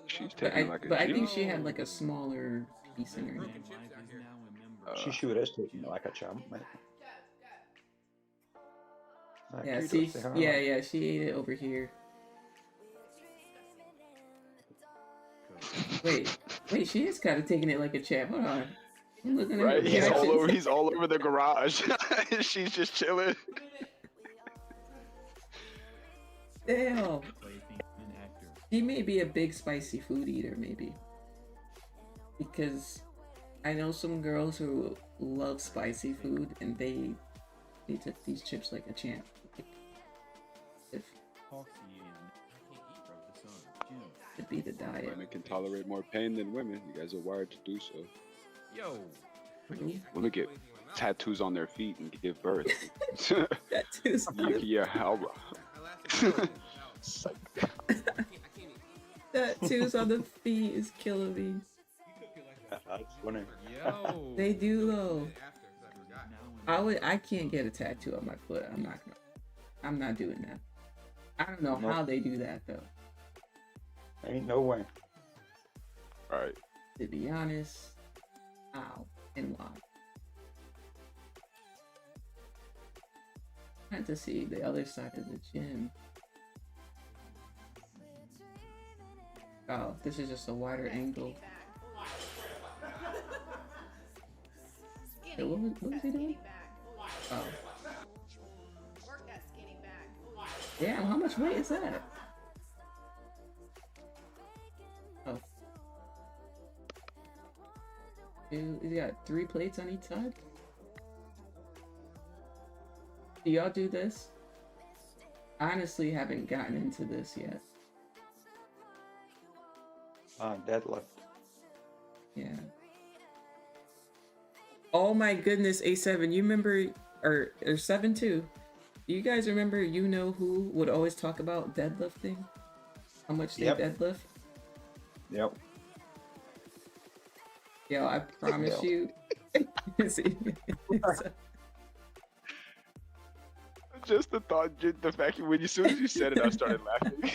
She's But taking like a I cheat. think she had like a smaller piece in her. Life is now a member. She sure is taking it like a champ, mate. Yeah, kudos see, to her. yeah, she ate it over here. Wait, she is kind of taking it like a champ. Hold on. I'm looking at Right, her he's all reactions. over. He's all over the garage. She's just chilling. Damn. Plaything and actor. He may be a big spicy food eater, maybe. Because I know some girls who love spicy food and they took these chips like a champ. If Foxy is now of the Sun. Jim. it'd be the diet. Women can tolerate more pain than women. You guys are wired to do so. Yo! Women get tattoos on their feet and give birth. Tattoos. Yeah, I'll... Psych. Tattoos on the feet is killing me. That's funny. Yo! They do though. After, 'cause I forgot. I can't get a tattoo on my foot. I'm not doing that. I don't know how they do that though. Ain't no way. Alright. To be honest, how and why? I had to see the other side of the gym. Oh, this is just a wider angle. Hey, what was he doing? Oh. Work that skinny back. Damn, how much weight is that? Oh. Dude, he's got 3 plates on each side? Do y'all do this? I honestly haven't gotten into this yet. Deadlift. Yeah. Oh my goodness, A7, you remember, or 7 too. Do you guys remember you know who would always talk about deadlifting? How much they Yep. deadlift? Yep. Yo, I promise you. See, Just the thought, the fact that as soon as you said it, I started laughing.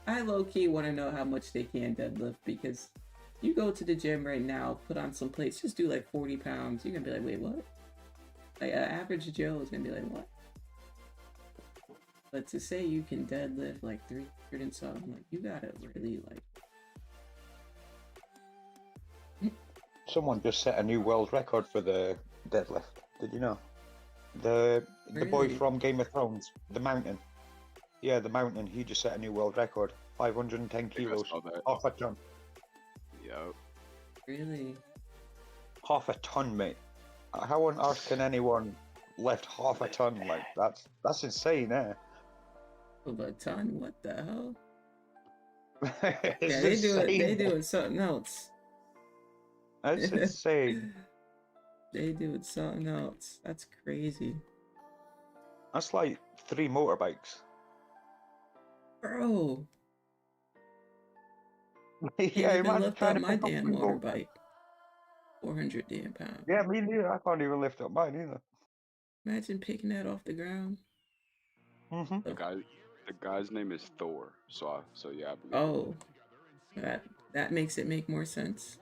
I low-key want to know how much they can deadlift, because you go to the gym right now, put on some plates, just do like 40 pounds. You're gonna be like, wait, what? Like, an average Joe is gonna be like, what? But to say you can deadlift like 300 and something, like, you gotta really like. Someone just set a new world record for the deadlift. Did you know? The boy Really? from Game of Thrones, the Mountain. Yeah, the Mountain. He just set a new world record. 510 kilos. saw that. Half a ton. Yep. Really? Half a ton, mate. How on earth can anyone lift half a ton? Like that's insane, eh? Of a ton? What the hell? It's Yeah, they do it. They insane. doing something else. That's insane. They doing something else. That's crazy, That's like 3 motorbikes. bro. Yeah, Can't even imagine lift trying up to my pick up damn 3 motorbike. 400 damn pounds. Yeah, me neither. I can't even lift up mine either. Imagine picking that off the ground. Mm-hmm. The guy's name is Thor. So yeah, I believe. Oh, that makes it make more sense.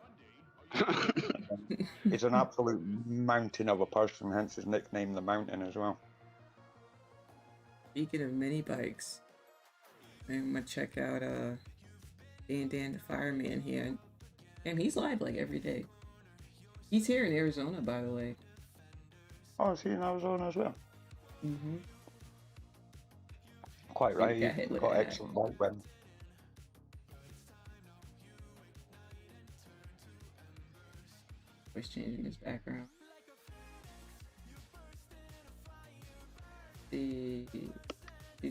He's an absolute mountain of a person, hence his nickname, the Mountain, as well. Speaking of mini bikes, I'm gonna check out Dan the Fireman here. Damn, he's live like every day. He's here in Arizona, by the way. Oh, is he in Arizona as well? Mm-hmm. Quite right. got hit He's with got a- excellent bike when. Voice changing his background. These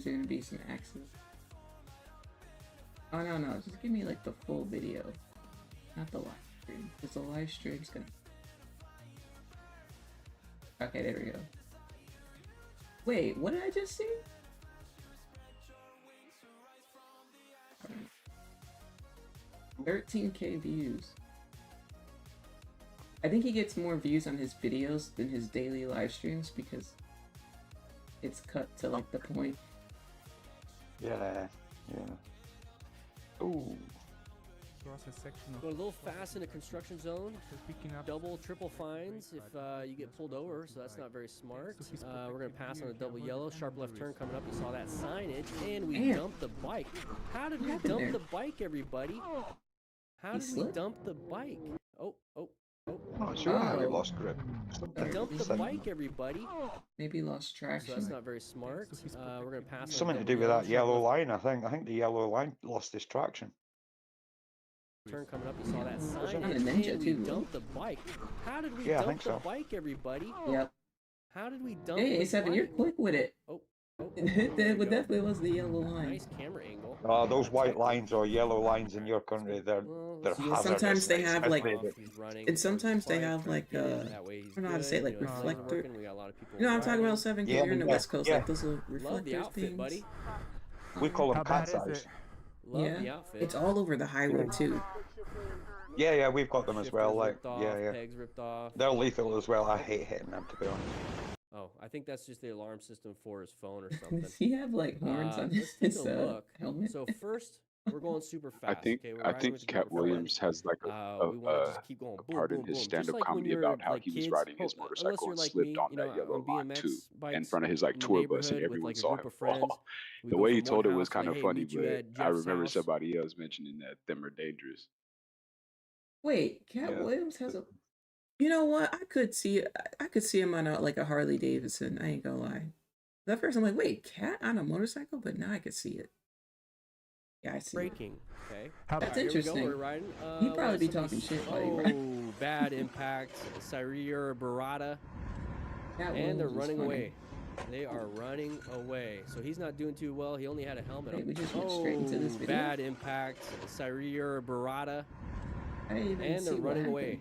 are gonna be some accidents. Oh no, just give me like the full video, not the live stream, because the live stream's gonna. Okay, there we go. Wait, what did I just see? 13K views. I think he gets more views on his videos than his daily live streams because it's cut to like the point. Yeah. Ooh. Go a little fast in a construction zone. Double, triple fines if you get pulled over, so that's not very smart. We're going to pass on a double yellow. Sharp left turn coming up. You saw that signage, and we dumped the bike. How did we dump the bike, everybody? How did we dump the bike? Oh. Oh, sure, how he lost grip. Dump the bike, everybody. Maybe lost traction. So that's not very smart. We're going to pass on a Something to double do with that yellow left line, I think. I think the yellow line lost its traction. turn coming up. You saw that There's signage, not a ninja and too, we right? dumped the bike. How did we Yeah, I dump think the so. bike, everybody? Yep. How did we dump Hey, the A7, bike? you're quick with it. Oh, It definitely was the yellow line. nice camera angle. Those white lines or yellow lines in your country, they're let's see. hazardous. Sometimes they have like, He's running and sometimes they towards have the like bike. That way he's I don't know how to good. say it, like You know, his legs are reflector. working. We got a lot of people You know what I'm talking about, riding. 7? Yeah, You're in the yeah, West Coast, yeah. like those little Love the reflector outfit, things. buddy. We call them cat's eyes. Love Yeah, the outfit. it's all over the highway too. Yeah, we've got them as Shifters well. Like, ripped off, yeah. pegs ripped off. They're lethal as well. I hate hitting them, to be honest. Oh, I think that's just the alarm system for his phone or something. Does he have like horns on Let's his take a look. helmet? So first, we're going super fast. I think okay? We're I riding think with the Cat group of Williams friends. has like We want to just keep going. a Boom, part in boom, his boom. stand-up Just like when comedy you're about how like he was kids, riding his unless motorcycle you're and like slipped me, on you know, that yellow on line too, BMX in bikes front of his like in the tour bus, and neighborhood with everyone like a saw group him of friends. fall. We The go way he from one told it was house, kind like, of hey, funny, meet you but at I Jeff's remember house. somebody else mentioning that them are dangerous. Wait, Cat Yeah. Williams has a. You know what? I could see him on like a Harley Davidson. I ain't gonna lie. At first, I'm like, wait, Cat on a motorcycle? But now I could see it. Yeah, I see it. Braking. Okay. That's Here we go. interesting. We're riding. He'd probably what be is talking somebody's- shit while he Oh, rides. bad impact. Syria Barada. Cat And they're Williams is running funny. away. They are running away. So he's not doing too well. He only had a helmet Hey, on. we just went straight into this video? Bad impact. Syria Barada. I didn't even And see they're what running happened. away.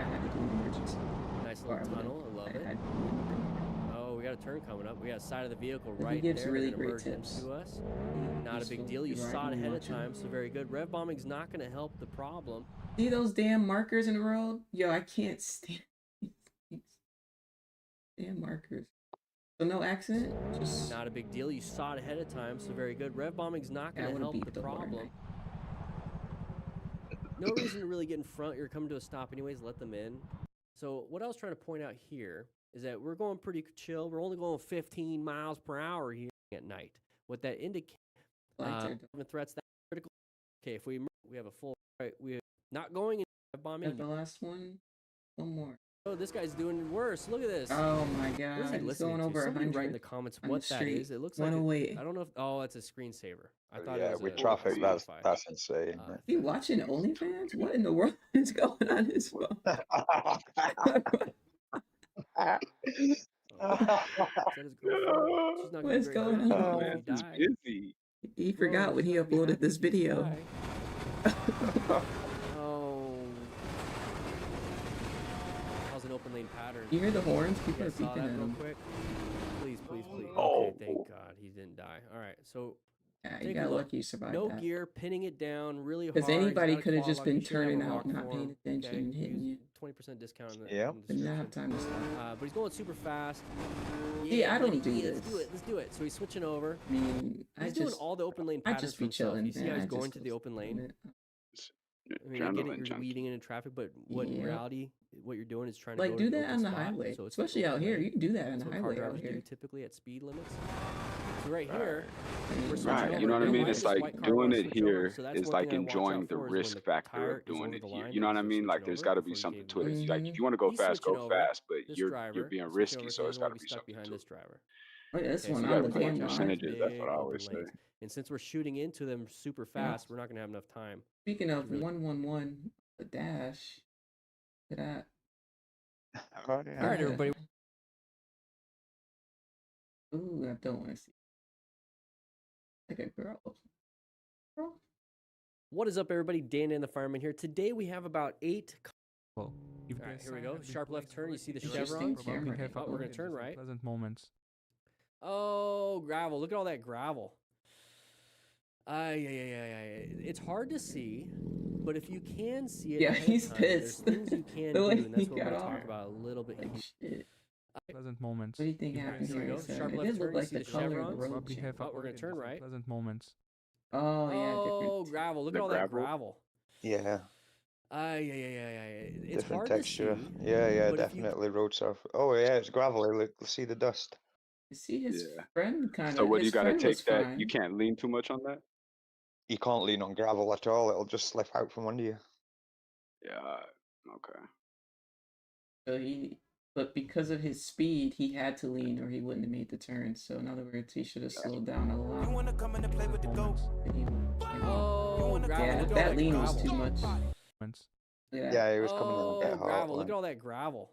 I had to do an emergency. Nice Or I little would've- tunnel. I love I it. had- Oh, we got a turn coming up. We got a side of the vehicle He right gives there. really They're gonna great merge tips. into us. Not a Useful. big deal. You You're right, saw it you ahead of watch it. time, so very good. Rev bombing's not going to help the problem. See those damn markers in the road? Yo, I can't stand these Damn markers. So no accident? Just Not a big deal. You saw it ahead of time, so very good. Rev bombing's not Yeah, I going to would've help beat the the horn, problem. No reason to really get in front. You're coming to a stop anyways. Let them in. So what I was trying to point out here is that we're going pretty chill. We're only going 15 miles per hour here at night. What that indicates, threats that critical. Okay, if we have a full right, we're not going in bombing. Got the last one. One more. Oh, this guy's doing worse. Look at this. Oh my What is he god, he's listening going to? over Somebody 100. write in the comments on what the that street. is. It looks like 108. I don't know if it's a screensaver. I thought Yeah, it was with a traffic, Spotify. that's insane. Is he watching OnlyFans? What in the world is going on his phone? What's going on? He forgot when he uploaded this video. Oh. That was an open lane pattern. You hear the horns? People are saw beeping that at real him. quick. Please, please, please. Oh. Okay, thank God he didn't die. All right, so Yeah, you take a got look. lucky you survived No that. gear, pinning it down really hard. Because He's anybody got a could have quad just lock. been You should have a turning out, rock not form, paying attention, and hitting you. 20% discount in the, Yeah. in the Didn't description. have time to stop. But he's going super fast. Yeah, I don't do Let's this. do it. Let's do it. So he's switching over. I mean, He's doing all the open lane I patterns just be for himself. chilling. You see man. how he's I going just to the open lane? I mean, I get it, you're weeding into traffic, but what in Yeah. reality, what you're doing is trying to Like, go do to that open on the spot, highway, so it's especially open out here. lane. You can do that on That's the what car highway out drivers here. do typically at speed limits. So right here, we're switching Right, over. you know what I Now, mean? why It's does this like white car doing wanna it switch over? here So that's is one like thing I watch enjoying out the for is when risk the factor tire of is doing over it the here. line You know that what I he's mean? Like switching there's over got to be before he something came to it. in. Like if you want to go He's fast, switching go over. fast, but This you're driver being is switching risky, over so because it's he got don't to want to be be stuck something behind to this it. driver. Look at this Okay, one so You on got the to put your damn line. percentages. That's what I big always open say. lanes. And since we're shooting into them super fast, we're not going to have enough time. Speaking of really- 111, the dash. Look at that. Oh, All right, everybody. Ooh, I don't want to see. Like a girl. What is up, everybody? Dan and the Fireman here. Today we have about 8. Well, if All right, the here we sign go. have been Sharp left placed turn. You see the correctly, Interesting chevrons? camera probably have Oh, we're gonna avoided turn these right. unpleasant moments. Oh, gravel. Look at all that gravel. It's hard to see, but if you can see it, Yeah, ahead of he's time, pissed. There's things you can The do, way and that's he what we're got gonna talk off. about a little bit. Like shit. Pleasant moments. What do you think If the happened Here we here? go. So Sharp it left did look turn. You like see the the color of the chevrons? road probably have changed. Oh, we're gonna avoided turn these right. unpleasant moments. Oh yeah, Oh, different. gravel. Look The at all that gravel? gravel. Yeah, It's different hard texture. to see. Yeah, but if you- definitely road surf. Oh yeah, it's gravelly. Look, see the dust. You see his Yeah. friend kind of. So what do his you got to friend was take that? fine. You can't lean too much on that. You can't lean on gravel at all. It'll just slip out from under you. Yeah. Okay. So but because of his speed, he had to lean, or he wouldn't have made the turn. So in other words, he should have slowed down a lot. Pleasant moments. Oh, gravel. Yeah, Look at all that lean was gravel. too much. Moments. Look at that. Yeah, he was coming in a bit hard. Gravel. Look at all that gravel.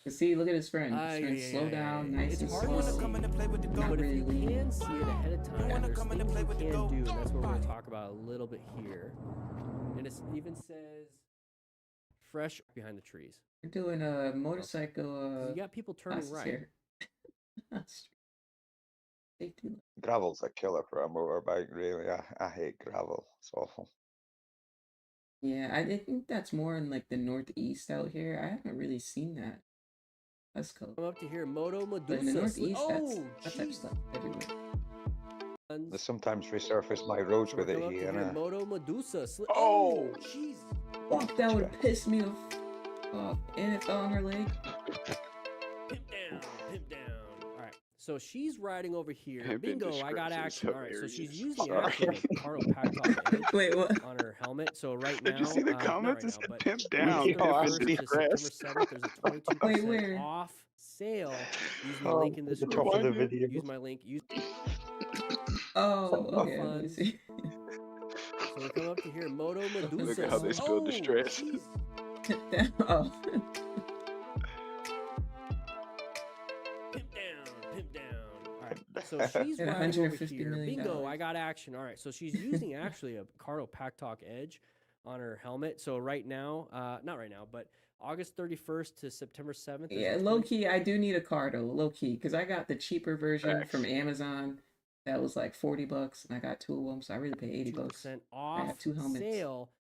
But see, look at his friend. His friend slow down, nice It's and hard slow. to see, Not but really if you leaning. can see it ahead of time, there's things you can do, and that's what we're going to talk about a little bit here. And it even says fresh behind the trees. We're doing a motorcycle. You got people turning classes right. here. Safety. Gravel's a killer for a motorbike, really. I hate gravel. It's awful. Yeah, I think that's more in like the northeast out here. I haven't really seen that. That's cool. I'm up to here, Moto But in the Medusa. northeast, Oh, that type of stuff everywhere. They sometimes resurface my roads So with we're it coming up to here. here, Moto Medusa. Oh! Jeez. Fuck, that would have pissed me off. And it fell on her leg. Pimp down, pimp down. All right, so she's riding over here. Pimping Bingo, I got description is action. All right, so she's hilarious. using actually a Cardo Pack edge Wait, what? on her helmet. So right now, Did you see the not comments? right It now, said but pimp August down. Oh, I 31st see to Chris. September 7th, there's a Wait, 22% where? off sale. Use my Oh, link in the at the top of the description. video. Use my link. Use Oh, okay. Let me funds. see. So we're coming up to here, Moto Medusa. Look at how they spilled the stress. Jeez. Oh. Pimp down, pimp down. All right, so she's At riding over $150 here. million. Bingo, I got action. All right, so she's using actually a Cardo Pack Talk Edge on her helmet. So right now, not right now, but August 31st to September 7th. there's Yeah, a low 20 key, I do need a car though, low key, because I got the cheaper version from Amazon that was like $40, and I got two of them, so I really paid $80. 2% I off have two helmets. sale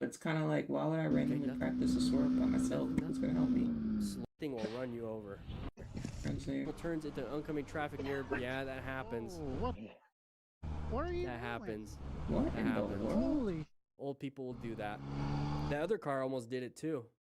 But it's kind of like, why would I randomly practice a sword by myself? Who's gonna help me? Thing will run you over. Friends there. Turns into oncoming traffic near. Yeah, that happens. What are you That happens. What That in the happens. world? Old people will do that. The other car almost did it too.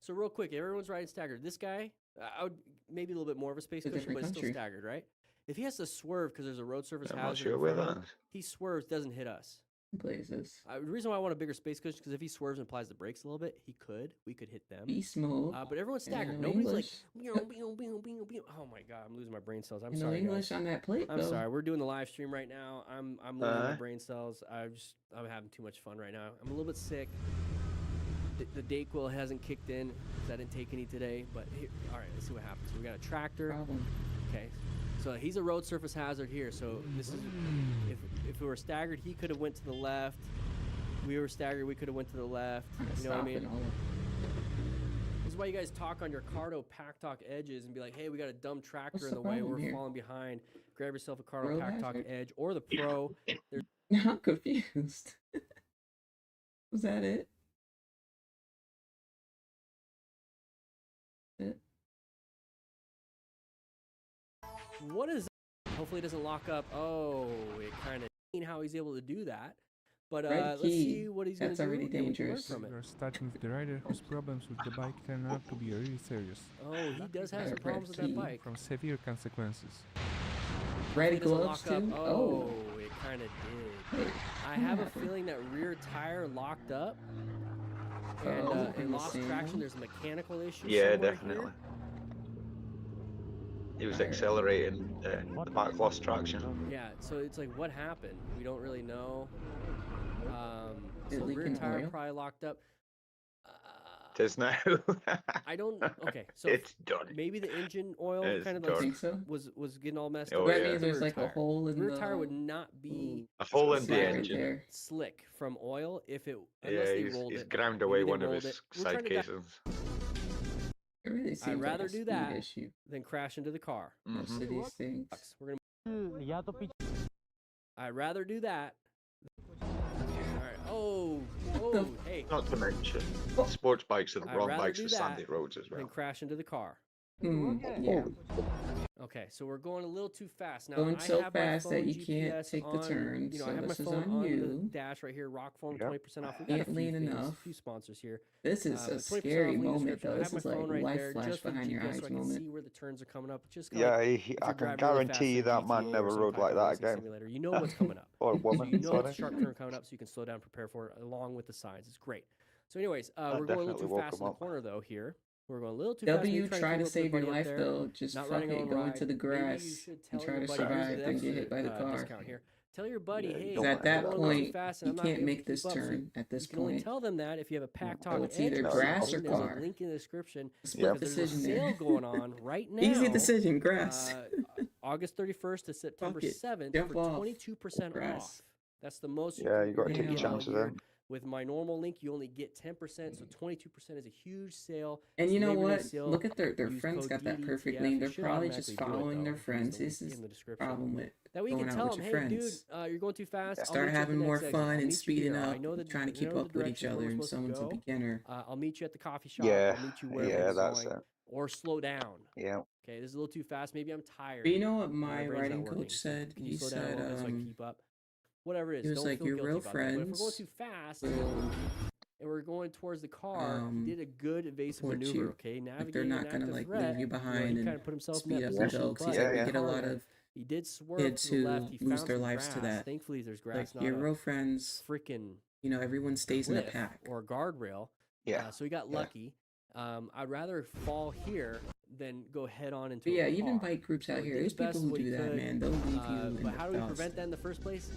So real quick, everyone's riding staggered. This guy, I would maybe a little bit more of a space It's a cushion, but different it's still country. staggered, right? If he has to swerve because there's a road surface I'm not hazard sure in where front of that him, is. he swerves, doesn't hit us. plays this. The reason why I want a bigger space cushion because if he swerves and applies the brakes a little bit, we could hit them. Beast mode. But everyone's staggered. No Nobody's English. oh my god, I'm losing my brain cells. I'm No sorry, English guys. on that plate. I'm though. sorry. We're doing the live stream right now. I'm losing my brain cells. I'm having too much fun right now. I'm a little bit sick. The Dayquil hasn't kicked in because I didn't take any today. But here, all right, let's see what happens. We got a tractor. Problem. Okay, so he's a road surface hazard here. So this is if we were staggered, he could have went to the left. We were staggered, we could have went to the left. You know what I mean? This is why you guys talk on your Cardo Pack Talk edges and be like, hey, we got a dumb tractor in the way. We're falling behind. Grab yourself a Cardo Pack Talk edge or the Pro. I'm confused. Was that it? What is that? Hopefully it doesn't lock up. Oh, it kind of how he's able to do that. But let's see what he's going to do. That's already dangerous. We're starting with the rider whose problems with the bike turn out to be really serious. Oh, he does have some problems with that bike. From severe consequences. Red gloves too? Oh, it kind of did. I have a feeling that rear tire locked up and lost traction. There's a mechanical issue. Yeah, definitely. He was accelerating, the back lost traction. Yeah, so it's like, what happened? We don't really know. So Is rear leaking tire oil? probably locked up. It is now. I don't. Okay, so it's done. Maybe the engine oil It's kind of done. like Think so? was getting all messed Oh, up. That yeah. means there's like a Rear hole in rear the tire would not be A hole in the slide right engine. there. slick from oil if it Yeah, unless they rolled he's it. ground Maybe away they one of rolled his it. We're trying side to casings. It really seems I'd rather like a do speed that issue. than crash into the car. Most of these things. We're gonna. I'd rather do that. All right. Oh, hey. Not to mention, sports bikes are the I'd wrong rather bikes do for that sandy roads as than well. crash into the car. Yeah. Okay, so we're going a little too fast now. Going I so have my fast that phone you can't GPS take the on, turn, You know, so I have my this is phone on on the you. dash right here. Rockform, Yep. 20% off. We got a Can't few lean things, enough. a few sponsors here. This is but a 20% off scary link moment description. though. I This have my is like phone right life there flash just with behind your GPS eyes so I can moment. see where the turns are coming up. Just kinda Yeah, like I you're can driving really guarantee fast that in man GTA never or some rode type like of that racing again. simulator. You know what's coming up. Or So woman, you know sorry. it's a sharp turn coming up, so you can slow down, prepare for it, along with the signs. It's great. So, anyways, we're going a little definitely too woke fast him in the up. corner though. Here, we're going a little too fast. W, Maybe try keep to up with save your everybody up life there. though. Just Not fuck running it, on go ride. into the Maybe you grass should and tell try your to buddy, here's survive, the then get hit exit, by the car. discount here. Tell your buddy, Yeah, you hey, don't Because want at to that do I'm that. going a little too point, fast and you I'm not gonna can't be able make to this keep up. So turn at this you can only point. tell them that if you have a Pack So Talk it's either Edge grass or subscription. There's car. a link in the description. Split Because there's a decision sale there. going on right now. Easy decision, grass. August 31st to September Fuck it. 7th Jump for off. 22% Grass. off. That's the most Yeah, you gotta can take your get all chances year. then. With my normal link, you only get 10%, so 22% is a huge sale. And It's you know Labor Day what? sale. Look at their Use friends code got that DDTF. perfectly. It They're should probably just automatically do it, following though. their Use friends. the This link is in the the description. problem with That way you going can out tell with them, your hey, dude, friends. you're going too fast. I'll Start meet you at having the more next exit. fun I'll and meet you speeding here. I up, know the trying to keep know up the with each directions where other, we're and supposed to someone's a go. beginner. I'll meet you at the coffee shop. Yeah, I'll meet you wherever yeah, you're that's going. it. Or slow down. Yeah. Okay, this is a little too fast. Maybe I'm tired. But you know what My my brain's not riding working. coach So said? can you He slow down a said, little bit so I can keep up? Whatever it is. he was Don't like, feel your guilty real about that. But if we're going friends too fast will and we're going towards the car, he did a good evasive support maneuver. you. Okay, Like they're navigating not an gonna active like threat. leave you You know, behind he kind and of put himself in speed that up and position. go. Because But he said we yeah. get a lot of he did swerve kids to the who left. He lose found their some lives to grass. that. Thankfully, there's Like grass, not your a real friends, freaking you know, everyone stays in a cliff pack. or a guardrail. Yeah. So he got Yeah. lucky. I'd rather fall here than go head on into But a yeah, even car. bike groups So out he here, did there's his best people who what he do that, could, man. They'll leave you in But the how do we dust. prevent that in the first place?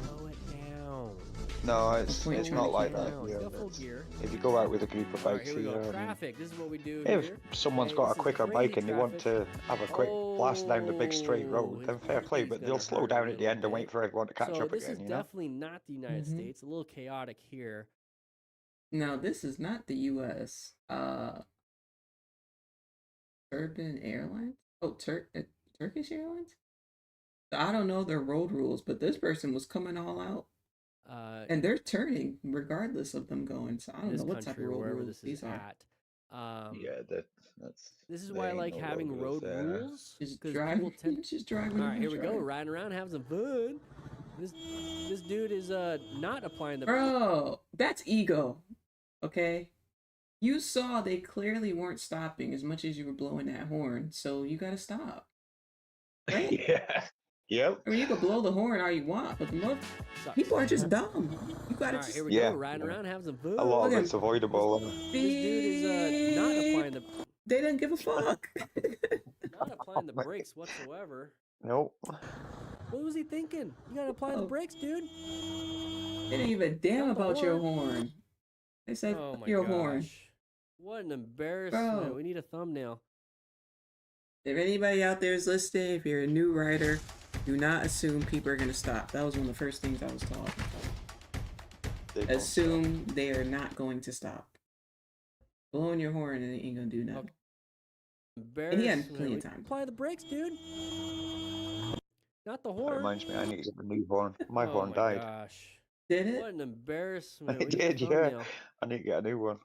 Slow it down. No, it's point it's trying not to like keep that. Down. Yeah, He's got full that's- gear. if you go out with a group of All right, bikes here we here, go. I mean, Traffic. This is what we do if here. someone's Okay, got this a is quicker crazy bike and they want traffic. to have a quick blast down the big straight road, then fair play, He's but gonna they'll slow hurt a down at the little end and wait bit. for everyone to catch So up this again, is you know? definitely not the United States. A little chaotic here. Now, this is not the U.S. Urban Airlines? Oh, Turkish Airlines? I don't know their road rules, but this person was coming all out. And they're turning regardless of them going. So I don't This know what type of country or road wherever rules this is these are. at. Yeah, that's. This is there why I ain't like no having road there. rules. Just 'cause drive. people tend- Just drive. All right, here we go. We're riding around, having some fun. This dude is not applying the. Bro, that's ego. Okay, you saw they clearly weren't stopping as much as you were blowing that horn, so you gotta stop. Right? Yeah. Yep. I mean, you can blow the horn all you want, but the most people are just dumb. You gotta All right, just here we Yeah. go. Riding around, having some fun. A lot of Look at it's avoidable. This dude is not applying the they didn't give a fuck. not applying the brakes whatsoever. Nope. What was he thinking? You gotta apply the brakes, dude. They didn't even damn Not the about your horn. They said Oh fuck my your gosh. horn. What an embarrassment. Bro. We need a thumbnail. If anybody out there is listening, if you're a new rider, do not assume people are gonna stop. That was one of the first things I was taught. Assume they are not going to stop. Blowing your horn and it ain't gonna do nothing. And he had plenty of time. Apply the brakes, dude. Not the That horn. reminds me, I need to get a new horn. My Oh horn my died. gosh. Did it? What an embarrassment. It We need a did, yeah. thumbnail. I need to get a new one.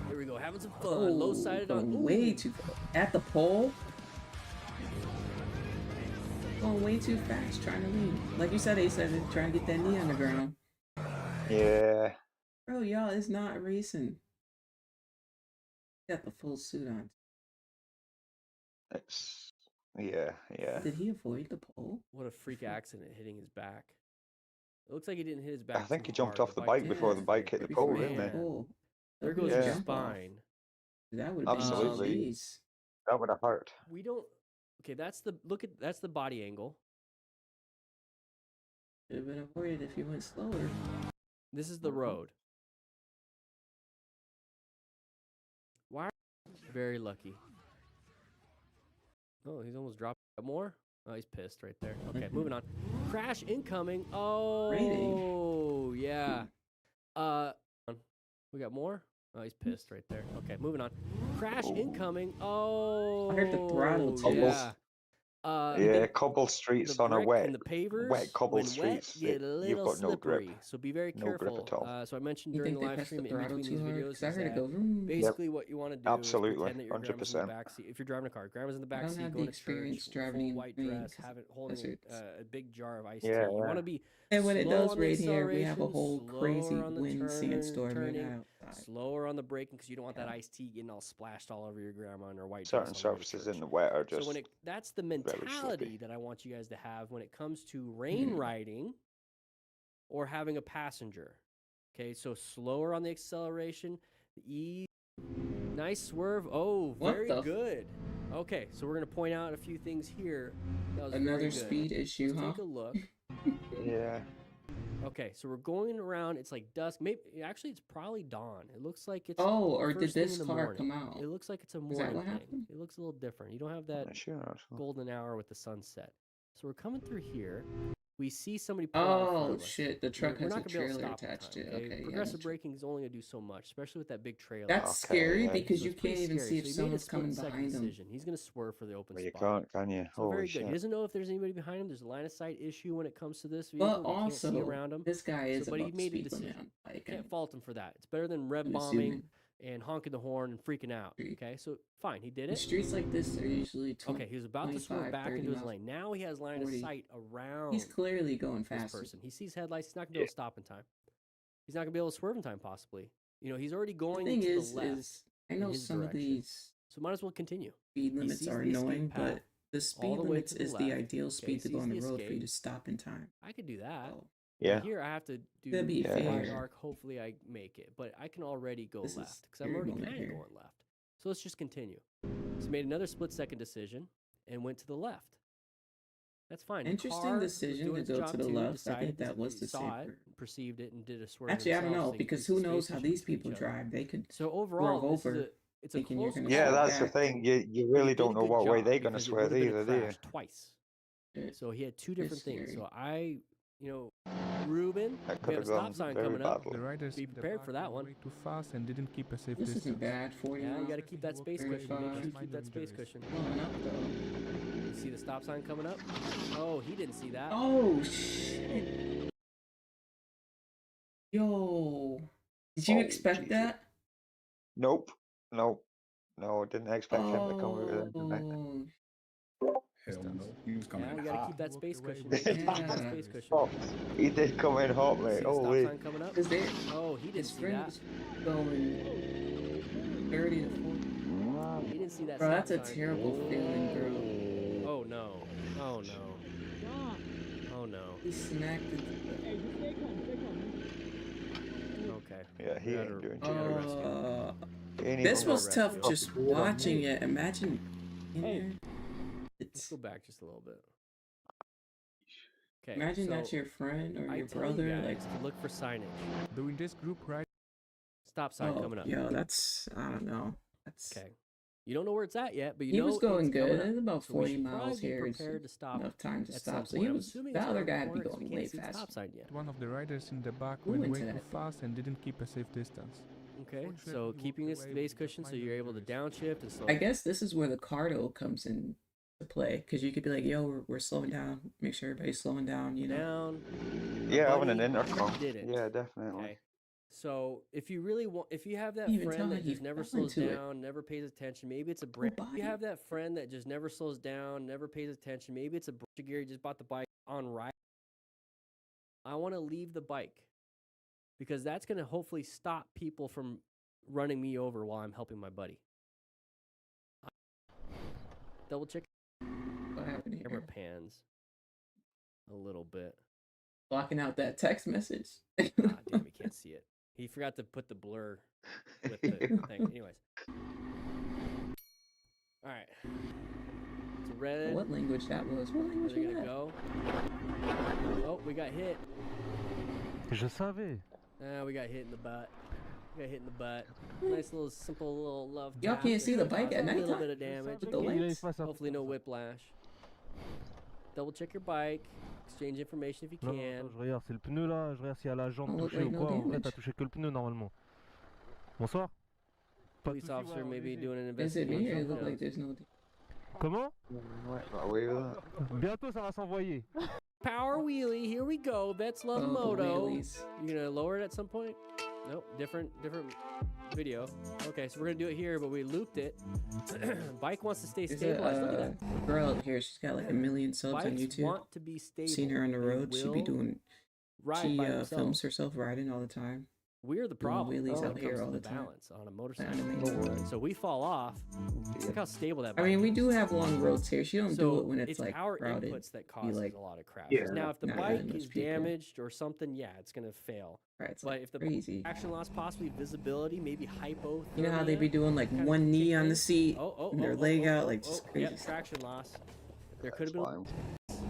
Here we go, having some fun. Low sided on. Going way too at the pole. Going way too fast, trying to lead. Like you said, they said trying to get that knee on the ground. Yeah. Bro, y'all, it's not racing. Got the full suit on. It's yeah. Did he avoid the pole? What a freak accident hitting his back. It looks like he didn't hit his back. I think too he jumped hard. off the bike before the bike hit the pole, didn't Man. he? There goes Yeah. his spine. That would Absolutely. Jeez. That would have hurt. We don't. Okay, that's the body angle. Should have been avoided if you went slower. This is the road. Why? Very lucky. Oh, he's almost dropped more. Oh, he's pissed right there. Okay, moving on. Crash incoming. Oh, yeah. We got more. Oh, he's pissed right there. Okay, moving on. Crash incoming. Oh, I heard the throttle too. yeah. Yeah, cobble streets the on a brick wet, and the pavers, wet cobble when streets. wet, get a You've little got no slippery, grip. so be very No careful. grip at all. So I mentioned You during think the they live pressed the stream in throttle between too these hard? videos 'Cause I is heard it that go vroom. basically what you want to do Absolutely, is pretend that your grandma's in the 100%. backseat. If you're driving a car, grandma's in the I don't backseat have the going to experience church, driving full in white rain, dress, 'cause holding deserts. a big jar of iced Yeah, tea. You want yeah. to be And when it slow does on the rain here, we have a acceleration, whole crazy slower on the wind sandstorm turning, here outside. slower on the braking because you don't want that iced tea getting all splashed all over your grandma and her white Certain dress on the way to surfaces church. in the wet are just So that's the very mentality slippy. that I want you guys to have when it comes to rain riding or having a passenger. Okay, so slower on the acceleration, nice swerve. Oh, What very the good. Okay, so we're gonna point out a few things here. That was very Another good. speed issue, Let's huh? take a look. Yeah. Okay, so we're going around. It's like dusk. Maybe actually, it's probably dawn. It looks like it's. Oh, or did first thing this in the car morning. come out? It looks like it's a Is morning that what thing. happened? It looks a little different. You don't have that Sure. actually. golden hour with the sunset. So we're coming through here. We see somebody pull out in front Oh of us. shit! The truck We're has not a gonna be able to trailer stop in attached to time, it. Okay, yeah, progressive that's true. braking is only gonna do so much, especially with that big trailer. That's Okay, scary yeah. because So you it's pretty can't even scary. see if So he made a someone's coming split-second behind him. decision. He's gonna swerve for the open Well, you spot. can't, can you? So Holy very good. shit. He doesn't know if there's anybody behind him. There's a line of sight issue when it comes to this vehicle. But We can't see also, around him. this guy is But he about to made a speed limit decision. on the bike. Can't and fault him for that. It's better than rev I'm bombing assuming. and honking the horn and freaking out. Okay, so fine, he did In it. streets like this are usually 20, Okay, he was about to swerve 25, back 30 into his miles. lane. Now he has line 40. of sight around He's clearly going this fast. person. He sees headlights. He's not gonna be able to stop in time. He's not gonna be able to swerve in time, possibly. You know, he's already The going thing to is, the left. I in know his some of direction. these So might as well continue. speed He limits sees are the escape annoying, path but the all speed the way limits to the is the left. ideal Okay, speed to sees go on the the road for you escape. to stop in time. I could do that. Oh, Yeah. Here I have to do To be the fair. arc. Hopefully I make it, but I can already go This is left because I'm your already moment kind of here. going left. So let's just continue. So he made another split-second decision and went to the left. That's fine. The Interesting car was decision doing to its go job to the too, left. I decided think that was he the saw safer. it, perceived it, and did a swerve. Actually, I don't himself, know so he because increased who the knows space how between these each people other. drive? They could So overall, swerve this is over, it's a thinking you're close gonna Yeah, swerve that's the back. thing. You But really he did a don't know good what way job they're going to because it swerve would've been a either, do you? crash twice. Shit. So he had two different things. scary. So Ruben, That we could have a have stop gone sign very coming up. badly. The riders Be in the prepared back for that were one. way too fast and didn't keep a safe This distance. isn't bad. 40 Yeah, you miles. got to keep that space Very cushion. Make sure you fast. keep that space cushion. Going up though. You see the stop sign coming up? Oh, he didn't see that. Oh shit! Yo, did you Oh, expect Jesus. that? Nope. Nope. No, I didn't expect him to come over there tonight. Oh, Hell no. He was coming Yeah, in we gotta hot. keep that space cushion. Yeah. Keep that space cushion. Oh, he did come in hot, See mate. the Oh, stop wait. sign coming up? Because there, Oh, he didn't his see friend that. was going 30 to 40. He didn't see that Bro, stop that's a sign. terrible feeling, bro. Oh no. Oh no. Oh no. He smacked it. Okay. Yeah, he ain't doing too good. This was tough just watching it. Imagine in there. Let's go back just a little bit. Okay. Imagine so that's your friend or I your tell brother. you guys Like, to look for signage. Doing this group right. Stop sign oh, coming up. yo, that's, I don't know. That's Okay. You don't know where it's at yet, but you he know was going it's coming good. up. It's about So we 40 should miles probably be here. It's prepared to stop enough time to at stop. some So he point. I'm was, assuming that it's other around guy the had to be corner 'cause we going can't way see the fast. stop sign yet. One of the riders in the back Who went went way to too that? fast and didn't keep a safe distance. Okay, so keeping this space cushion so you're able to downshift and slow. I guess this is where the cardo comes in to play, because you could be like, yo, we're slowing down. Make sure everybody's slowing down, you know? Down. Yeah, having an Buddy intercom. didn't. Yeah, definitely. Okay. So if you really want, if you have that You even tell friend how that he just never fell slows into it. down, never pays attention, maybe it's a brand. If you have that friend that just never slows down, never pays attention, maybe it's a brand gear, just bought the bike on ride. I want to leave the bike because that's going to hopefully stop people from running me over while I'm helping my buddy. Double check. What happened Camera here? pans a little bit. Blocking out that text message. Ah, damn, you can't see it. He forgot to put the blur with the thing. Anyways. All right. It's red. What language that was? What language Are they was gonna that? go? Oh, we got hit. Je savais. We got hit in the butt. We got hit in the butt. Nice little simple little love. Y'all tap. can't see the Just bike at a little nighttime bit of damage. with the lights. Hopefully no whiplash. Double check your bike. Exchange information if you Non, can. je regarde, c'est le pneu là, je regarde s'il y a la jambe Oh, look touchée like ou no quoi. En vrai, damage. t'as touché que le pneu normalement. Bonsoir. Pas de Police soucis, officer ouais, maybe allez-y. doing an Is it me or investigation. it look Who like knows? there's no... Comment? Got away with that. Bientôt ça va s'envoyer. Power wheelie, here we go. Vets love Oh, the moto. wheelies. You gonna lower it at some point? Nope, different video. Okay, so we're gonna do it here, but we looped it. Bike wants to stay There's stabilized. Look at a that. girl out here. She's got like 1 million subs on Bikes YouTube. want to be stable. Seen her on the They road. She be will doing. ride She by films themselves. herself riding all the time. We're the doing problem wheelies when out it here comes all to the the time. balance on a motorcycle. Animation. So we fall off. Look how stable that I bike mean, we is. do have long roads here. She don't So do it when it's it's like our crowded. inputs that Be causes like, a lot of crashes. Yeah, Now, if the not really bike much is people. damaged or something, yeah, it's gonna fail. Right, it's But like if the crazy. action loss, possibly visibility, maybe hypothermia. You know how they be doing like kinda one knee kick on in? the seat and their leg out, like just crazy Yep, stuff. traction loss. There could have That's been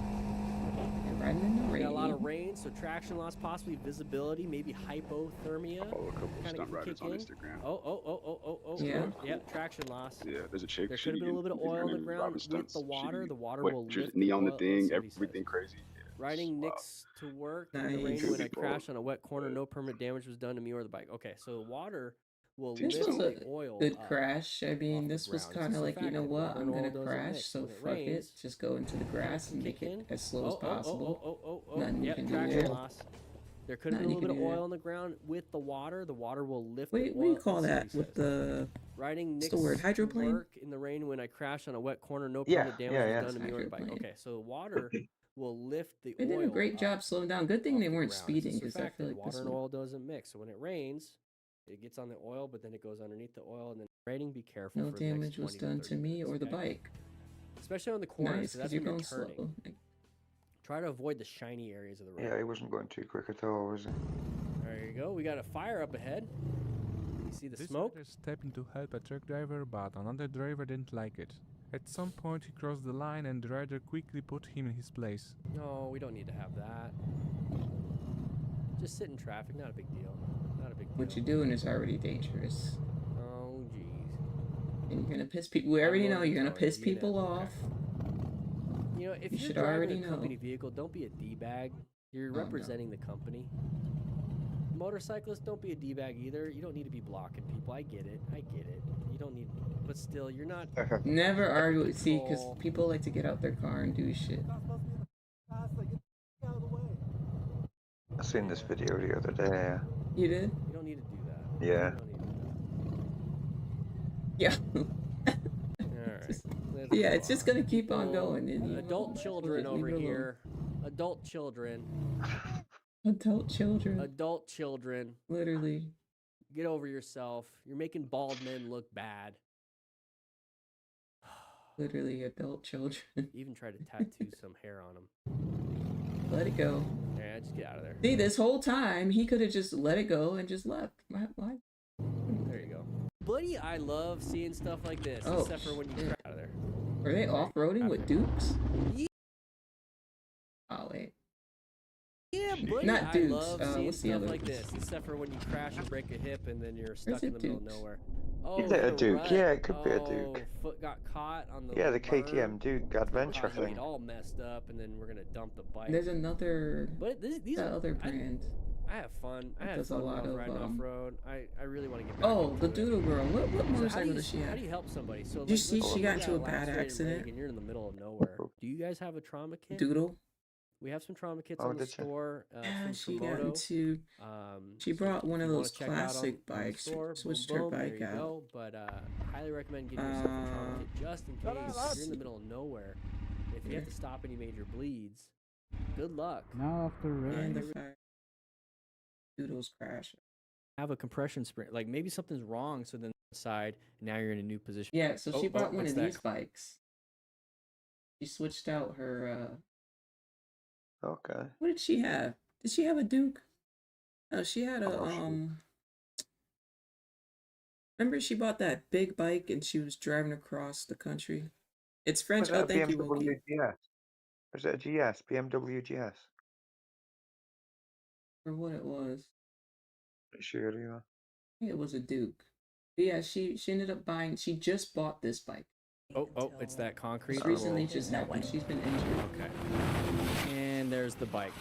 And riding in the we got a lot of rain. rain, so traction loss, possibly visibility, maybe hypothermia. Follow a couple Kinda stunt riders kick on in. Instagram. Oh. Yeah. Yep, traction loss. Yeah, there's a chick. There she could have been a little bit of be oil on the running ground Robin with stunts. the She water. be The water wet, will just lift knee the on the oil. thing, That's what he everything says. crazy. Yeah, Riding wow. Knicks to work in the Nice. rain when I Bro. crashed on a wet corner. No permanent damage was done to me or the bike. Okay, so the water will This lift was a the oil good up. crash. I mean, off the this was ground. It's kind just of a like, you fact know that what? the I'm oil gonna doesn't crash, mix. so When it fuck it. rains, Just go into the grass and make kick it in. as slow as possible. Nothing you Yep, can do traction there. loss. There could have Nothing been a you little bit can of do oil on the ground with the water. The water will lift Wait, the what oil. do you call That's what that he with says. the... Riding What's Knicks the word? to Hydroplane? work in the rain when I crashed on a wet corner. No Yeah, permanent damage yeah, was done to me or the bike. hydroplane. Okay, so the water will lift the They oil. did a great up job slowing down. Good thing off they the weren't ground. speeding, It's just because a I fact feel that like this water and would... oil doesn't mix. So when it rains, it gets on the oil, but then it goes underneath the oil, and then raining. Be careful. No for the next damage was 20 to done to 30 me minutes, or the okay? bike. Especially on the corners, Nice, so that's because you're when going you're turning. slow. Try to avoid the shiny areas of the road. Yeah, he wasn't going too quick at all, was he? There you go. We got a fire up ahead. You see the This smoke? rider stepped in to help a truck driver, but another driver didn't like it. At some point he crossed the line and the rider quickly put him in his place. No, we don't need to have that. Just sit in traffic. Not a big deal. Not a big deal. What you're doing is already dangerous. Oh, jeez. And you're gonna piss people... We already know you're gonna piss people off. You know, if You you're should driving already a know. company vehicle, don't be a D-bag. You're Oh, no. representing the company. Motorcyclists, don't be a D-bag either. You don't need to be blocking people. I get it. You don't need... But still, you're not... Never argue with... See, because Control. people like to get out their car and do shit. I seen this video the other day. You did? You don't need to do that. Yeah. You don't need to do that. Yeah. Alright. Yeah, it's just gonna keep on going. And Adult children leave over it alone. here. Adult children. Adult children. Adult children. Literally. Get over yourself. You're making bald men look bad. Literally adult children. Even tried to tattoo some hair on him. Let it go. Yeah, just get out of there. See, this whole time he could have just let it go and just left. Why? There you go. Buddy, I love seeing stuff like this, Oh, except for when you get out of there. Are they off-roading with Dukes? Yeah. Oh wait. Yeah, buddy, Not Dukes. I love seeing what's the stuff other like one? this, except for when you crash and break a hip and then you're stuck in the it middle Dukes? of nowhere. Oh, Is it a hit Duke? rut. Yeah, it could be a Oh, Duke. foot got caught on the Yeah, the berm. KTM Duke Adventure Caught, you thing. get all messed up, and then we're gonna dump the bike. There's another. But these that are other brand. I have fun. I have does a fun when I lot was of, riding off road. I really want to get back. Oh, into the it. Doodle Girl. What So motorcycle does she How have? do you help somebody? So Did you see let's she say got you into a got bad lacerated accident? leg and you're in the middle of nowhere. Do you guys have a trauma kit? Doodle. We have some trauma kits Oh, on the did you? store. Yeah, From she got Komodo. into. She So brought one if of you wanna those check out classic on the bikes. store, Switched boom, her boom, there bike you out. go. But highly recommend getting yourself a trauma kit just in case if you're in the middle of nowhere. If you have to stop any major bleeds, good luck. Now after And the rain. fact Doodle's crashing. Have a compression spring, like maybe something's wrong, so then side now you're in a new position. Yeah, so she bought one it's of that these bikes. She switched out her. Okay. What did she have? Did she have a Duke? No, she had a Oh, shoot. Remember she bought that big bike and she was driving across the country. It's French. Was Oh, that a thank you, BMW Wookie. GS? Was it a GS? BMW GS? For what it was. Not sure either. I think it was a Duke. But yeah, she ended up buying. She just bought this bike. Oh, it's that concrete. This recently just happened. She's been injured. Okay. And there's the bike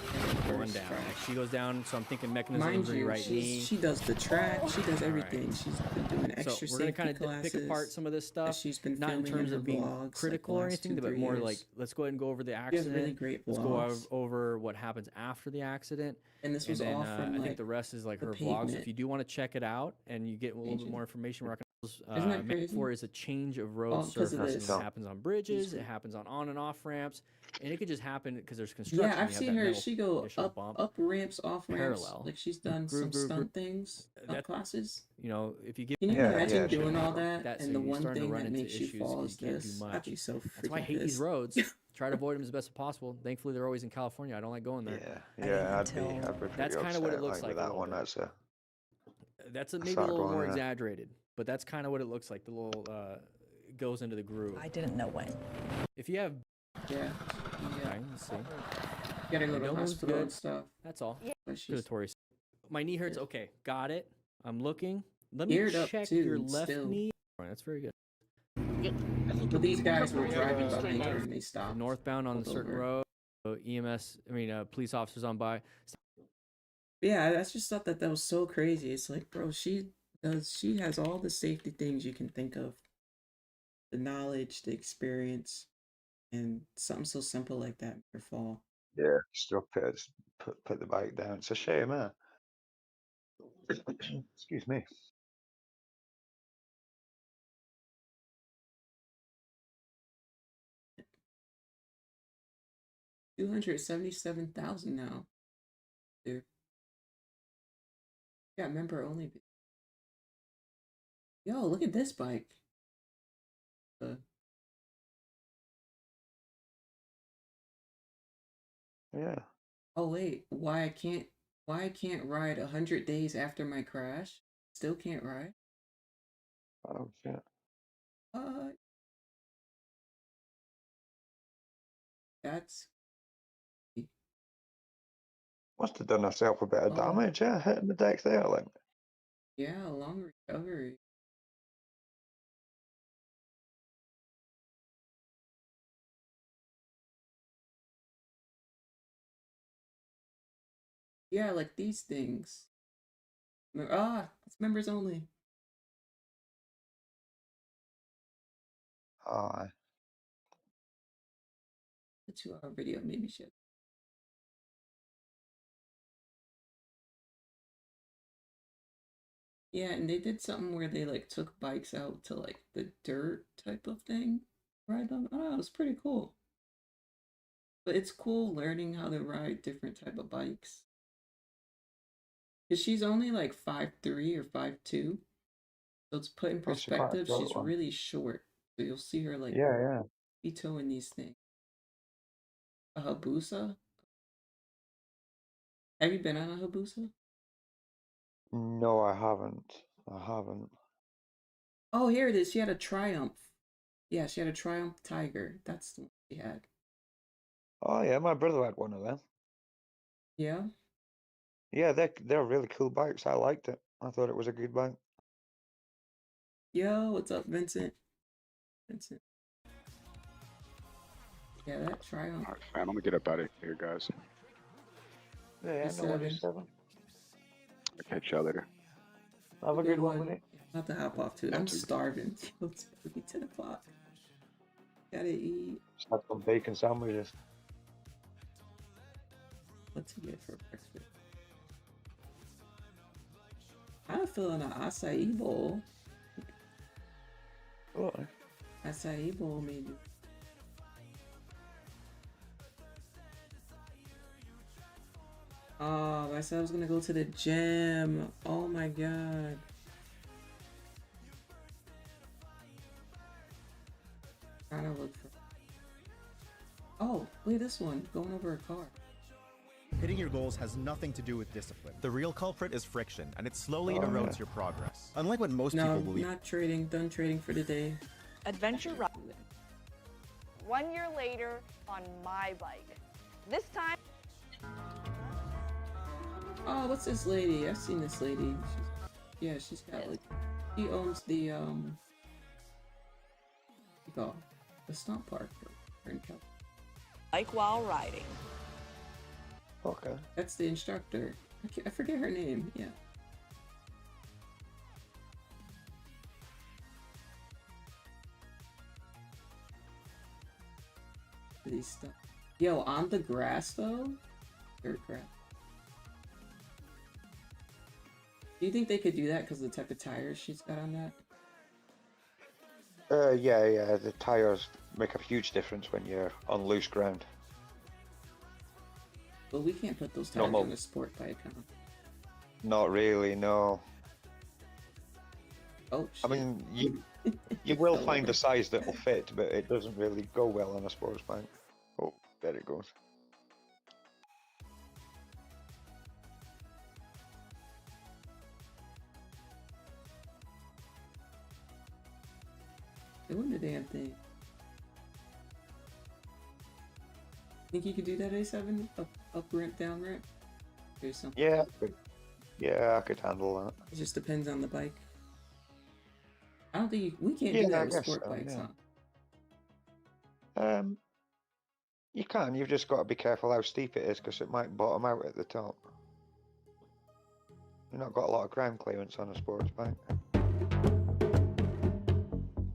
going down. She goes down, so I'm thinking mechanism Mind injury, you, right knee. she does the track. She does everything. She's been doing extra So we're gonna safety kind of classes. pick apart some of this that stuff. she's been Not in filming terms her of being vlogs, like, critical the or last anything, but 2-3 more years. like let's go ahead and go over the She has accident. really great Let's go vlogs. over what happens after the accident. And this was then, all from, I think like, the rest is like the her vlogs. So pavement. if you do want to check it out and you get a little bit Agent. more information, where Isn't that crazy? metaphor is a change of road All 'cause of surface. this. It happens on bridges. It happens on and off ramps, and it could just happen because there's construction. Yeah, I've you have seen that her. metal She go initial up bump. ramps, off ramps. Parallel. Like she's done some stunt things, stunt classes. You know, if you give Can you Yeah, imagine yeah, doing sure. all that? that, so And the you're one starting to thing run that into makes you issues fall 'cause is you can't do this. much. I'd be so freaking That's why I hate these pissed. roads. Try to avoid them as best as possible. Thankfully, they're always in California. I don't like going there. Yeah, I'd be That's pretty kind of what it upset, looks like. with a that little one. bit. That's a That's I maybe a saw it little going more there. exaggerated, but that's kind of what it looks like. The little goes into the groove. I didn't know when. If you have, Yeah. okay, let's see. Gotta go to the Elbow's hospital good. and stuff. That's all. But she's Circulatory. My knee hurts. Okay, got it. I'm looking. Let me geared up check too, your left still. knee. All right, that's very good. But these guys were driving behind her and they stopped. Northbound on a pulled certain over. road. So police officers on by. Yeah, I just thought that was so crazy. It's like, bro, she has all the safety things you can think of. The knowledge, the experience, and something so simple like that for fall. yeah. Stop it. Just put the bike down. It's a shame, huh? Excuse me. $277,000 now. Dude. Yeah, member only. Yo, look at this bike. Yeah. Oh wait, why I can't ride 100 days after my crash? Still can't ride? Oh shit. That's Must have done herself a bit of Oh. damage, yeah, hitting the deck there, like. yeah, a long recovery. Yeah, like these things. It's members only. Aye. A 2-hour video, maybe shit. Yeah, and they did something where they like took bikes out to like the dirt type of thing. ride them. I don't know, it was pretty cool. But it's cool learning how to ride different type of bikes. Cause she's only like 5'3" or 5'2". So it's put in That's quite a perspective, short she's one. really short. So you'll see her like Yeah, yeah. be towing these things. A Hayabusa? Have you been on a Hayabusa? No, I haven't. I haven't. Oh, here it is. She had a Triumph. Yeah, she had a Triumph Tiger. That's the one she had. Oh yeah, my brother had one of them. Yeah. Yeah, they're really cool bikes. I liked it. I thought it was a good bike. Yo, what's up, Vincent? Vincent. Yeah, that Triumph. All right, fam, I'm gonna get up out of here, guys. Yeah, no worries, Seven. I'll catch y'all later. Have a good one with it. Not to hop off too. I'm starving. It's gonna be 10 o'clock. Gotta eat. Just have some bacon sandwiches. What to get for breakfast? I'm feeling an acai bowl. Oh. Acai bowl, maybe. Oh, I said I was gonna go to the gym. Oh my god. Trying to look for. Oh, look at this one. Going over a car. Hitting your goals has nothing to do with discipline. The real culprit is friction, and it slowly erodes your progress. Unlike what most people believe. No, not trading. Done trading for the day. Adventure ride. 1 year later on my bike. This time. Oh, what's this lady? I've seen this lady. She's got like, she owns the you call the stomp park in California. Bike while riding. Okay. That's the instructor. I forget her name. Yeah. These stuff. Yo, on the grass though? Dirt grass. Do you think they could do that because of the type of tires she's got on that? Yeah. The tires make a huge difference when you're on loose ground. But we can't put those tires on a sport bike, huh? Not really, no. Oh, shit. I mean, you will find a size that will fit, but it doesn't really go well on a sports bike. Oh, there it goes. Doing the damn thing. Think you could do that, A7? Up ramp, down ramp? Or something? Yeah, I could handle that. It just depends on the bike. I don't think we can't do that with sport bikes, huh? You can. You've just got to be careful how steep it is because it might bottom out at the top. You've not got a lot of ground clearance on a sports bike.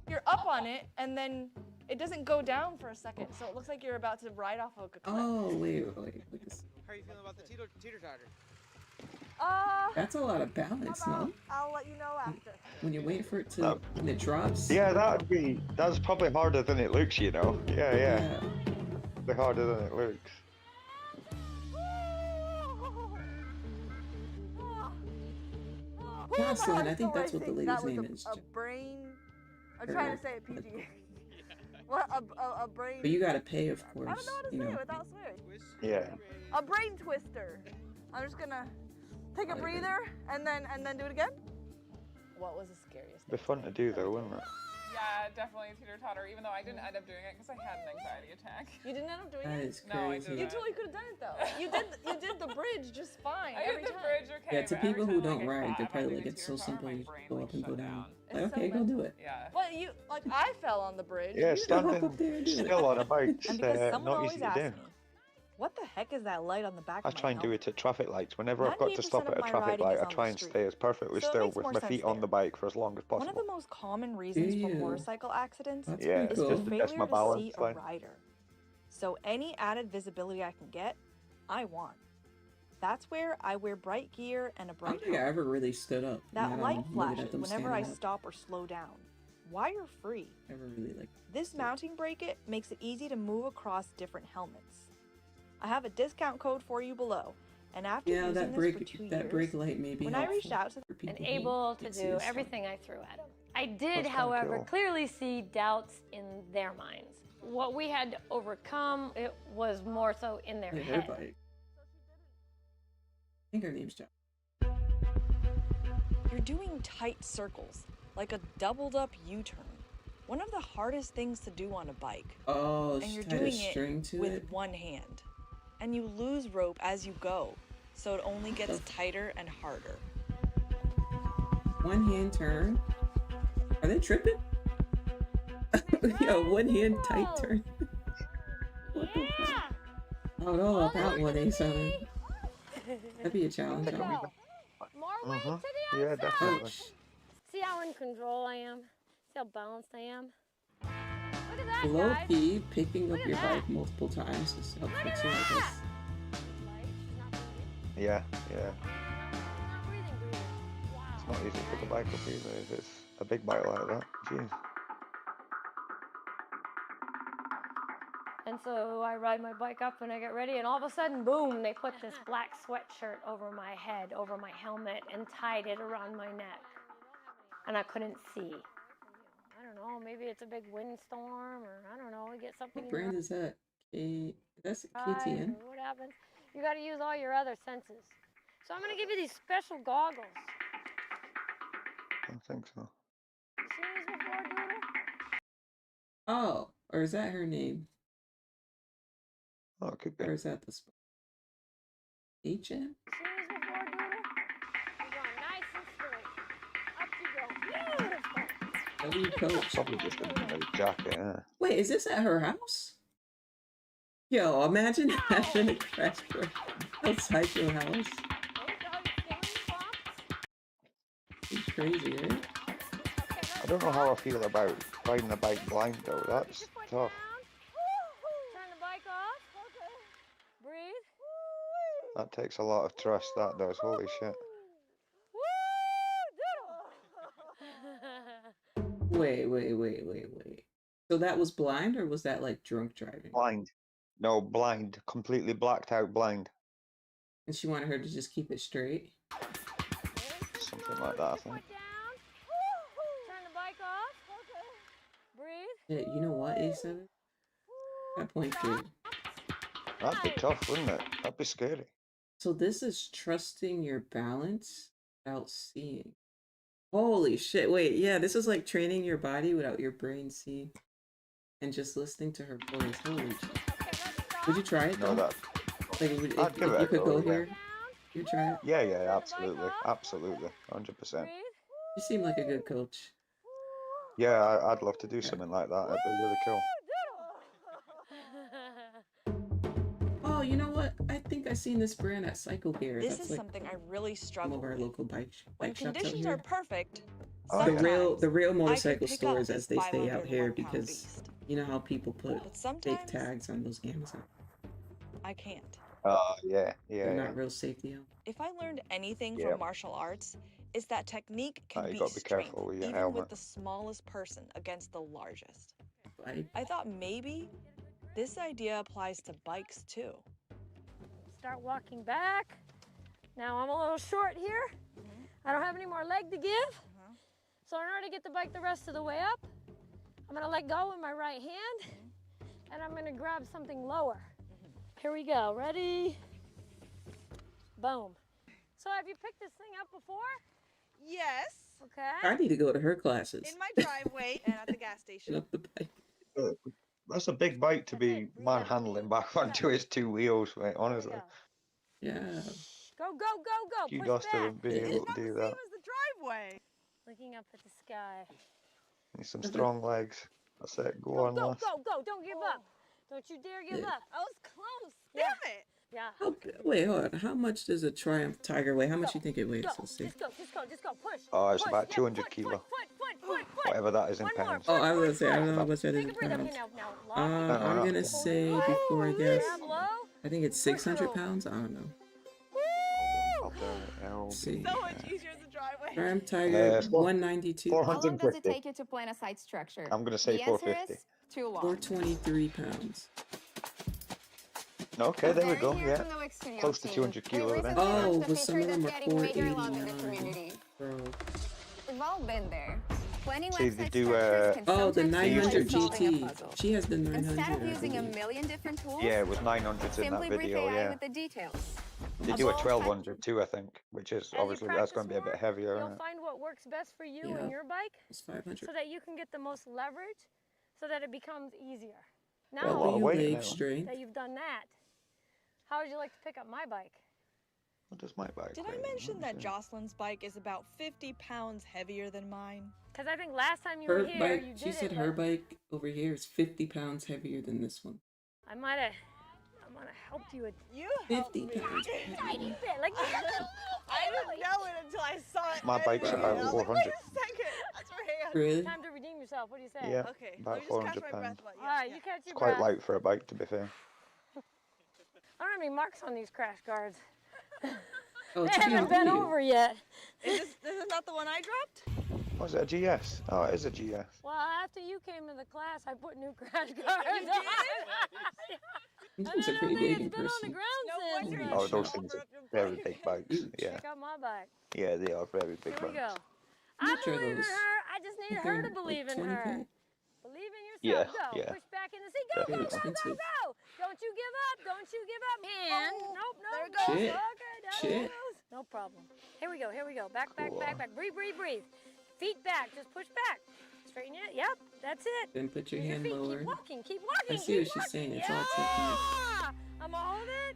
You're up on it, and then it doesn't go down for a second, so it looks like you're about to ride off of a cliff. Oh, wait. Look at this. How are you feeling about the teeter-totter? That's a lot of balance, no? I'll let you know after. When you're waiting for it to, when it drops. Yeah, that's probably harder than it looks, you know. Yeah. Probably harder than it looks. Jocelyn, I think that's what the lady's name is. A brain. I'm trying to say it PG. What a brain. But you gotta pay, of course. I don't know how to say it without swearing. Yeah. A brain twister. I'm just gonna take a breather and then do it again. What was the scariest? It'd be fun to do though, wouldn't it? Yeah, definitely a teeter-totter, even though I didn't end up doing it because I had an anxiety attack. You didn't end up doing That it? is crazy. No, I didn't. You totally could have done it though. You did the bridge just fine. I did the bridge, okay. Yeah, to but every people who time, don't like, I ride, they're thought, probably if I like, it's so teeter-totter, simple, my you just brain, go like, up and go shut down. down. Like, It's okay, so go do it. Yeah. But you I fell on the bridge. Yeah, You standing still on a bike, And because someone not always easy to asks do. me, what the heck is that light on the back I of my try and do helmet? it at traffic lights. Whenever I've got to stop 98% at of a my traffic riding light, is I on try the and street. stay as perfectly So it still makes with more my sense feet on there. the bike for as long as One of possible. the most common reasons for you? motorcycle accidents That's Yeah, pretty it's is cool. just the to test failure my to balance. see a Like, rider. So any added visibility I can get, I want. That's where I wear bright gear and a I bright don't think I helmet. ever really stood up. That and, light looking flashes at them whenever I standing up. stop or slow down. wire-free. Never really liked This mounting bracket makes it easy to move across different helmets. I have a discount code for you below, and after Yeah, using that this for 2 years, brake light may be when I reached helpful out to for people And who able to can't see do us. everything I threw at him. I did, That's kinda however, cool. clearly see doubts in their minds. What we had to overcome, it was more so in their Hey, her head. bike. I think her name's John. you're doing tight circles, like a doubled-up U-turn. One of the hardest things to do on a bike. Oh, And she you're tied a doing string it to with it. one hand. And you lose rope as you go, so it only gets tighter and harder. One hand turn. Are they tripping? Yo, one hand tight turn. What the fuck? I don't know about one A7. That'd be a challenge. More weight to the Yeah, outside. definitely. See how in control I am? See how balanced I am? Look at that, Low guys. key, picking up Look at your that. bike multiple times is helpful Look at too, I that. guess. Yeah, yeah. It's not easy to pick a bike up either if it's a big bike like that. Jeez. And so I ride my bike up and I get ready, and all of a sudden, boom, they put this black sweatshirt over my head, over my helmet, and tied it around my neck. And I couldn't see. I don't know, maybe it's a big windstorm, or I don't know, we get something What in your brand is that? That's eyes, KTN. or what happens. You got to use all your other senses. So I'm going to give you these special goggles. I think so. You seen these before, Doodle? Oh, or is that her name? Oh, it could be. Or is that the spot? HM? Seen these before, Doodle? You're going nice and straight. Up you go. Beautiful. W coach. Probably just a jacket, yeah. Wait, is this at her house? Yo, imagine having a crash course outside your house. It's crazy, right? I don't know how I feel about riding a bike blind though. That's tough. Turn the bike off. Okay. Breathe. That takes a lot of trust. That does. Holy shit. Wait. So that was blind, or was that like drunk driving? Blind. No, blind. Completely blacked out blind. And she wanted her to just keep it straight? Something like that, I think. Turn the bike off. Okay. Breathe. Yeah, you know what, A7? That point through. That'd be tough, wouldn't it? That'd be scary. So this is trusting your balance without seeing. Holy shit, wait, yeah, this is like training your body without your brain seeing. And just listening to her voice. Holy shit. Would you try it though? No, that. Like, if you could go here, you try it? Yeah, absolutely. Absolutely. 100%. You seem like a good coach. Yeah, I'd love to do something like that. It'd be really cool. Oh, you know what? I think I seen this brand at Cycle Gear. This That's is like something I really some struggle of our with. local bike When shops out conditions here. are perfect, The real motorcycle pick up stores, this as they stay out here, 501 pound because beast. you know how people put But sometimes fake tags on those Amazon. I can't. Yeah. They're not real safety. If I learned anything Yep. from martial arts, it's that technique can You be gotta be strength, careful with your even helmet. with the smallest person against the largest. Right? I thought maybe this idea applies to bikes too. Start walking back. Now I'm a little short here. I don't have any more leg to give. So in order to get the bike the rest of the way up, I'm gonna let go with my right hand, and I'm gonna grab something lower. Here we go, ready? Boom. So have you picked this thing up before? Yes. Okay. I need to go to her classes. In my driveway and at the gas station. Up the bike. That's a big bike to be manhandling back onto his two wheels, mate, honestly. Yeah. Go, go, go, go. You Push got back. to be able to do that. the driveway. Looking up at the sky. Need some strong legs. That's it. Go on, Go, lass. go, go. Don't give up. Don't you dare give up. I was close. Damn it. Yeah. Wait, hold on. How much does a Triumph Tiger weigh? How much you think it weighs? Go. Let's see. Just go. Push. Oh, it's push. about Yeah, 200 foot, kilo. Foot. Whatever that is in One more. pounds. Oh, I was gonna say, I don't know how much that is Take in a breath. Okay, pounds. now lock it. I'm gonna say before I guess. Grab low. I think it's 600 pounds. I don't know. I'll do it. Let's see. So much easier in the driveway. I'm tired. Four- 192. How long does it 450. take you to plan a site structure? I'm gonna say the answer 450. is too long. 423 pounds. Okay, there we go. Very Yeah, near from the Extreme close to team. 200 kilos. We Then. recently Oh, launched a but some feature of them that's are getting major love in the 489. community. Bro. We've all been there. Planning See, they website do, structures can Oh, the sometimes feel 900 like solving a GT. puzzle. She has the 900. Instead of I using a believe. million different tools, Yeah, it was 900s in that simply brief video. AI Yeah, with the details. they do a 1200 too, I think, which is obviously that's going to be a bit heavier. You'll Isn't it? find what works best for you Yeah, and your bike it's 500. so that you can get the most leverage so that it becomes easier. Got a lot Now of weight leg now. strength. that you've done that, how would you like to pick up my bike? What does my bike Did weigh? I mention Let that me see. Jocelyn's bike is about 50 pounds heavier than mine? Because I think last time you Her were here, bike, you did she said it. her Like, bike over here is 50 pounds heavier than this one. I might have helped you a You 50 pounds. tiny bit. Like, I didn't know it until I saw it. My bike's anyway. about I was like, 400. Wait a second. That's right. Really? time to redeem yourself. What do you say? Yeah, Okay. about let me just catch 400 my breath. pounds. But All right, you catch It's your quite breath. light for a bike, to be fair. I don't have any marks on these crash guards. Oh, They it's haven't been over yet. This is not the one I dropped? Was it a GS? Oh, it is a GS. Well, after you came to the class, I put new crash guards on. These are pretty big in It's been on the person. ground since. Oh, those things are very big bikes. Yeah, Check out my bike. yeah, they are very big Here we bikes. go. I Much are believe in those? her. I just need They're her to like believe in 20K? her. Believe in Yeah, yourself. Go. yeah. Push back in the seat. Go, go, Very go, go, expensive. go. Don't you give up. Don't you give up. And nope, there nope, it goes. Shit. Okay, down Shit. it goes. No problem. Here we go. Here we go. Back, back, Cool. back, back. Breathe, breathe, breathe. Feet back. Just push back. Straighten it. Yep. That's it. Then put your Use hand feet. lower. Keep walking. Keep walking. I see what she's saying. It's all technique. Yeah. I'm gonna hold it.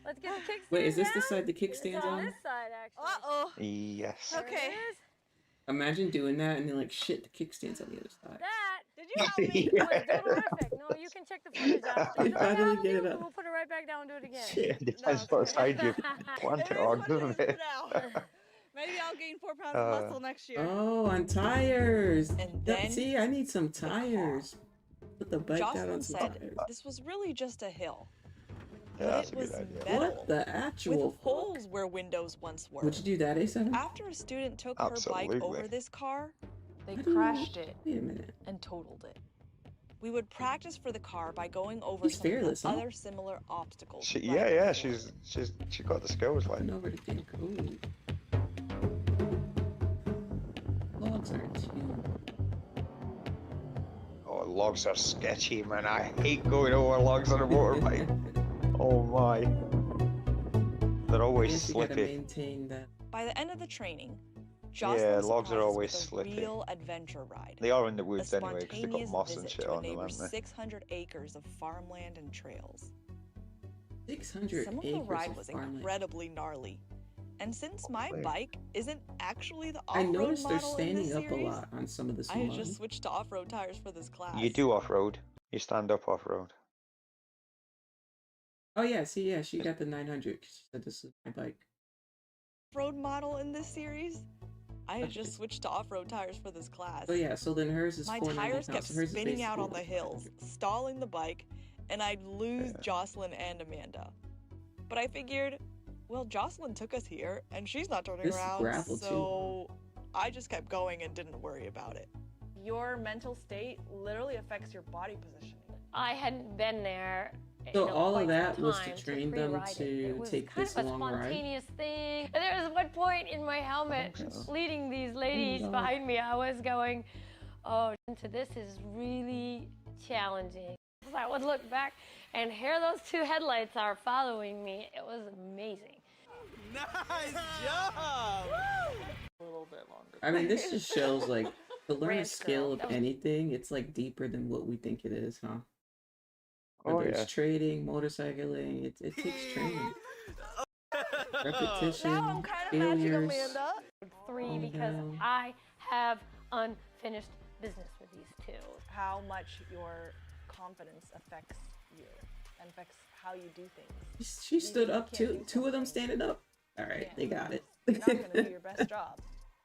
Let's get the kickstand. Wait, is this the down. side the It's kickstand's on on? this side, actually. Uh-oh. Yes. There it Okay. is. Imagine doing that and then like shit, the kickstand's on the other side. That Did you help me? was terrific. No, you can check the footage out. You If you finally help get me, it up. we'll put it right back down and do it again. Shit, depends what side you plant it on, doesn't it? Maybe I'll gain 4 pounds of muscle next year. Oh, on tires. And Yeah, then see, I need some tires. Put the bike down Jocelyn on some said tires. this was really just a hill. Yeah, But that's it a was good idea. metal What the actual with holes where windows once were. Would you do that, A7? After a student took her bike Absolutely. over this car, they How do you- crashed it Wait a minute. and totaled it. We would practice for the car by going over She's some fearless, of huh? the other similar obstacles. She, right yeah, yeah, before. she got the skills like. Went over to think. Ooh. Logs are too. Oh, logs are sketchy, man. I hate going over logs on a motorbike. Oh my. They're always Guess you gotta slippy. maintain that. By the end of the training, Yeah, Jocelyn logs are surprised us always with a slippy. real adventure ride. They are in the A woods anyway, because they've got spontaneous moss and visit shit to a on them, neighbor's haven't they? 600 acres of farmland and trails. 600 Some of acres the ride of was farmland. incredibly gnarly. And since my Wait. bike isn't actually the I off-road noticed they're model in this standing up a series, lot on some of the I had small. just switched to off-road tires for this class. You do off-road. You stand up off-road. Oh yeah, see, yeah, she got the 900. She said this is my bike. Off-road model in this series, I had Okay. just switched to off-road tires for this class. Oh yeah, so then hers is My 490 tires pounds. kept So hers is spinning out on the basically hills, 500. stalling the bike, and I'd lose Yeah. Jocelyn and Amanda. But I figured, well, Jocelyn took us here, and she's not turning This is around, gravel, too. so I just kept going and didn't worry about it. Your mental state literally affects your body positioning. I hadn't been there. So in all quite of that some was to time train them pre-ride it. to It was take kind this of a long ride? spontaneous thing. And there was one point in my helmet, leading these ladies God. behind me, I was going, oh, into this is really challenging. So I would look back, and here those two headlights are following me. It was amazing. Nice job! A little bit longer. I mean, this just shows like to learn a Ranch skill girl. of That was- anything. It's like deeper than what we think it is, huh? Oh, Whether yeah. it's trading, motorcycling, it takes training, repetition, Now I'm kind of matching failures. Amanda. 3 Calm because down. I have unfinished business with these two. How much your confidence affects you and affects how you do things. She stood You up can't too. do Two of them standing up. All right, they got it. You're not going to do your best job.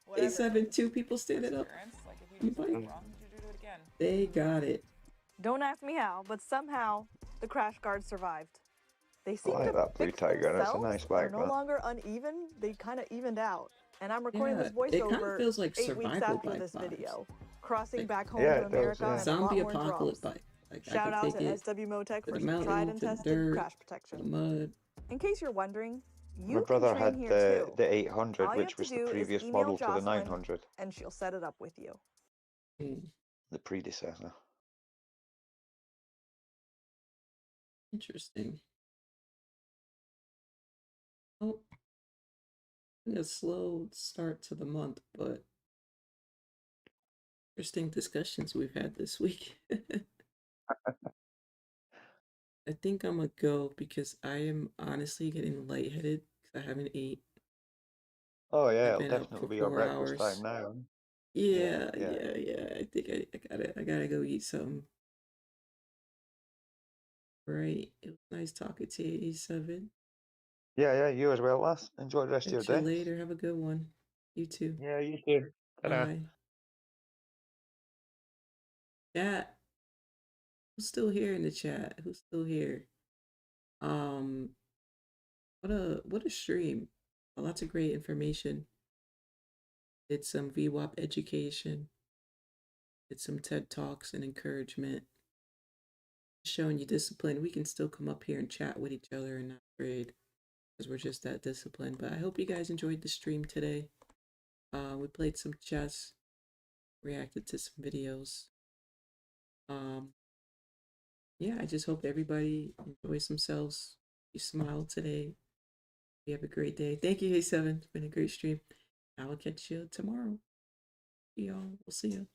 Whatever. A7, two people standing up. Like if You you do something bike. wrong, you do it again. They got it. Don't ask me how, but somehow the crash guard survived. They seem like to that Blue fix Tiger, that's a themselves. nice They're bike, no that. longer uneven. They kind of evened out. And I'm recording this Yeah, it kind of voiceover feels like 8 weeks survival after bike this vibes. video. Crossing Like, back home Yeah, to it does, America yeah. and a lot zombie more apocalypse drums. bike. Like I Shout could out take to it SW Motec to for the some tried mountain, and to the tested dirt, crash to the protection. mud. In case you're wondering, My you can brother train had here the too. 800, All you have which to was the do is previous email model to the Jocelyn 900, and she'll set it up with you. the predecessor. Interesting. Oh, a slow start to the month, but interesting discussions we've had this week. I think I'm gonna go because I am honestly getting lightheaded because I haven't ate. Oh yeah, I've it'll been out definitely for be your 4 breakfast hours. time now. Yeah, Yeah. I think I gotta go eat something. Right. It was nice talking to you, E7. Yeah, you as well, lass. Enjoy the rest of Catch your you day. later. Have a good one. You too. Yeah, you too. Ta-ra. Bye. Chat. Who's still here in the chat? Who's still here? What a stream. Lots of great information. Did some VWAP education. Did some TED Talks and encouragement. Showing you discipline. We can still come up here and chat with each other and not afraid because we're just that disciplined. But I hope you guys enjoyed the stream today. We played some chess, reacted to some videos. Yeah, I just hope everybody enjoys themselves. You smile today. You have a great day. Thank you, A7. It's been a great stream. I will catch you tomorrow. See y'all. We'll see you.